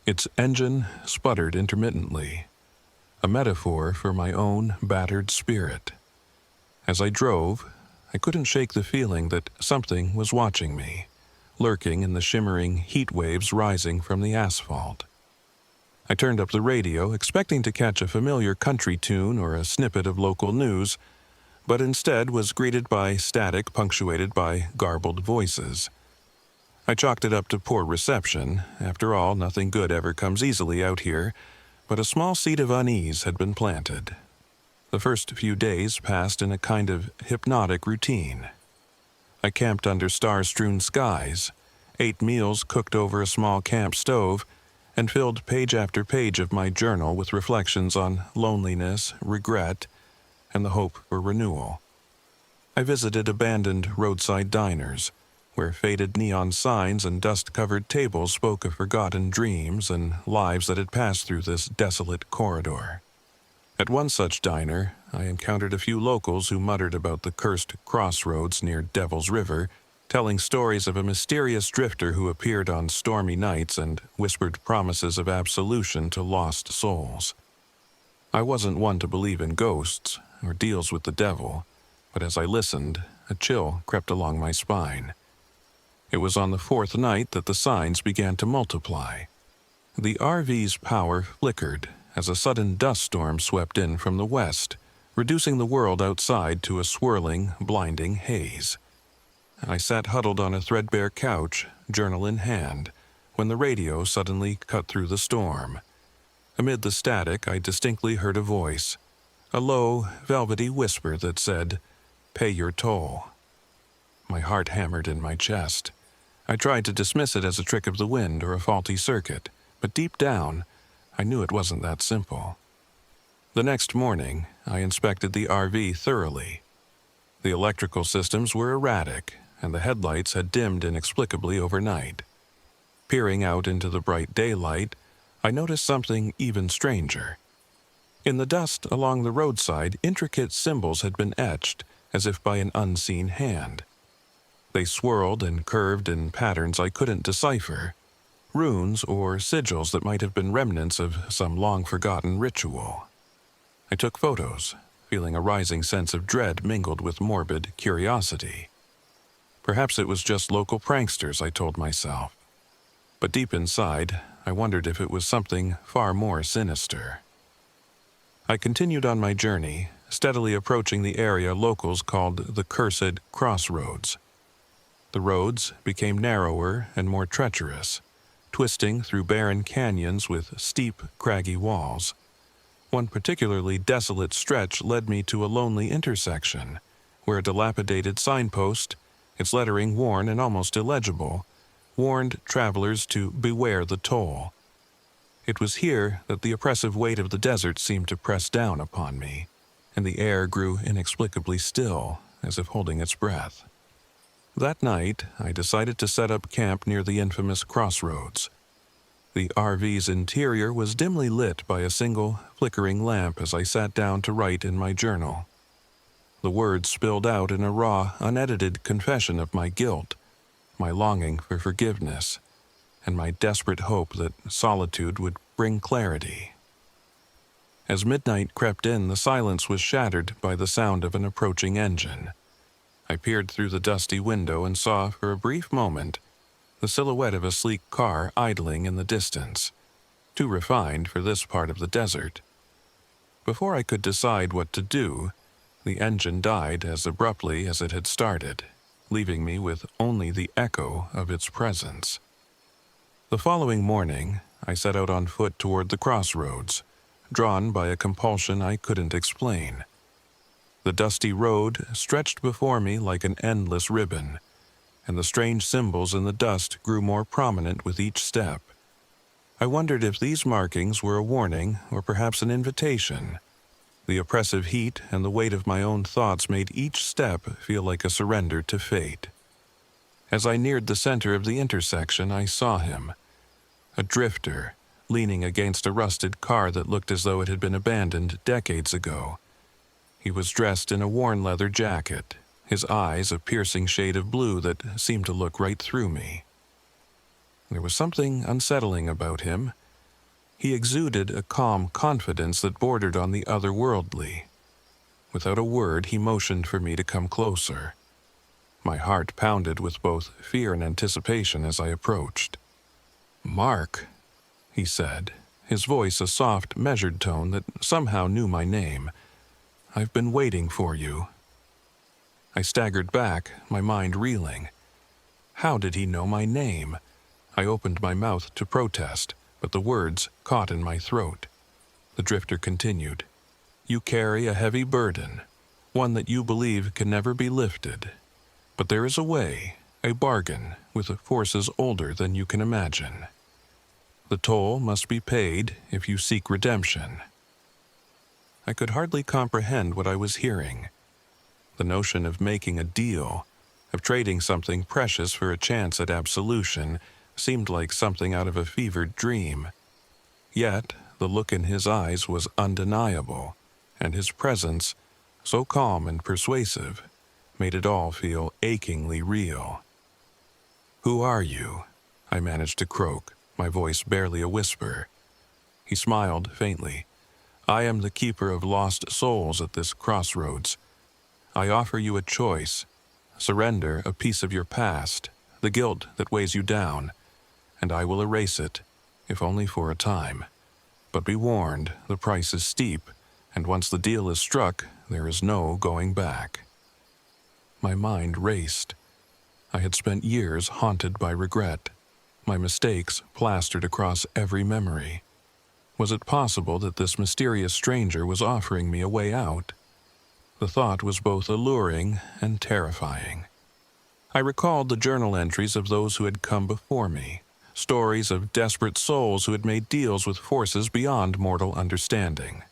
Its engine sputtered intermittently, a metaphor for my own battered spirit. As I drove, I couldn't shake the feeling that something was watching me, lurking in the shimmering heat waves rising from the asphalt. I turned up the radio, expecting to catch a familiar country tune or a snippet of local news, but instead was greeted by static punctuated by garbled voices. I chalked it up to poor reception. After all, nothing good ever comes easily out here, but a small seed of unease had been planted. The first few days passed in a kind of hypnotic routine. I camped under star-strewn skies, ate meals cooked over a small camp stove, and filled page after page of my journal with reflections on loneliness, regret, and the hope for renewal. I visited abandoned roadside diners, where faded neon signs and dust-covered tables spoke of forgotten dreams and lives that had passed through this desolate corridor. At one such diner, I encountered a few locals who muttered about the cursed crossroads near Devil's River, telling stories of a mysterious drifter who appeared on stormy nights and whispered promises of absolution to lost souls. I wasn't one to believe in ghosts or deals with the devil, but as I listened, a chill crept along my spine. It was on the fourth night that the signs began to multiply. The RV's power flickered as a sudden dust storm swept in from the west, reducing the world outside to a swirling, blinding haze. I sat huddled on a threadbare couch, journal in hand, when the radio suddenly cut through the storm. Amid the static, I distinctly heard a voice, a low, velvety whisper that said, "Pay your toll." My heart hammered in my chest. I tried to dismiss it as a trick of the wind or a faulty circuit, but deep down, I knew it wasn't that simple. The next morning, I inspected the RV thoroughly. The electrical systems were erratic, and the headlights had dimmed inexplicably overnight. Peering out into the bright daylight, I noticed something even stranger. In the dust along the roadside, intricate symbols had been etched, as if by an unseen hand. They swirled and curved in patterns I couldn't decipher, runes or sigils that might have been remnants of some long-forgotten ritual. I took photos, feeling a rising sense of dread mingled with morbid curiosity. Perhaps it was just local pranksters, I told myself. But deep inside, I wondered if it was something far more sinister. I continued on my journey, steadily approaching the area locals called the Cursed Crossroads. The roads became narrower and more treacherous, twisting through barren canyons with steep, craggy walls. One particularly desolate stretch led me to a lonely intersection, where a dilapidated signpost, its lettering worn and almost illegible, warned travelers to beware the toll. It was here that the oppressive weight of the desert seemed to press down upon me, and the air grew inexplicably still, as if holding its breath. That night, I decided to set up camp near the infamous crossroads. The RV's interior was dimly lit by a single, flickering lamp as I sat down to write in my journal. The words spilled out in a raw, unedited confession of my guilt, my longing for forgiveness, and my desperate hope that solitude would bring clarity. As midnight crept in, the silence was shattered by the sound of an approaching engine. I peered through the dusty window and saw, for a brief moment, the silhouette of a sleek car idling in the distance, too refined for this part of the desert. Before I could decide what to do, the engine died as abruptly as it had started, leaving me with only the echo of its presence. The following morning, I set out on foot toward the crossroads, drawn by a compulsion I couldn't explain. The dusty road stretched before me like an endless ribbon, and the strange symbols in the dust grew more prominent with each step. I wondered if these markings were a warning or perhaps an invitation. The oppressive heat and the weight of my own thoughts made each step feel like a surrender to fate. As I neared the center of the intersection, I saw him, a drifter, leaning against a rusted car that looked as though it had been abandoned decades ago. He was dressed in a worn leather jacket, his eyes a piercing shade of blue that seemed to look right through me. There was something unsettling about him. He exuded a calm confidence that bordered on the otherworldly. Without a word, he motioned for me to come closer. My heart pounded with both fear and anticipation as I approached. "Mark," he said, his voice a soft, measured tone that somehow knew my name. "I've been waiting for you." I staggered back, my mind reeling. How did he know my name? I opened my mouth to protest, but the words caught in my throat. The drifter continued. You carry a heavy burden, one that you believe can never be lifted. But there is a way, a bargain, with forces older than you can imagine. The toll must be paid if you seek redemption. I could hardly comprehend what I was hearing. The notion of making a deal, of trading something precious for a chance at absolution, seemed like something out of a fevered dream. Yet the look in his eyes was undeniable, and his presence, so calm and persuasive, made it all feel achingly real. "Who are you?" I managed to croak, my voice barely a whisper. He smiled faintly. "I am the keeper of lost souls at this crossroads. I offer you a choice. Surrender a piece of your past, the guilt that weighs you down, and I will erase it, if only for a time. But be warned, the price is steep, and once the deal is struck, there is no going back." My mind raced. I had spent years haunted by regret, my mistakes plastered across every memory. Was it possible that this mysterious stranger was offering me a way out? The thought was both alluring and terrifying. I recalled the journal entries of those who had come before me, stories of desperate souls who had made deals with forces beyond mortal understanding.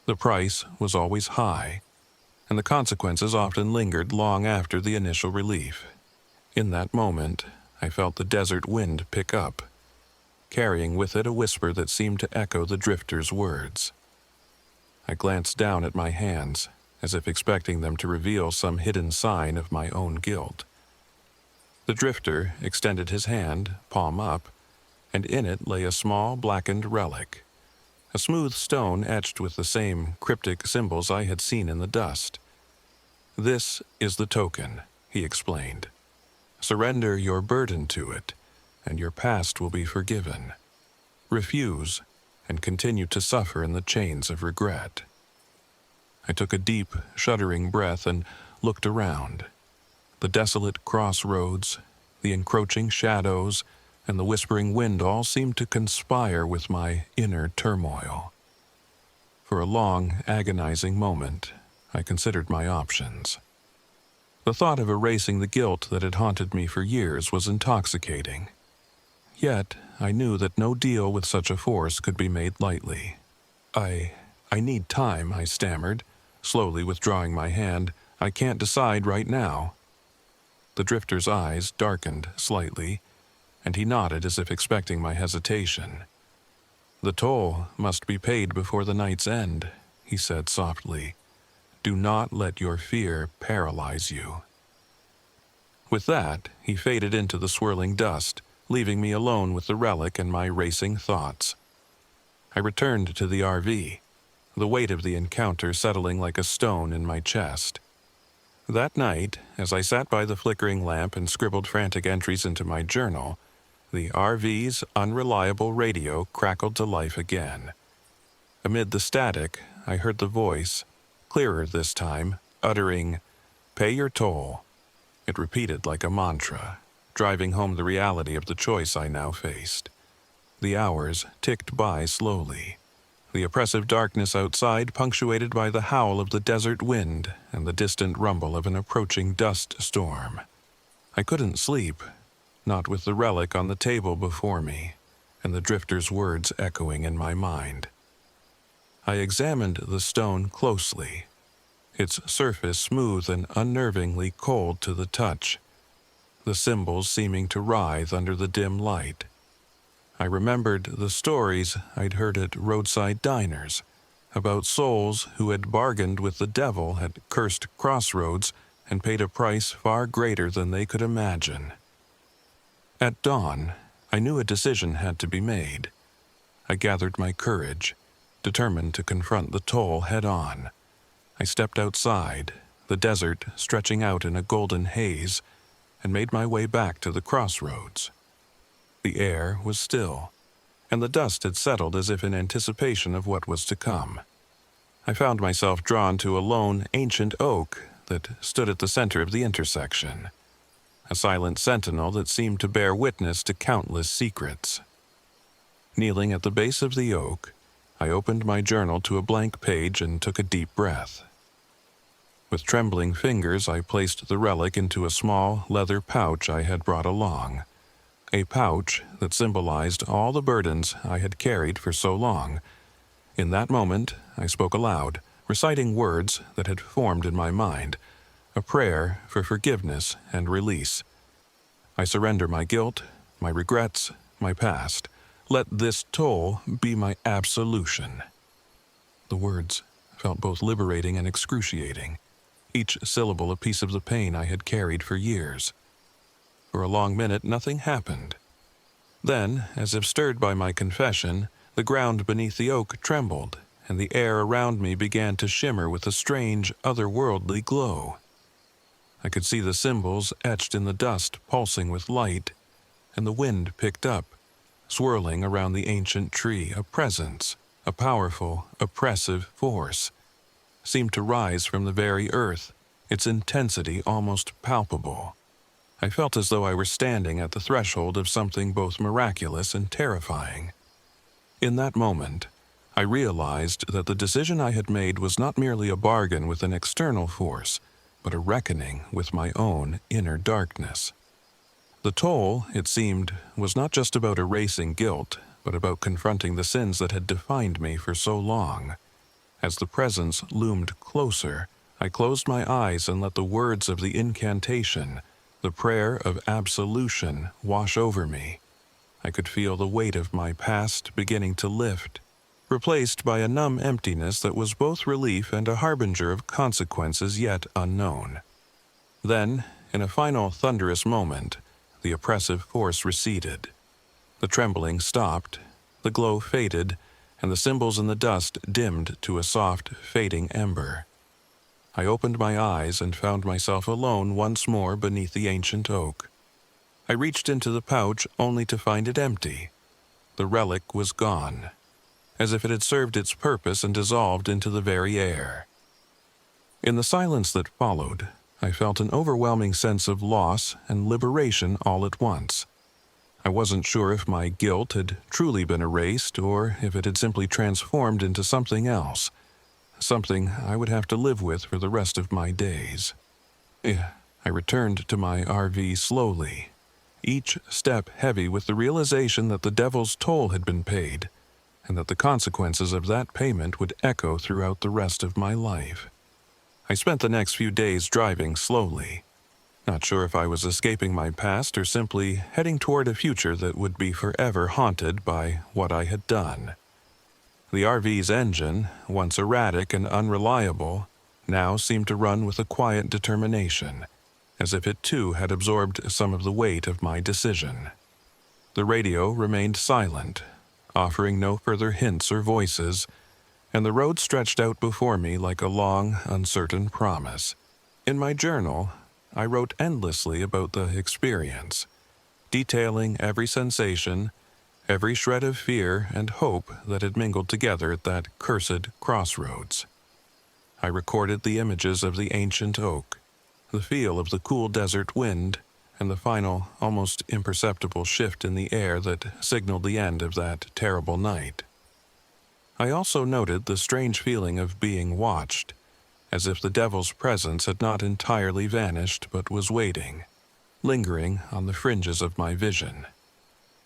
The price was always high, and the consequences often lingered long after the initial relief. In that moment, I felt the desert wind pick up, carrying with it a whisper that seemed to echo the drifter's words. I glanced down at my hands, as if expecting them to reveal some hidden sign of my own guilt. The drifter extended his hand, palm up, and in it lay a small blackened relic, a smooth stone etched with the same cryptic symbols I had seen in the dust. "This is the token," he explained. "Surrender your burden to it, and your past will be forgiven. Refuse, and continue to suffer in the chains of regret." I took a deep, shuddering breath and looked around. The desolate crossroads, the encroaching shadows, and the whispering wind all seemed to conspire with my inner turmoil. For a long, agonizing moment, I considered my options. The thought of erasing the guilt that had haunted me for years was intoxicating. Yet, I knew that no deal with such a force could be made lightly. I need time," I stammered, slowly withdrawing my hand. "I can't decide right now." The drifter's eyes darkened slightly, and he nodded as if expecting my hesitation. "The toll must be paid before the night's end," he said softly. "Do not let your fear paralyze you." With that, he faded into the swirling dust, leaving me alone with the relic and my racing thoughts. I returned to the RV, the weight of the encounter settling like a stone in my chest. That night, as I sat by the flickering lamp and scribbled frantic entries into my journal, the RV's unreliable radio crackled to life again. Amid the static, I heard the voice, clearer this time, uttering, "Pay your toll." It repeated like a mantra, driving home the reality of the choice I now faced. The hours ticked by slowly, the oppressive darkness outside punctuated by the howl of the desert wind and the distant rumble of an approaching dust storm. I couldn't sleep, not with the relic on the table before me, and the drifter's words echoing in my mind. I examined the stone closely, its surface smooth and unnervingly cold to the touch, the symbols seeming to writhe under the dim light. I remembered the stories I'd heard at roadside diners about souls who had bargained with the devil at cursed crossroads and paid a price far greater than they could imagine. At dawn, I knew a decision had to be made. I gathered my courage, determined to confront the toll head-on. I stepped outside, the desert stretching out in a golden haze, and made my way back to the crossroads. The air was still, and the dust had settled as if in anticipation of what was to come. I found myself drawn to a lone, ancient oak that stood at the center of the intersection, a silent sentinel that seemed to bear witness to countless secrets. Kneeling at the base of the oak, I opened my journal to a blank page and took a deep breath. With trembling fingers, I placed the relic into a small leather pouch I had brought along, a pouch that symbolized all the burdens I had carried for so long. In that moment, I spoke aloud, reciting words that had formed in my mind, a prayer for forgiveness and release. I surrender my guilt, my regrets, my past. Let this toll be my absolution. The words felt both liberating and excruciating, each syllable a piece of the pain I had carried for years. For a long minute, nothing happened. Then, as if stirred by my confession, the ground beneath the oak trembled, and the air around me began to shimmer with a strange, otherworldly glow. I could see the symbols etched in the dust pulsing with light, and the wind picked up, swirling around the ancient tree, a presence, a powerful, oppressive force, seemed to rise from the very earth, its intensity almost palpable. I felt as though I were standing at the threshold of something both miraculous and terrifying. In that moment, I realized that the decision I had made was not merely a bargain with an external force, but a reckoning with my own inner darkness. The toll, it seemed, was not just about erasing guilt, but about confronting the sins that had defined me for so long. As the presence loomed closer, I closed my eyes and let the words of the incantation, the prayer of absolution, wash over me. I could feel the weight of my past beginning to lift, replaced by a numb emptiness that was both relief and a harbinger of consequences yet unknown. Then, in a final thunderous moment, the oppressive force receded. The trembling stopped, the glow faded, and the symbols in the dust dimmed to a soft, fading ember. I opened my eyes and found myself alone once more beneath the ancient oak. I reached into the pouch only to find it empty. The relic was gone, as if it had served its purpose and dissolved into the very air. In the silence that followed, I felt an overwhelming sense of loss and liberation all at once. I wasn't sure if my guilt had truly been erased or if it had simply transformed into something else, something I would have to live with for the rest of my days. I returned to my RV slowly, each step heavy with the realization that the devil's toll had been paid, and that the consequences of that payment would echo throughout the rest of my life. I spent the next few days driving slowly, not sure if I was escaping my past or simply heading toward a future that would be forever haunted by what I had done. The RV's engine, once erratic and unreliable, now seemed to run with a quiet determination, as if it too had absorbed some of the weight of my decision. The radio remained silent, offering no further hints or voices, and the road stretched out before me like a long, uncertain promise. In my journal, I wrote endlessly about the experience, detailing every sensation, every shred of fear and hope that had mingled together at that cursed crossroads. I recorded the images of the ancient oak, the feel of the cool desert wind, and the final, almost imperceptible shift in the air that signaled the end of that terrible night. I also noted the strange feeling of being watched, as if the devil's presence had not entirely vanished but was waiting, lingering on the fringes of my vision.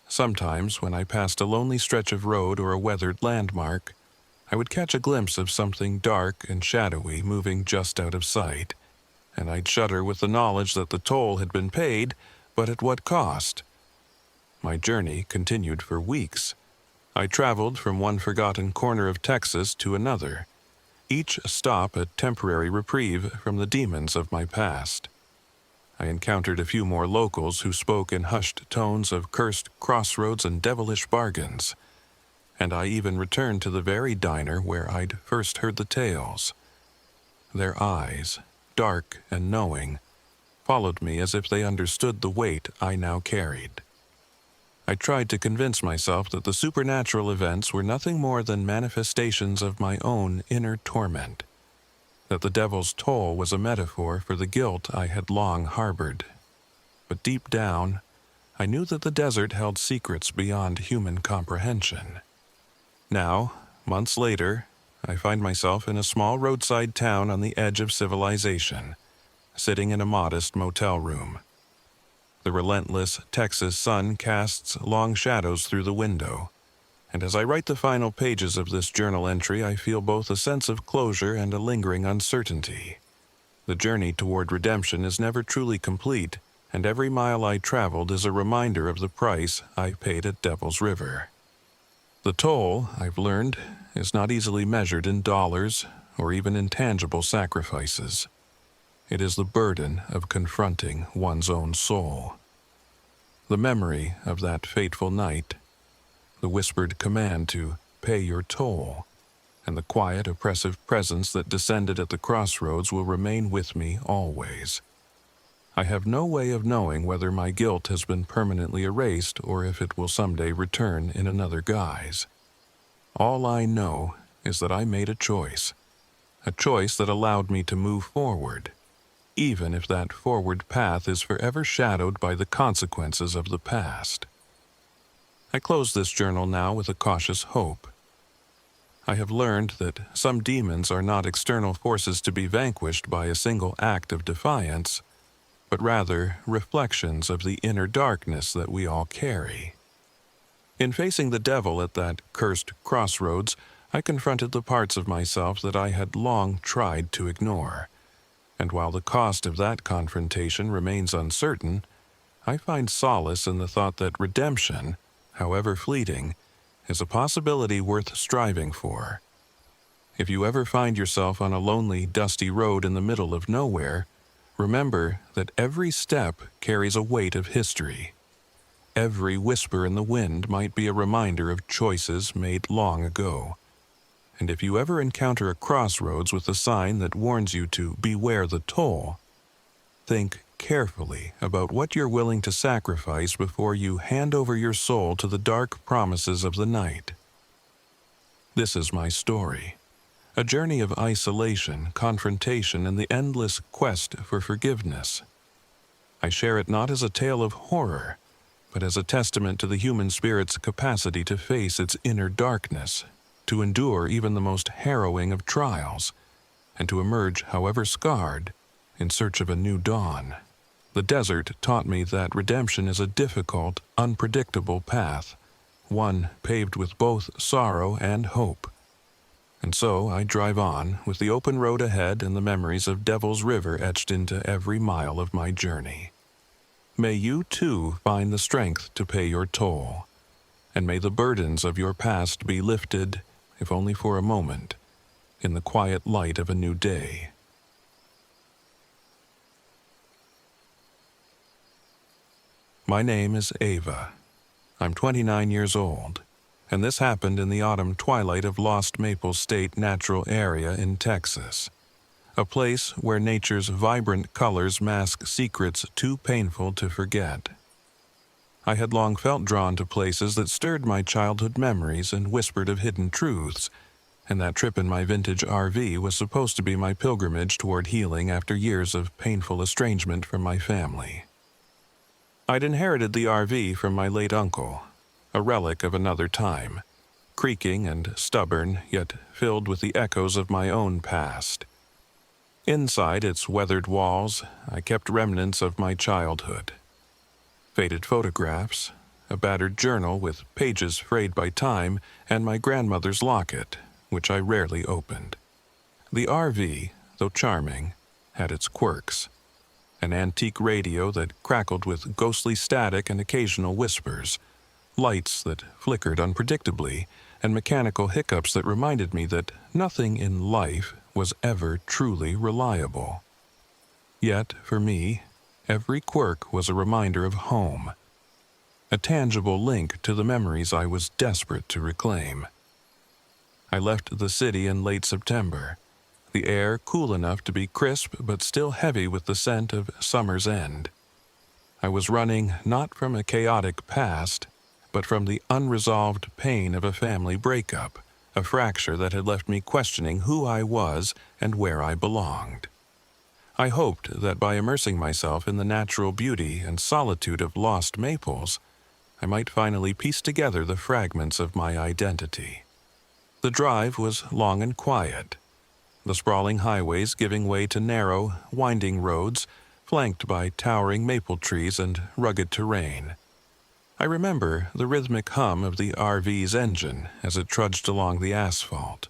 Sometimes, when I passed a lonely stretch of road or a weathered landmark, I would catch a glimpse of something dark and shadowy moving just out of sight, and I'd shudder with the knowledge that the toll had been paid, but at what cost? My journey continued for weeks. I traveled from one forgotten corner of Texas to another, each stop a temporary reprieve from the demons of my past. I encountered a few more locals who spoke in hushed tones of cursed crossroads and devilish bargains, and I even returned to the very diner where I'd first heard the tales. Their eyes, dark and knowing, followed me as if they understood the weight I now carried. I tried to convince myself that the supernatural events were nothing more than manifestations of my own inner torment, that the devil's toll was a metaphor for the guilt I had long harbored. But deep down, I knew that the desert held secrets beyond human comprehension. Now, months later, I find myself in a small roadside town on the edge of civilization, sitting in a modest motel room. The relentless Texas sun casts long shadows through the window, and as I write the final pages of this journal entry, I feel both a sense of closure and a lingering uncertainty. The journey toward redemption is never truly complete, and every mile I traveled is a reminder of the price I paid at Devil's River. The toll, I've learned, is not easily measured in dollars or even in tangible sacrifices. It is the burden of confronting one's own soul. The memory of that fateful night, the whispered command to pay your toll, and the quiet, oppressive presence that descended at the crossroads will remain with me always. I have no way of knowing whether my guilt has been permanently erased or if it will someday return in another guise. All I know is that I made a choice that allowed me to move forward, even if that forward path is forever shadowed by the consequences of the past. I close this journal now with a cautious hope. I have learned that some demons are not external forces to be vanquished by a single act of defiance, but rather reflections of the inner darkness that we all carry. In facing the devil at that cursed crossroads, I confronted the parts of myself that I had long tried to ignore. And while the cost of that confrontation remains uncertain, I find solace in the thought that redemption, however fleeting, is a possibility worth striving for. If you ever find yourself on a lonely, dusty road in the middle of nowhere, remember that every step carries a weight of history. Every whisper in the wind might be a reminder of choices made long ago. And if you ever encounter a crossroads with a sign that warns you to beware the toll, think carefully about what you're willing to sacrifice before you hand over your soul to the dark promises of the night. This is my story, a journey of isolation, confrontation, and the endless quest for forgiveness. I share it not as a tale of horror, but as a testament to the human spirit's capacity to face its inner darkness, to endure even the most harrowing of trials, and to emerge, however scarred, in search of a new dawn. The desert taught me that redemption is a difficult, unpredictable path, one paved with both sorrow and hope. And so I drive on, with the open road ahead and the memories of Devil's River etched into every mile of my journey. May you, too, find the strength to pay your toll, and may the burdens of your past be lifted, if only for a moment, in the quiet light of a new day. My name is Ava. I'm 29 years old, and this happened in the autumn twilight of Lost Maple State Natural Area in Texas, a place where nature's vibrant colors mask secrets too painful to forget. I had long felt drawn to places that stirred my childhood memories and whispered of hidden truths, and that trip in my vintage RV was supposed to be my pilgrimage toward healing after years of painful estrangement from my family. I'd inherited the RV from my late uncle, a relic of another time, creaking and stubborn, yet filled with the echoes of my own past. Inside its weathered walls, I kept remnants of my childhood. Faded photographs, a battered journal with pages frayed by time, and my grandmother's locket, which I rarely opened. The RV, though charming, had its quirks. An antique radio that crackled with ghostly static and occasional whispers, lights that flickered unpredictably, and mechanical hiccups that reminded me that nothing in life was ever truly reliable. Yet, for me, every quirk was a reminder of home, a tangible link to the memories I was desperate to reclaim. I left the city in late September, the air cool enough to be crisp but still heavy with the scent of summer's end. I was running not from a chaotic past, but from the unresolved pain of a family breakup, a fracture that had left me questioning who I was and where I belonged. I hoped that by immersing myself in the natural beauty and solitude of Lost Maples, I might finally piece together the fragments of my identity. The drive was long and quiet, the sprawling highways giving way to narrow, winding roads flanked by towering maple trees and rugged terrain. I remember the rhythmic hum of the RV's engine as it trudged along the asphalt,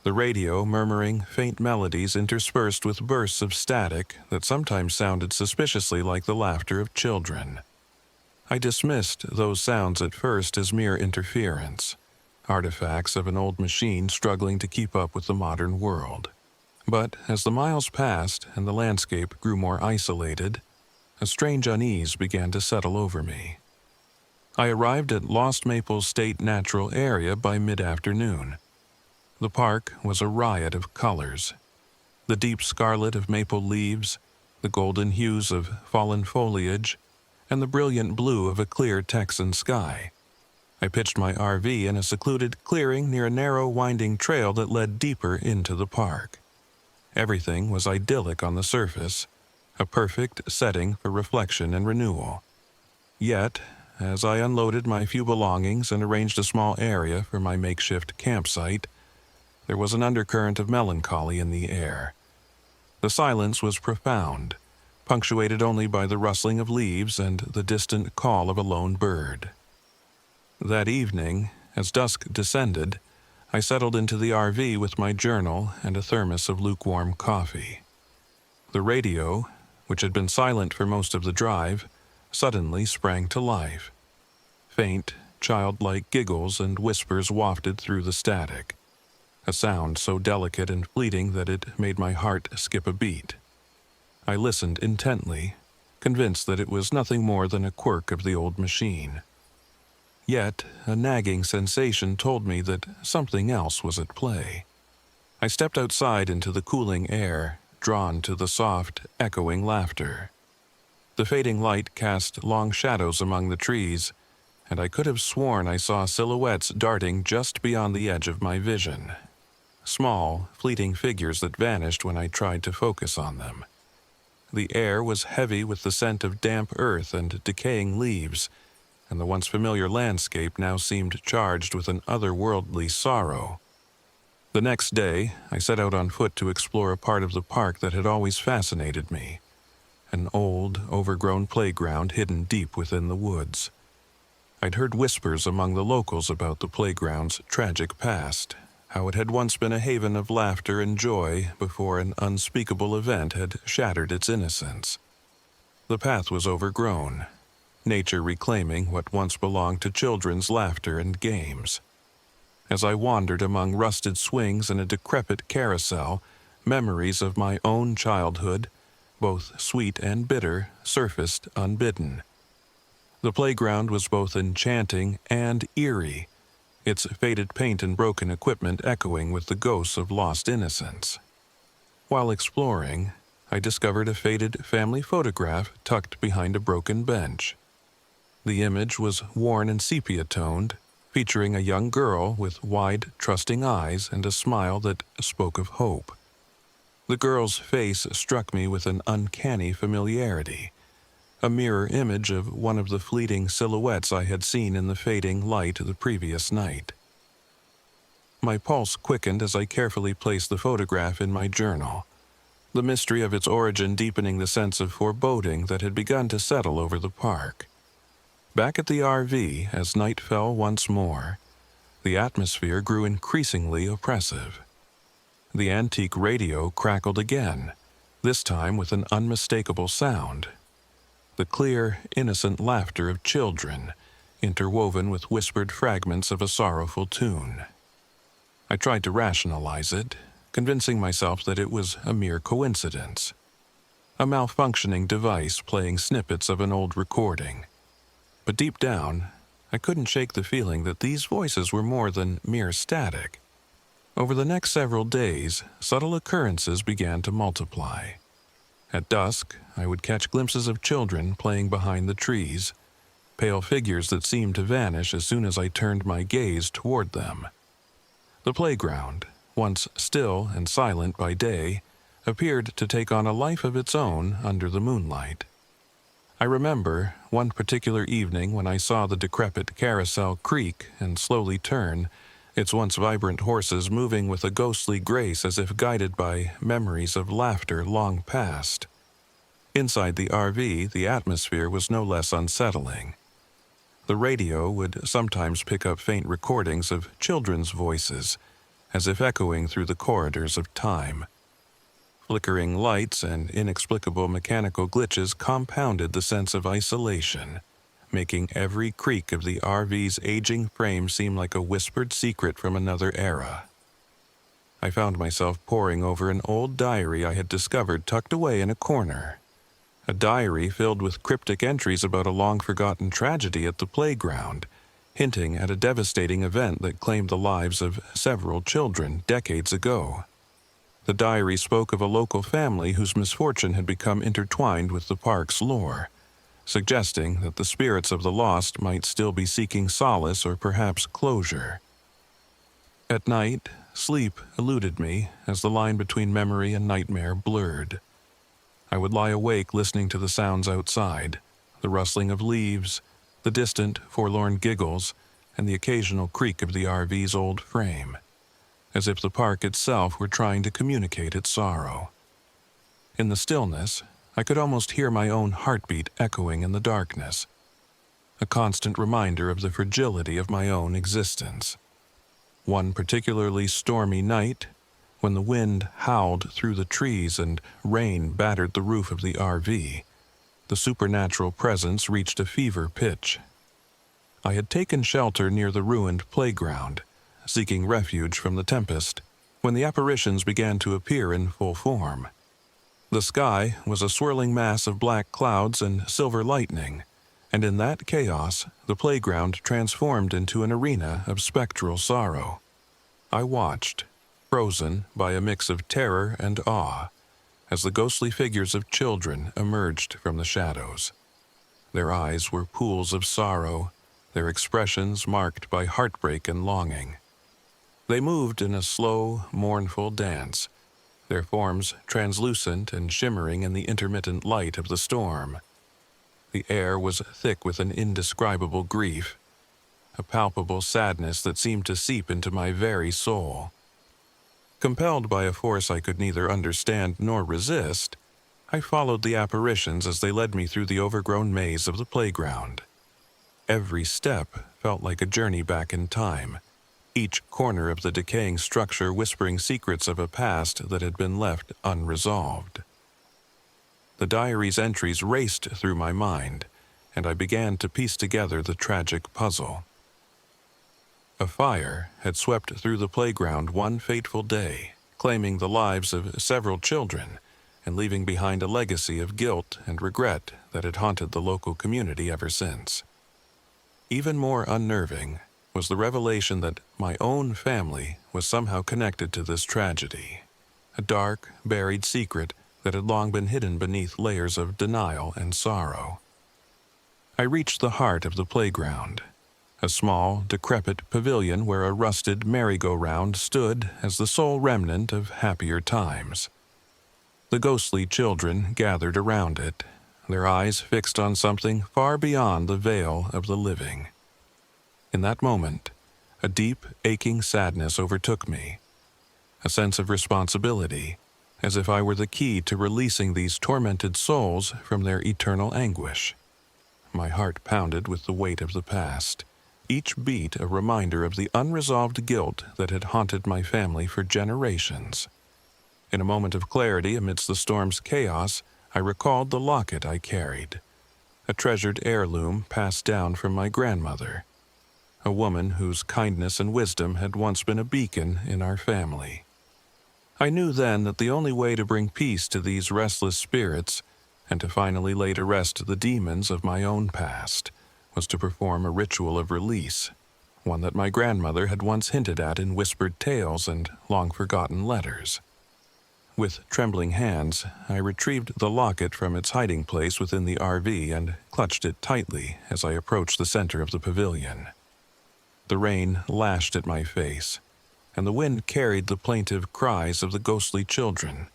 the radio murmuring faint melodies interspersed with bursts of static that sometimes sounded suspiciously like the laughter of children. I dismissed those sounds at first as mere interference, artifacts of an old machine struggling to keep up with the modern world. But as the miles passed and the landscape grew more isolated, a strange unease began to settle over me. I arrived at Lost Maples State Natural Area by mid-afternoon. The park was a riot of colors. The deep scarlet of maple leaves, the golden hues of fallen foliage, and the brilliant blue of a clear Texan sky. I pitched my RV in a secluded clearing near a narrow winding trail that led deeper into the park. Everything was idyllic on the surface, a perfect setting for reflection and renewal. Yet, as I unloaded my few belongings and arranged a small area for my makeshift campsite, there was an undercurrent of melancholy in the air. The silence was profound, punctuated only by the rustling of leaves and the distant call of a lone bird. That evening, as dusk descended, I settled into the RV with my journal and a thermos of lukewarm coffee. The radio, which had been silent for most of the drive, suddenly sprang to life. Faint, childlike giggles and whispers wafted through the static, a sound so delicate and fleeting that it made my heart skip a beat. I listened intently, convinced that it was nothing more than a quirk of the old machine. Yet, a nagging sensation told me that something else was at play. I stepped outside into the cooling air, drawn to the soft, echoing laughter. The fading light cast long shadows among the trees, and I could have sworn I saw silhouettes darting just beyond the edge of my vision. Small, fleeting figures that vanished when I tried to focus on them. The air was heavy with the scent of damp earth and decaying leaves, and the once familiar landscape now seemed charged with an otherworldly sorrow. The next day, I set out on foot to explore a part of the park that had always fascinated me, an old, overgrown playground hidden deep within the woods. I'd heard whispers among the locals about the playground's tragic past, how it had once been a haven of laughter and joy before an unspeakable event had shattered its innocence. The path was overgrown, nature reclaiming what once belonged to children's laughter and games. As I wandered among rusted swings and a decrepit carousel, memories of my own childhood, both sweet and bitter, surfaced unbidden. The playground was both enchanting and eerie, its faded paint and broken equipment echoing with the ghosts of lost innocence. While exploring, I discovered a faded family photograph tucked behind a broken bench. The image was worn and sepia-toned, featuring a young girl with wide, trusting eyes and a smile that spoke of hope. The girl's face struck me with an uncanny familiarity, a mirror image of one of the fleeting silhouettes I had seen in the fading light the previous night. My pulse quickened as I carefully placed the photograph in my journal, the mystery of its origin deepening the sense of foreboding that had begun to settle over the park. Back at the RV, as night fell once more, the atmosphere grew increasingly oppressive. The antique radio crackled again, this time with an unmistakable sound. The clear, innocent laughter of children, interwoven with whispered fragments of a sorrowful tune. I tried to rationalize it, convincing myself that it was a mere coincidence. A malfunctioning device playing snippets of an old recording. But deep down, I couldn't shake the feeling that these voices were more than mere static. Over the next several days, subtle occurrences began to multiply. At dusk, I would catch glimpses of children playing behind the trees, pale figures that seemed to vanish as soon as I turned my gaze toward them. The playground, once still and silent by day, appeared to take on a life of its own under the moonlight. I remember one particular evening when I saw the decrepit carousel creak and slowly turn its once vibrant horses moving with a ghostly grace as if guided by memories of laughter long past. Inside the RV, the atmosphere was no less unsettling. The radio would sometimes pick up faint recordings of children's voices, as if echoing through the corridors of time. Flickering lights and inexplicable mechanical glitches compounded the sense of isolation, making every creak of the RV's aging frame seem like a whispered secret from another era. I found myself poring over an old diary I had discovered tucked away in a corner. A diary filled with cryptic entries about a long-forgotten tragedy at the playground, hinting at a devastating event that claimed the lives of several children decades ago. The diary spoke of a local family whose misfortune had become intertwined with the park's lore, suggesting that the spirits of the lost might still be seeking solace or perhaps closure. At night, sleep eluded me as the line between memory and nightmare blurred. I would lie awake listening to the sounds outside, the rustling of leaves, the distant, forlorn giggles, and the occasional creak of the RV's old frame, as if the park itself were trying to communicate its sorrow. In the stillness, I could almost hear my own heartbeat echoing in the darkness, a constant reminder of the fragility of my own existence. One particularly stormy night, when the wind howled through the trees and rain battered the roof of the RV, the supernatural presence reached a fever pitch. I had taken shelter near the ruined playground, seeking refuge from the tempest, when the apparitions began to appear in full form. The sky was a swirling mass of black clouds and silver lightning, and in that chaos, the playground transformed into an arena of spectral sorrow. I watched, frozen by a mix of terror and awe, as the ghostly figures of children emerged from the shadows. Their eyes were pools of sorrow, their expressions marked by heartbreak and longing. They moved in a slow, mournful dance, their forms translucent and shimmering in the intermittent light of the storm. The air was thick with an indescribable grief, a palpable sadness that seemed to seep into my very soul. Compelled by a force I could neither understand nor resist, I followed the apparitions as they led me through the overgrown maze of the playground. Every step felt like a journey back in time, each corner of the decaying structure whispering secrets of a past that had been left unresolved. The diary's entries raced through my mind, and I began to piece together the tragic puzzle. A fire had swept through the playground one fateful day, claiming the lives of several children and leaving behind a legacy of guilt and regret that had haunted the local community ever since. Even more unnerving was the revelation that my own family was somehow connected to this tragedy, a dark, buried secret that had long been hidden beneath layers of denial and sorrow. I reached the heart of the playground, a small, decrepit pavilion where a rusted merry-go-round stood as the sole remnant of happier times. The ghostly children gathered around it, their eyes fixed on something far beyond the veil of the living. In that moment, a deep, aching sadness overtook me, a sense of responsibility, as if I were the key to releasing these tormented souls from their eternal anguish. My heart pounded with the weight of the past, each beat a reminder of the unresolved guilt that had haunted my family for generations. In a moment of clarity amidst the storm's chaos, I recalled the locket I carried, a treasured heirloom passed down from my grandmother, a woman whose kindness and wisdom had once been a beacon in our family. I knew then that the only way to bring peace to these restless spirits and to finally lay to rest the demons of my own past was to perform a ritual of release, one that my grandmother had once hinted at in whispered tales and long-forgotten letters. With trembling hands, I retrieved the locket from its hiding place within the RV and clutched it tightly as I approached the center of the pavilion. The rain lashed at my face, and the wind carried the plaintive cries of the ghostly children,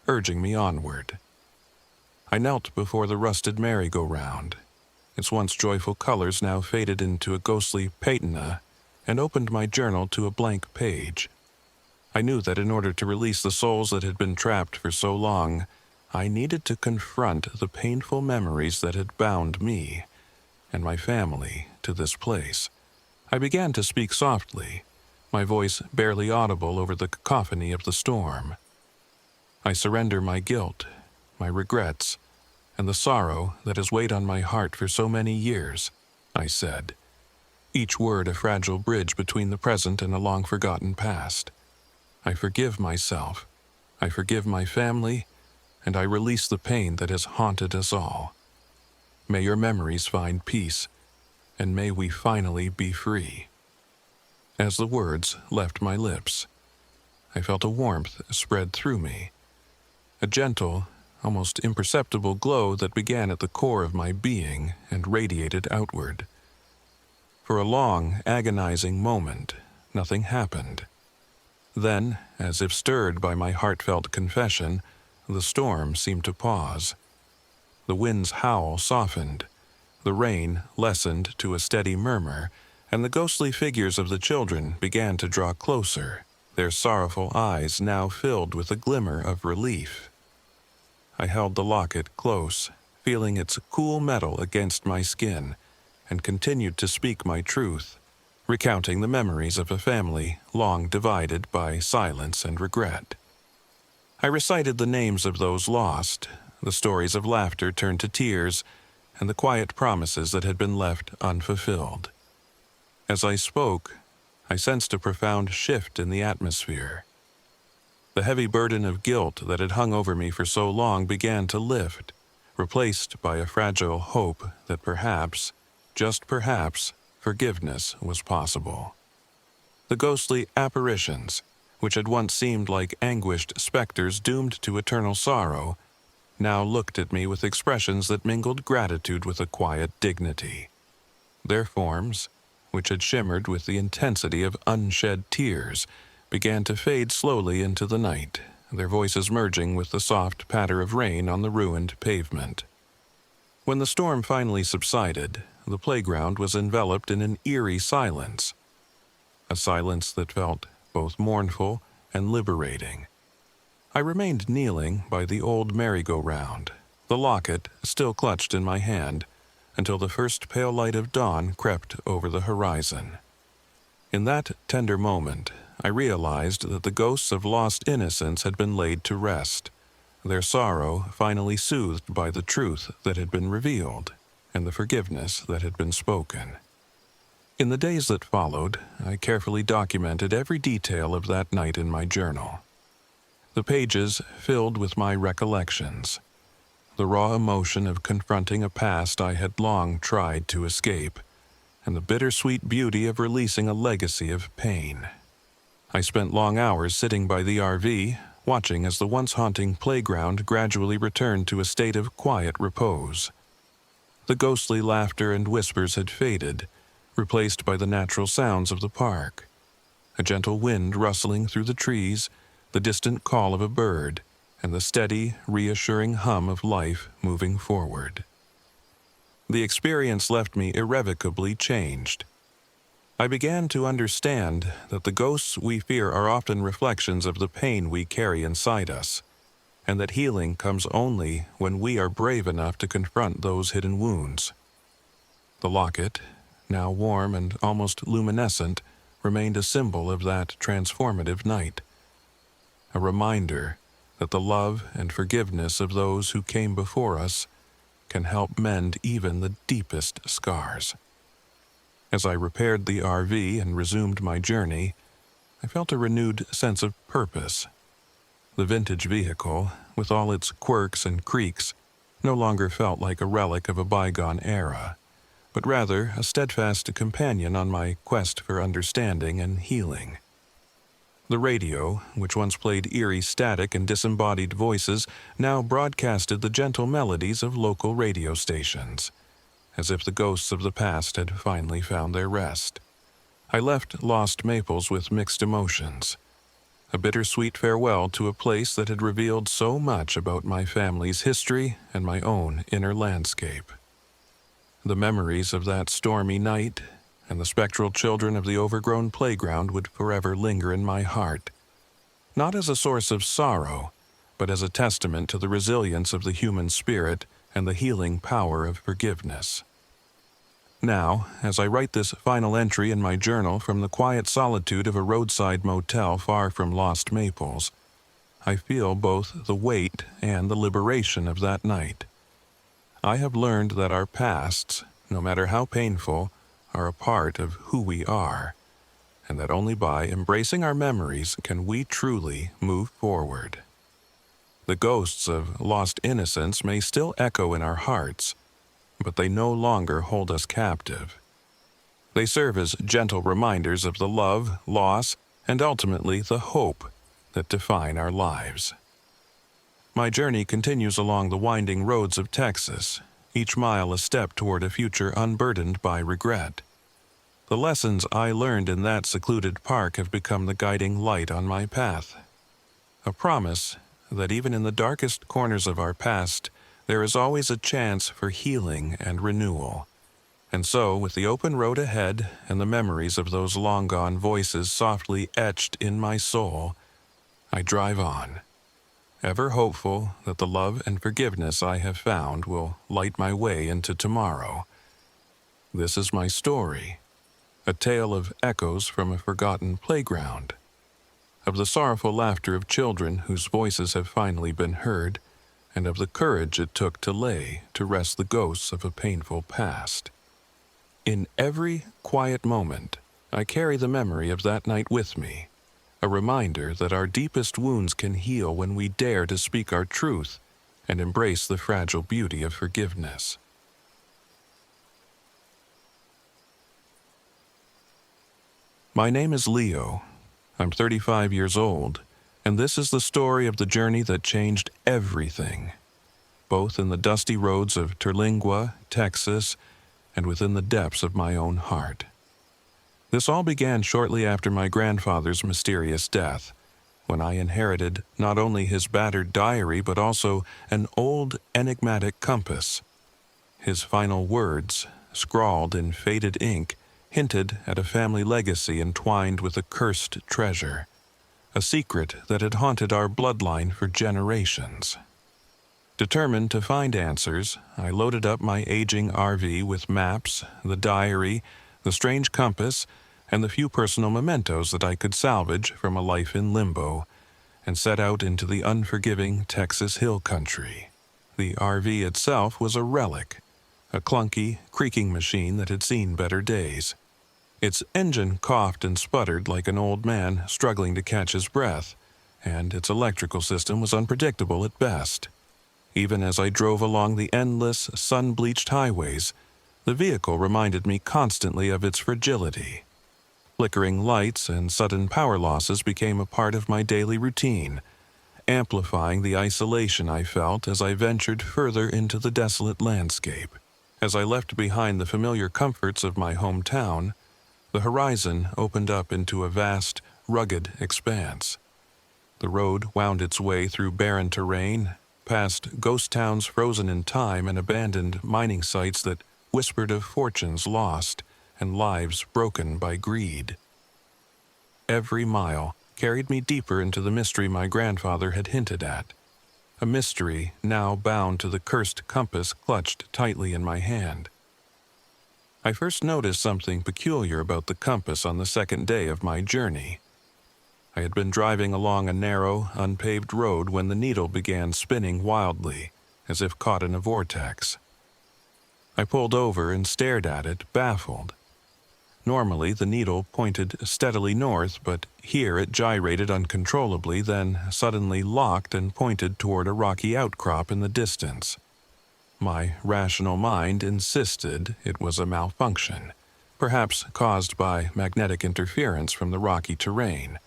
urging me onward. I knelt before the rusted merry-go-round, its once joyful colors now faded into a ghostly patina and opened my journal to a blank page. I knew that in order to release the souls that had been trapped for so long, I needed to confront the painful memories that had bound me and my family to this place. I began to speak softly, my voice barely audible over the cacophony of the storm. I surrender my guilt, my regrets, and the sorrow that has weighed on my heart for so many years, I said, each word a fragile bridge between the present and a long-forgotten past. I forgive myself, I forgive my family, and I release the pain that has haunted us all. May your memories find peace, and may we finally be free. As the words left my lips, I felt a warmth spread through me, a gentle, almost imperceptible glow that began at the core of my being and radiated outward. For a long, agonizing moment, nothing happened. Then, as if stirred by my heartfelt confession, the storm seemed to pause. The wind's howl softened, the rain lessened to a steady murmur, and the ghostly figures of the children began to draw closer, their sorrowful eyes now filled with a glimmer of relief. I held the locket close, feeling its cool metal against my skin, and continued to speak my truth, recounting the memories of a family long divided by silence and regret. I recited the names of those lost, the stories of laughter turned to tears, and the quiet promises that had been left unfulfilled. As I spoke, I sensed a profound shift in the atmosphere. The heavy burden of guilt that had hung over me for so long began to lift, replaced by a fragile hope that perhaps, just perhaps, forgiveness was possible. The ghostly apparitions, which had once seemed like anguished specters doomed to eternal sorrow, now looked at me with expressions that mingled gratitude with a quiet dignity. Their forms, which had shimmered with the intensity of unshed tears, began to fade slowly into the night, their voices merging with the soft patter of rain on the ruined pavement. When the storm finally subsided, the playground was enveloped in an eerie silence, a silence that felt both mournful and liberating. I remained kneeling by the old merry-go-round, the locket still clutched in my hand, until the first pale light of dawn crept over the horizon. In that tender moment, I realized that the ghosts of lost innocence had been laid to rest, their sorrow finally soothed by the truth that had been revealed and the forgiveness that had been spoken. In the days that followed, I carefully documented every detail of that night in my journal. The pages filled with my recollections, the raw emotion of confronting a past I had long tried to escape, and the bittersweet beauty of releasing a legacy of pain. I spent long hours sitting by the RV, watching as the once haunting playground gradually returned to a state of quiet repose. The ghostly laughter and whispers had faded, replaced by the natural sounds of the park. A gentle wind rustling through the trees, the distant call of a bird, and the steady, reassuring hum of life moving forward. The experience left me irrevocably changed. I began to understand that the ghosts we fear are often reflections of the pain we carry inside us, and that healing comes only when we are brave enough to confront those hidden wounds. The locket, now warm and almost luminescent, remained a symbol of that transformative night, a reminder that the love and forgiveness of those who came before us can help mend even the deepest scars. As I repaired the RV and resumed my journey, I felt a renewed sense of purpose. The vintage vehicle, with all its quirks and creaks, no longer felt like a relic of a bygone era, but rather a steadfast companion on my quest for understanding and healing. The radio, which once played eerie static and disembodied voices, now broadcasted the gentle melodies of local radio stations, as if the ghosts of the past had finally found their rest. I left Lost Maples with mixed emotions, a bittersweet farewell to a place that had revealed so much about my family's history and my own inner landscape. The memories of that stormy night, and the spectral children of the overgrown playground would forever linger in my heart, not as a source of sorrow, but as a testament to the resilience of the human spirit and the healing power of forgiveness. Now, as I write this final entry in my journal from the quiet solitude of a roadside motel far from Lost Maples, I feel both the weight and the liberation of that night. I have learned that our pasts, no matter how painful, are a part of who we are, and that only by embracing our memories can we truly move forward. The ghosts of lost innocence may still echo in our hearts, but they no longer hold us captive. They serve as gentle reminders of the love, loss, and ultimately the hope that define our lives. My journey continues along the winding roads of Texas, each mile a step toward a future unburdened by regret. The lessons I learned in that secluded park have become the guiding light on my path. A promise that even in the darkest corners of our past, there is always a chance for healing and renewal. And so, with the open road ahead and the memories of those long-gone voices softly etched in my soul, I drive on, ever hopeful that the love and forgiveness I have found will light my way into tomorrow. This is my story, a tale of echoes from a forgotten playground, of the sorrowful laughter of children whose voices have finally been heard, and of the courage it took to lay to rest the ghosts of a painful past. In every quiet moment, I carry the memory of that night with me, a reminder that our deepest wounds can heal when we dare to speak our truth and embrace the fragile beauty of forgiveness. My name is Leo. I'm 35 years old, and this is the story of the journey that changed everything, both in the dusty roads of Terlingua, Texas, and within the depths of my own heart. This all began shortly after my grandfather's mysterious death, when I inherited not only his battered diary but also an old, enigmatic compass. His final words, scrawled in faded ink, hinted at a family legacy entwined with a cursed treasure, a secret that had haunted our bloodline for generations. Determined to find answers, I loaded up my aging RV with maps, the diary, the strange compass, and the few personal mementos that I could salvage from a life in limbo, and set out into the unforgiving Texas hill country. The RV itself was a relic, a clunky, creaking machine that had seen better days. Its engine coughed and sputtered like an old man struggling to catch his breath, and its electrical system was unpredictable at best. Even as I drove along the endless, sun-bleached highways, the vehicle reminded me constantly of its fragility. Flickering lights and sudden power losses became a part of my daily routine, amplifying the isolation I felt as I ventured further into the desolate landscape. As I left behind the familiar comforts of my hometown, the horizon opened up into a vast, rugged expanse. The road wound its way through barren terrain, past ghost towns frozen in time and abandoned mining sites that whispered of fortunes lost and lives broken by greed. Every mile carried me deeper into the mystery my grandfather had hinted at, a mystery now bound to the cursed compass clutched tightly in my hand. I first noticed something peculiar about the compass on the second day of my journey. I had been driving along a narrow, unpaved road when the needle began spinning wildly, as if caught in a vortex. I pulled over and stared at it, baffled. Normally, the needle pointed steadily north, but here it gyrated uncontrollably, then suddenly locked and pointed toward a rocky outcrop in the distance. My rational mind insisted it was a malfunction, perhaps caused by magnetic interference from the rocky terrain,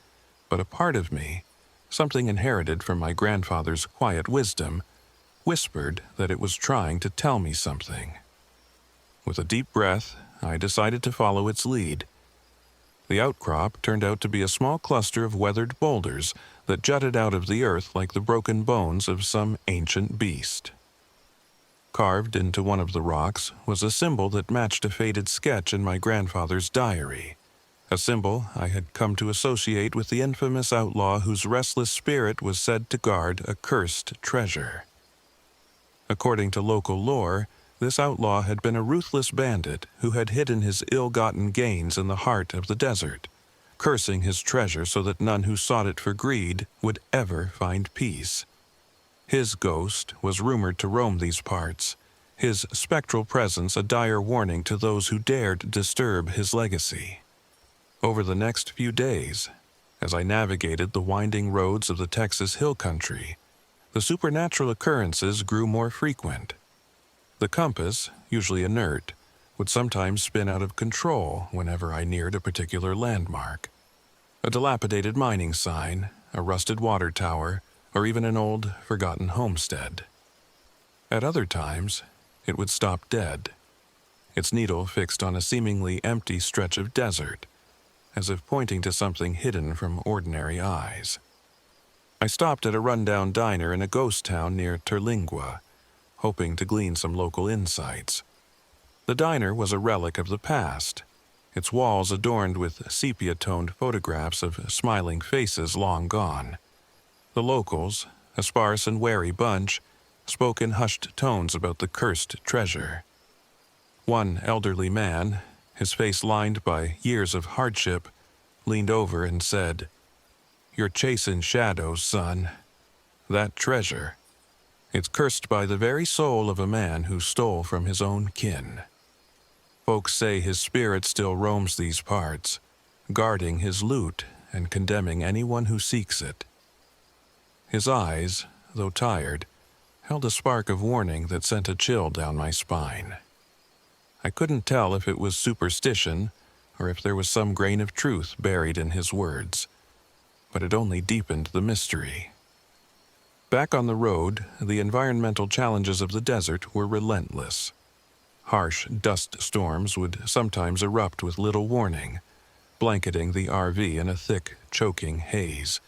but a part of me, something inherited from my grandfather's quiet wisdom, whispered that it was trying to tell me something. With a deep breath, I decided to follow its lead. The outcrop turned out to be a small cluster of weathered boulders that jutted out of the earth like the broken bones of some ancient beast. Carved into one of the rocks was a symbol that matched a faded sketch in my grandfather's diary, a symbol I had come to associate with the infamous outlaw whose restless spirit was said to guard a cursed treasure. According to local lore, this outlaw had been a ruthless bandit who had hidden his ill-gotten gains in the heart of the desert, cursing his treasure so that none who sought it for greed would ever find peace. His ghost was rumored to roam these parts, his spectral presence a dire warning to those who dared disturb his legacy. Over the next few days, as I navigated the winding roads of the Texas Hill Country, the supernatural occurrences grew more frequent. The compass, usually inert, would sometimes spin out of control whenever I neared a particular landmark. A dilapidated mining sign, a rusted water tower, or even an old, forgotten homestead. At other times, it would stop dead, its needle fixed on a seemingly empty stretch of desert, as if pointing to something hidden from ordinary eyes. I stopped at a rundown diner in a ghost town near Terlingua, hoping to glean some local insights. The diner was a relic of the past, its walls adorned with sepia-toned photographs of smiling faces long gone. The locals, a sparse and wary bunch, spoke in hushed tones about the cursed treasure. One elderly man, his face lined by years of hardship, leaned over and said, "You're chasing shadows, son. That treasure, it's cursed by the very soul of a man who stole from his own kin. Folks say his spirit still roams these parts, guarding his loot and condemning anyone who seeks it." His eyes, though tired, held a spark of warning that sent a chill down my spine. I couldn't tell if it was superstition or if there was some grain of truth buried in his words, but it only deepened the mystery. Back on the road, the environmental challenges of the desert were relentless. Harsh dust storms would sometimes erupt with little warning, blanketing the RV in a thick, choking haze.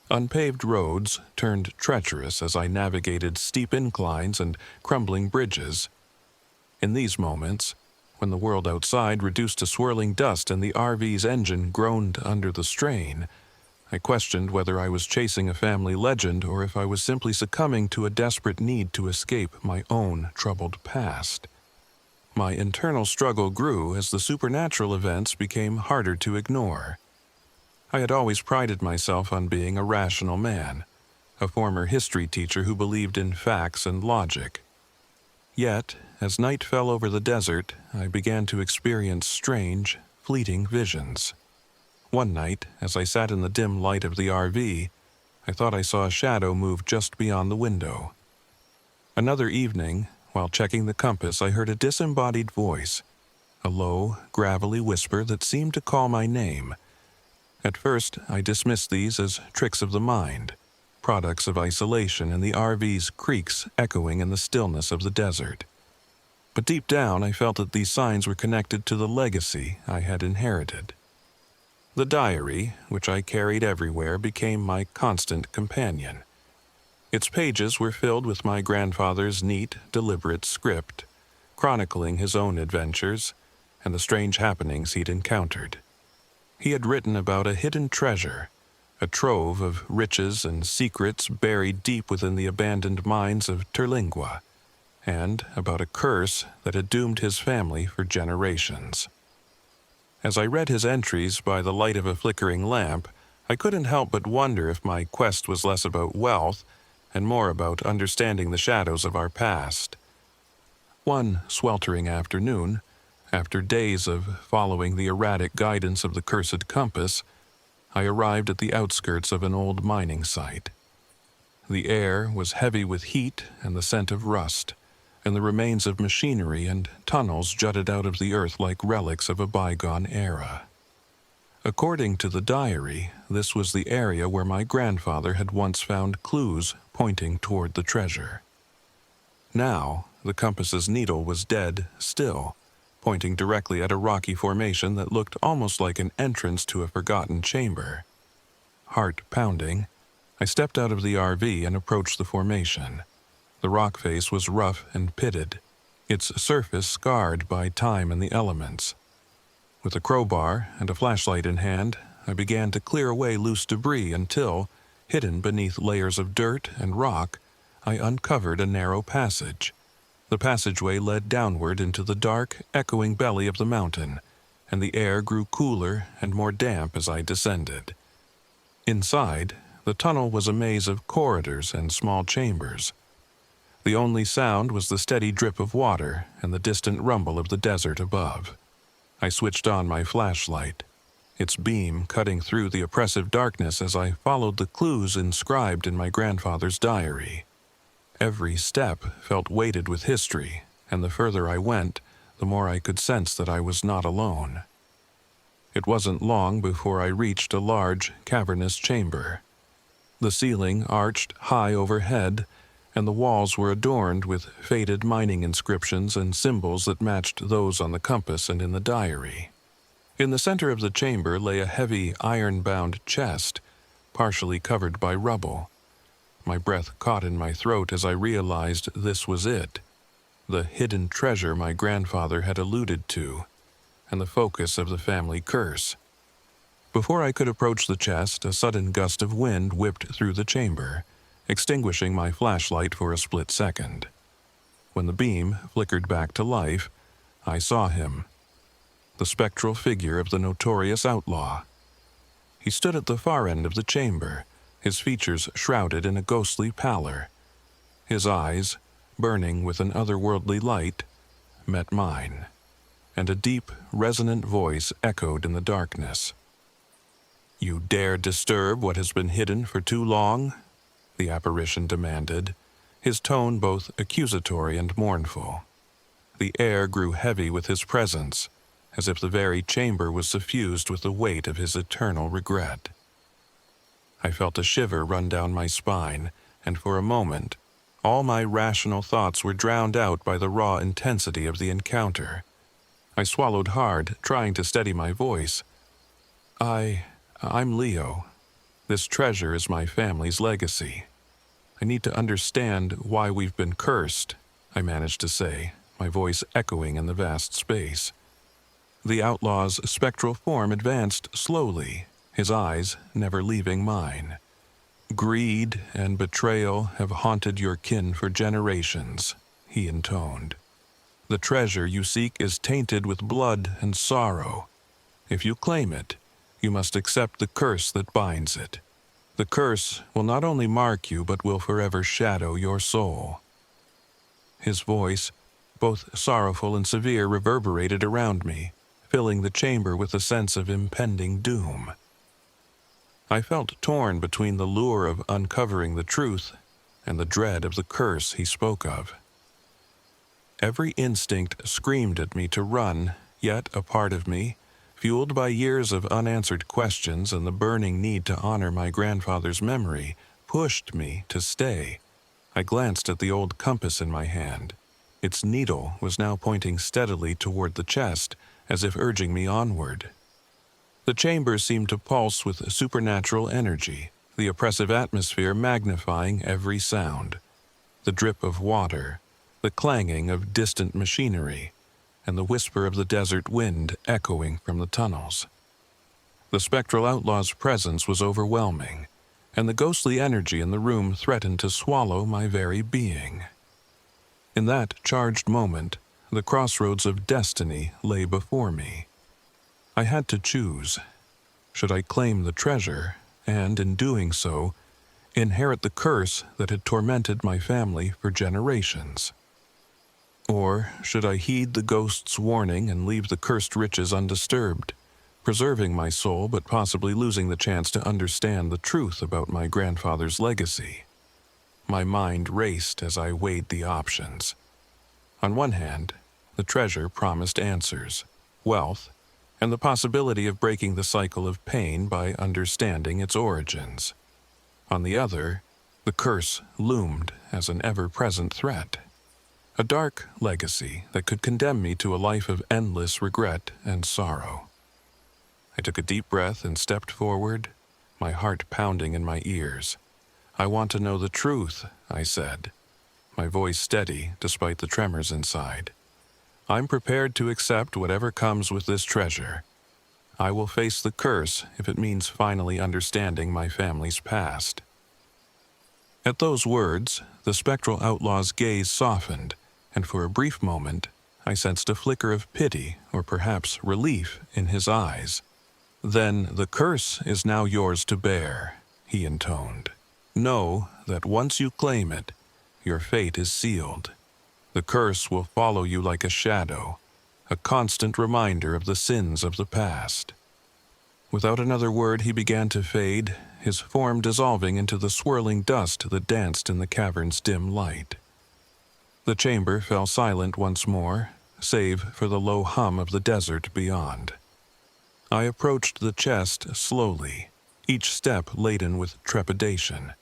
Unpaved roads turned treacherous as I navigated steep inclines and crumbling bridges. In these moments, when the world outside reduced to swirling dust and the RV's engine groaned under the strain, I questioned whether I was chasing a family legend or if I was simply succumbing to a desperate need to escape my own troubled past. My internal struggle grew as the supernatural events became harder to ignore. I had always prided myself on being a rational man, a former history teacher who believed in facts and logic. Yet, as night fell over the desert, I began to experience strange, fleeting visions. One night, as I sat in the dim light of the RV, I thought I saw a shadow move just beyond the window. Another evening, while checking the compass, I heard a disembodied voice, a low, gravelly whisper that seemed to call my name. At first, I dismissed these as tricks of the mind, products of isolation and the RV's creaks echoing in the stillness of the desert. But deep down, I felt that these signs were connected to the legacy I had inherited. The diary, which I carried everywhere, became my constant companion. Its pages were filled with my grandfather's neat, deliberate script, chronicling his own adventures and the strange happenings he'd encountered. He had written about a hidden treasure, a trove of riches and secrets buried deep within the abandoned mines of Terlingua, and about a curse that had doomed his family for generations. As I read his entries by the light of a flickering lamp, I couldn't help but wonder if my quest was less about wealth and more about understanding the shadows of our past. One sweltering afternoon, after days of following the erratic guidance of the cursed compass, I arrived at the outskirts of an old mining site. The air was heavy with heat and the scent of rust, and the remains of machinery and tunnels jutted out of the earth like relics of a bygone era. According to the diary, this was the area where my grandfather had once found clues pointing toward the treasure. Now, the compass's needle was dead still, pointing directly at a rocky formation that looked almost like an entrance to a forgotten chamber. Heart pounding, I stepped out of the RV and approached the formation. The rock face was rough and pitted, its surface scarred by time and the elements. With a crowbar and a flashlight in hand, I began to clear away loose debris until, hidden beneath layers of dirt and rock, I uncovered a narrow passage. The passageway led downward into the dark, echoing belly of the mountain, and the air grew cooler and more damp as I descended. Inside, the tunnel was a maze of corridors and small chambers. The only sound was the steady drip of water and the distant rumble of the desert above. I switched on my flashlight, its beam cutting through the oppressive darkness as I followed the clues inscribed in my grandfather's diary. Every step felt weighted with history, and the further I went, the more I could sense that I was not alone. It wasn't long before I reached a large, cavernous chamber. The ceiling arched high overhead, and the walls were adorned with faded mining inscriptions and symbols that matched those on the compass and in the diary. In the center of the chamber lay a heavy, iron-bound chest, partially covered by rubble. My breath caught in my throat as I realized this was it, the hidden treasure my grandfather had alluded to, and the focus of the family curse. Before I could approach the chest, a sudden gust of wind whipped through the chamber, extinguishing my flashlight for a split second. When the beam flickered back to life, I saw him, the spectral figure of the notorious outlaw. He stood at the far end of the chamber, his features shrouded in a ghostly pallor. His eyes, burning with an otherworldly light, met mine, and a deep, resonant voice echoed in the darkness. "You dare disturb what has been hidden for too long?" the apparition demanded, his tone both accusatory and mournful. The air grew heavy with his presence, as if the very chamber was suffused with the weight of his eternal regret. I felt a shiver run down my spine, and for a moment, all my rational thoughts were drowned out by the raw intensity of the encounter. I swallowed hard, trying to steady my voice. I'm Leo. This treasure is my family's legacy. I need to understand why we've been cursed, I managed to say, my voice echoing in the vast space. The outlaw's spectral form advanced slowly, his eyes never leaving mine. "Greed and betrayal have haunted your kin for generations," he intoned. "The treasure you seek is tainted with blood and sorrow. If you claim it, you must accept the curse that binds it. The curse will not only mark you, but will forever shadow your soul." His voice, both sorrowful and severe, reverberated around me, filling the chamber with a sense of impending doom. I felt torn between the lure of uncovering the truth and the dread of the curse he spoke of. Every instinct screamed at me to run, yet a part of me, fueled by years of unanswered questions and the burning need to honor my grandfather's memory, pushed me to stay. I glanced at the old compass in my hand. Its needle was now pointing steadily toward the chest, as if urging me onward. The chamber seemed to pulse with supernatural energy, the oppressive atmosphere magnifying every sound. The drip of water, the clanging of distant machinery, and the whisper of the desert wind echoing from the tunnels. The spectral outlaw's presence was overwhelming, and the ghostly energy in the room threatened to swallow my very being. In that charged moment, the crossroads of destiny lay before me. I had to choose. Should I claim the treasure, and in doing so, inherit the curse that had tormented my family for generations? Or should I heed the ghost's warning and leave the cursed riches undisturbed, preserving my soul but possibly losing the chance to understand the truth about my grandfather's legacy? My mind raced as I weighed the options. On one hand, the treasure promised answers, wealth, and the possibility of breaking the cycle of pain by understanding its origins. On the other, the curse loomed as an ever-present threat. A dark legacy that could condemn me to a life of endless regret and sorrow. I took a deep breath and stepped forward, my heart pounding in my ears. "I want to know the truth," I said. my voice steady despite the tremors inside. "I'm prepared to accept whatever comes with this treasure. I will face the curse if it means finally understanding my family's past." At those words, the spectral outlaw's gaze softened, and for a brief moment, I sensed a flicker of pity or perhaps relief in his eyes. "Then the curse is now yours to bear," he intoned. "Know that once you claim it, your fate is sealed. The curse will follow you like a shadow, a constant reminder of the sins of the past." Without another word, he began to fade, his form dissolving into the swirling dust that danced in the cavern's dim light. The chamber fell silent once more, save for the low hum of the desert beyond. I approached the chest slowly, each step laden with trepidation.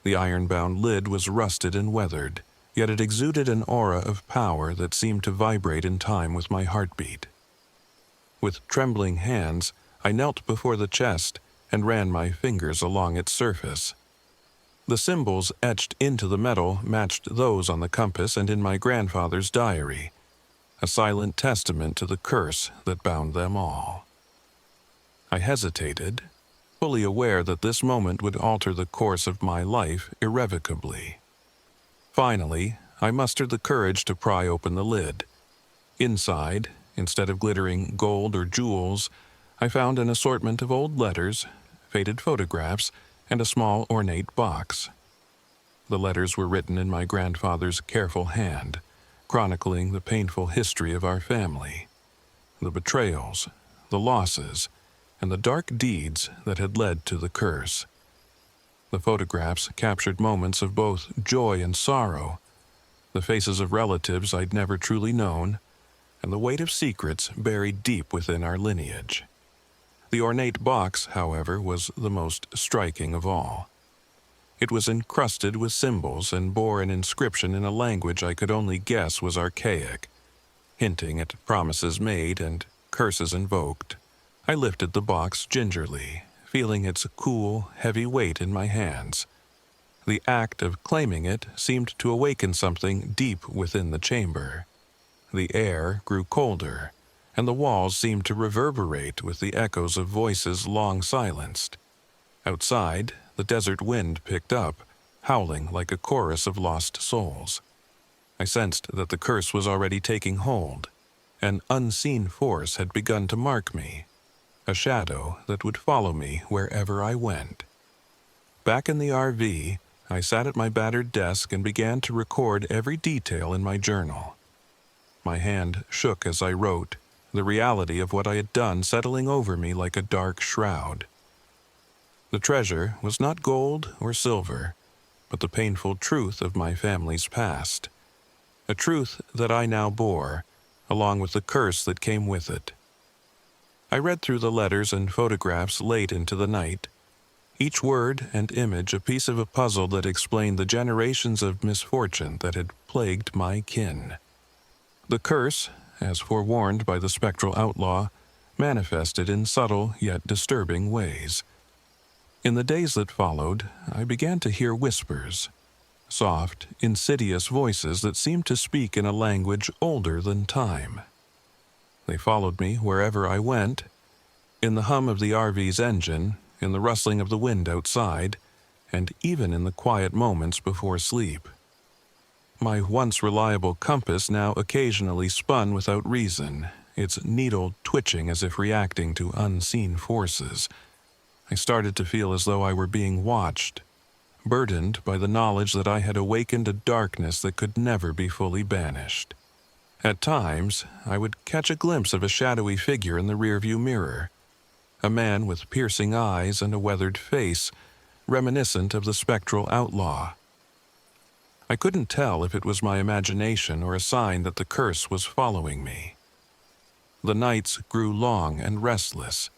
The iron-bound lid was rusted and weathered, yet it exuded an aura of power that seemed to vibrate in time with my heartbeat. With trembling hands, I knelt before the chest and ran my fingers along its surface. The symbols etched into the metal matched those on the compass and in my grandfather's diary, a silent testament to the curse that bound them all. I hesitated, fully aware that this moment would alter the course of my life irrevocably. Finally, I mustered the courage to pry open the lid. Inside, instead of glittering gold or jewels, I found an assortment of old letters, faded photographs, and a small ornate box. The letters were written in my grandfather's careful hand, chronicling the painful history of our family, the betrayals, the losses, and the dark deeds that had led to the curse. The photographs captured moments of both joy and sorrow, the faces of relatives I'd never truly known, and the weight of secrets buried deep within our lineage. The ornate box, however, was the most striking of all. It was encrusted with symbols and bore an inscription in a language I could only guess was archaic, hinting at promises made and curses invoked. I lifted the box gingerly, feeling its cool, heavy weight in my hands. The act of claiming it seemed to awaken something deep within the chamber. The air grew colder, and the walls seemed to reverberate with the echoes of voices long silenced. Outside, the desert wind picked up, howling like a chorus of lost souls. I sensed that the curse was already taking hold. An unseen force had begun to mark me, a shadow that would follow me wherever I went. Back in the RV, I sat at my battered desk and began to record every detail in my journal. My hand shook as I wrote, the reality of what I had done settling over me like a dark shroud. The treasure was not gold or silver, but the painful truth of my family's past, a truth that I now bore, along with the curse that came with it. I read through the letters and photographs late into the night, each word and image a piece of a puzzle that explained the generations of misfortune that had plagued my kin. The curse, as forewarned by the spectral outlaw, manifested in subtle yet disturbing ways. In the days that followed, I began to hear whispers, soft, insidious voices that seemed to speak in a language older than time. They followed me wherever I went, in the hum of the RV's engine, in the rustling of the wind outside, and even in the quiet moments before sleep. My once reliable compass now occasionally spun without reason, its needle twitching as if reacting to unseen forces. I started to feel as though I were being watched, burdened by the knowledge that I had awakened a darkness that could never be fully banished. At times, I would catch a glimpse of a shadowy figure in the rearview mirror, a man with piercing eyes and a weathered face, reminiscent of the spectral outlaw. I couldn't tell if it was my imagination or a sign that the curse was following me. The nights grew long and restless,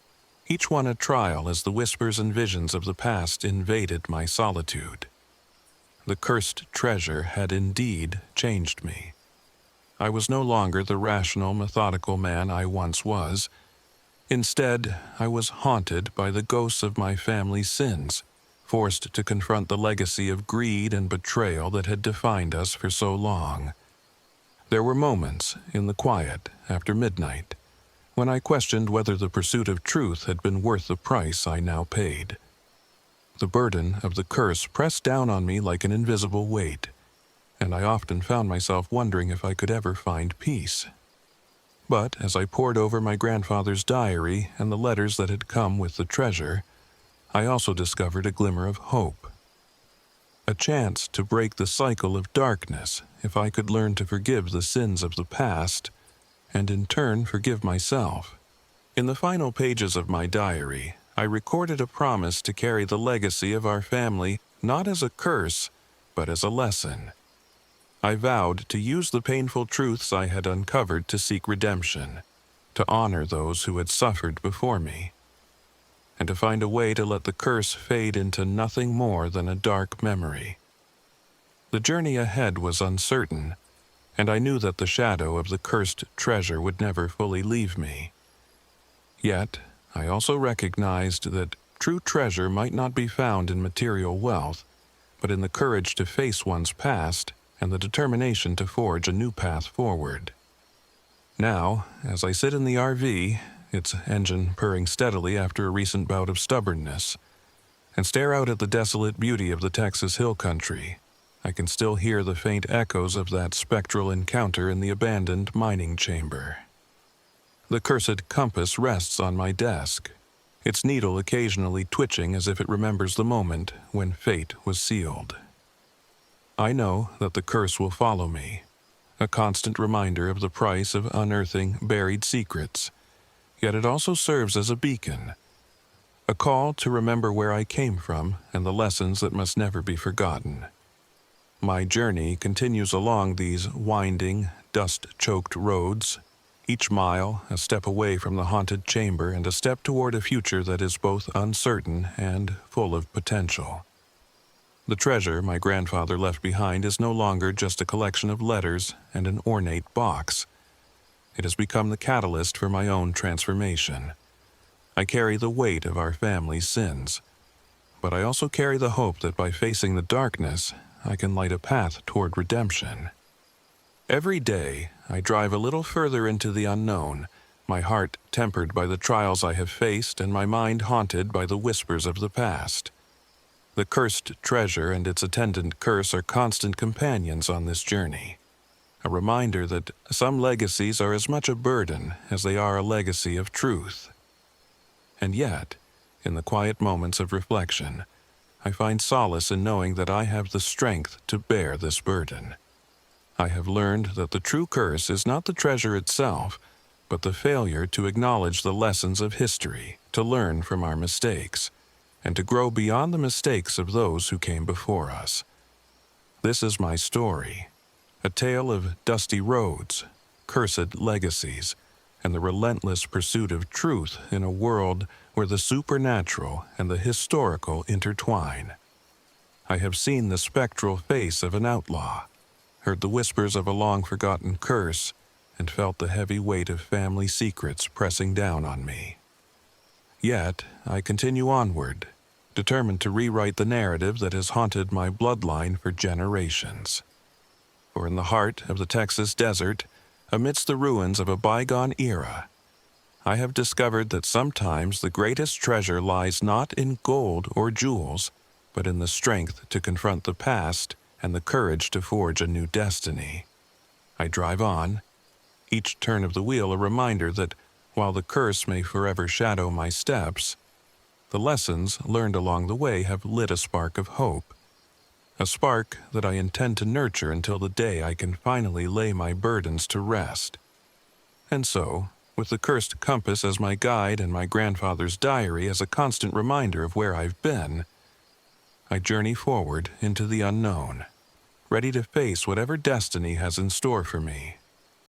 each one a trial as the whispers and visions of the past invaded my solitude. The cursed treasure had indeed changed me. I was no longer the rational, methodical man I once was. Instead, I was haunted by the ghosts of my family's sins, forced to confront the legacy of greed and betrayal that had defined us for so long. There were moments, in the quiet, after midnight, when I questioned whether the pursuit of truth had been worth the price I now paid. The burden of the curse pressed down on me like an invisible weight, and I often found myself wondering if I could ever find peace. But as I pored over my grandfather's diary and the letters that had come with the treasure, I also discovered a glimmer of hope. A chance to break the cycle of darkness if I could learn to forgive the sins of the past and in turn forgive myself. In the final pages of my diary, I recorded a promise to carry the legacy of our family not as a curse, but as a lesson. I vowed to use the painful truths I had uncovered to seek redemption, to honor those who had suffered before me, and to find a way to let the curse fade into nothing more than a dark memory. The journey ahead was uncertain, and I knew that the shadow of the cursed treasure would never fully leave me. Yet, I also recognized that true treasure might not be found in material wealth, but in the courage to face one's past and the determination to forge a new path forward. Now, as I sit in the RV, its engine purring steadily after a recent bout of stubbornness, and stare out at the desolate beauty of the Texas hill country, I can still hear the faint echoes of that spectral encounter in the abandoned mining chamber. The cursed compass rests on my desk, its needle occasionally twitching as if it remembers the moment when fate was sealed. I know that the curse will follow me, a constant reminder of the price of unearthing buried secrets, yet it also serves as a beacon, a call to remember where I came from and the lessons that must never be forgotten. My journey continues along these winding, dust-choked roads, each mile a step away from the haunted chamber and a step toward a future that is both uncertain and full of potential. The treasure my grandfather left behind is no longer just a collection of letters and an ornate box. It has become the catalyst for my own transformation. I carry the weight of our family's sins, but I also carry the hope that by facing the darkness, I can light a path toward redemption. Every day, I drive a little further into the unknown, my heart tempered by the trials I have faced and my mind haunted by the whispers of the past. The cursed treasure and its attendant curse are constant companions on this journey, a reminder that some legacies are as much a burden as they are a legacy of truth. And yet, in the quiet moments of reflection, I find solace in knowing that I have the strength to bear this burden. I have learned that the true curse is not the treasure itself, but the failure to acknowledge the lessons of history, to learn from our mistakes, and to grow beyond the mistakes of those who came before us. This is my story, a tale of dusty roads, cursed legacies, and the relentless pursuit of truth in a world where the supernatural and the historical intertwine. I have seen the spectral face of an outlaw, heard the whispers of a long-forgotten curse, and felt the heavy weight of family secrets pressing down on me. Yet, I continue onward, determined to rewrite the narrative that has haunted my bloodline for generations. For in the heart of the Texas desert, amidst the ruins of a bygone era, I have discovered that sometimes the greatest treasure lies not in gold or jewels, but in the strength to confront the past and the courage to forge a new destiny. I drive on, each turn of the wheel a reminder that while the curse may forever shadow my steps, the lessons learned along the way have lit a spark of hope, a spark that I intend to nurture until the day I can finally lay my burdens to rest. And so, with the cursed compass as my guide and my grandfather's diary as a constant reminder of where I've been, I journey forward into the unknown, ready to face whatever destiny has in store for me.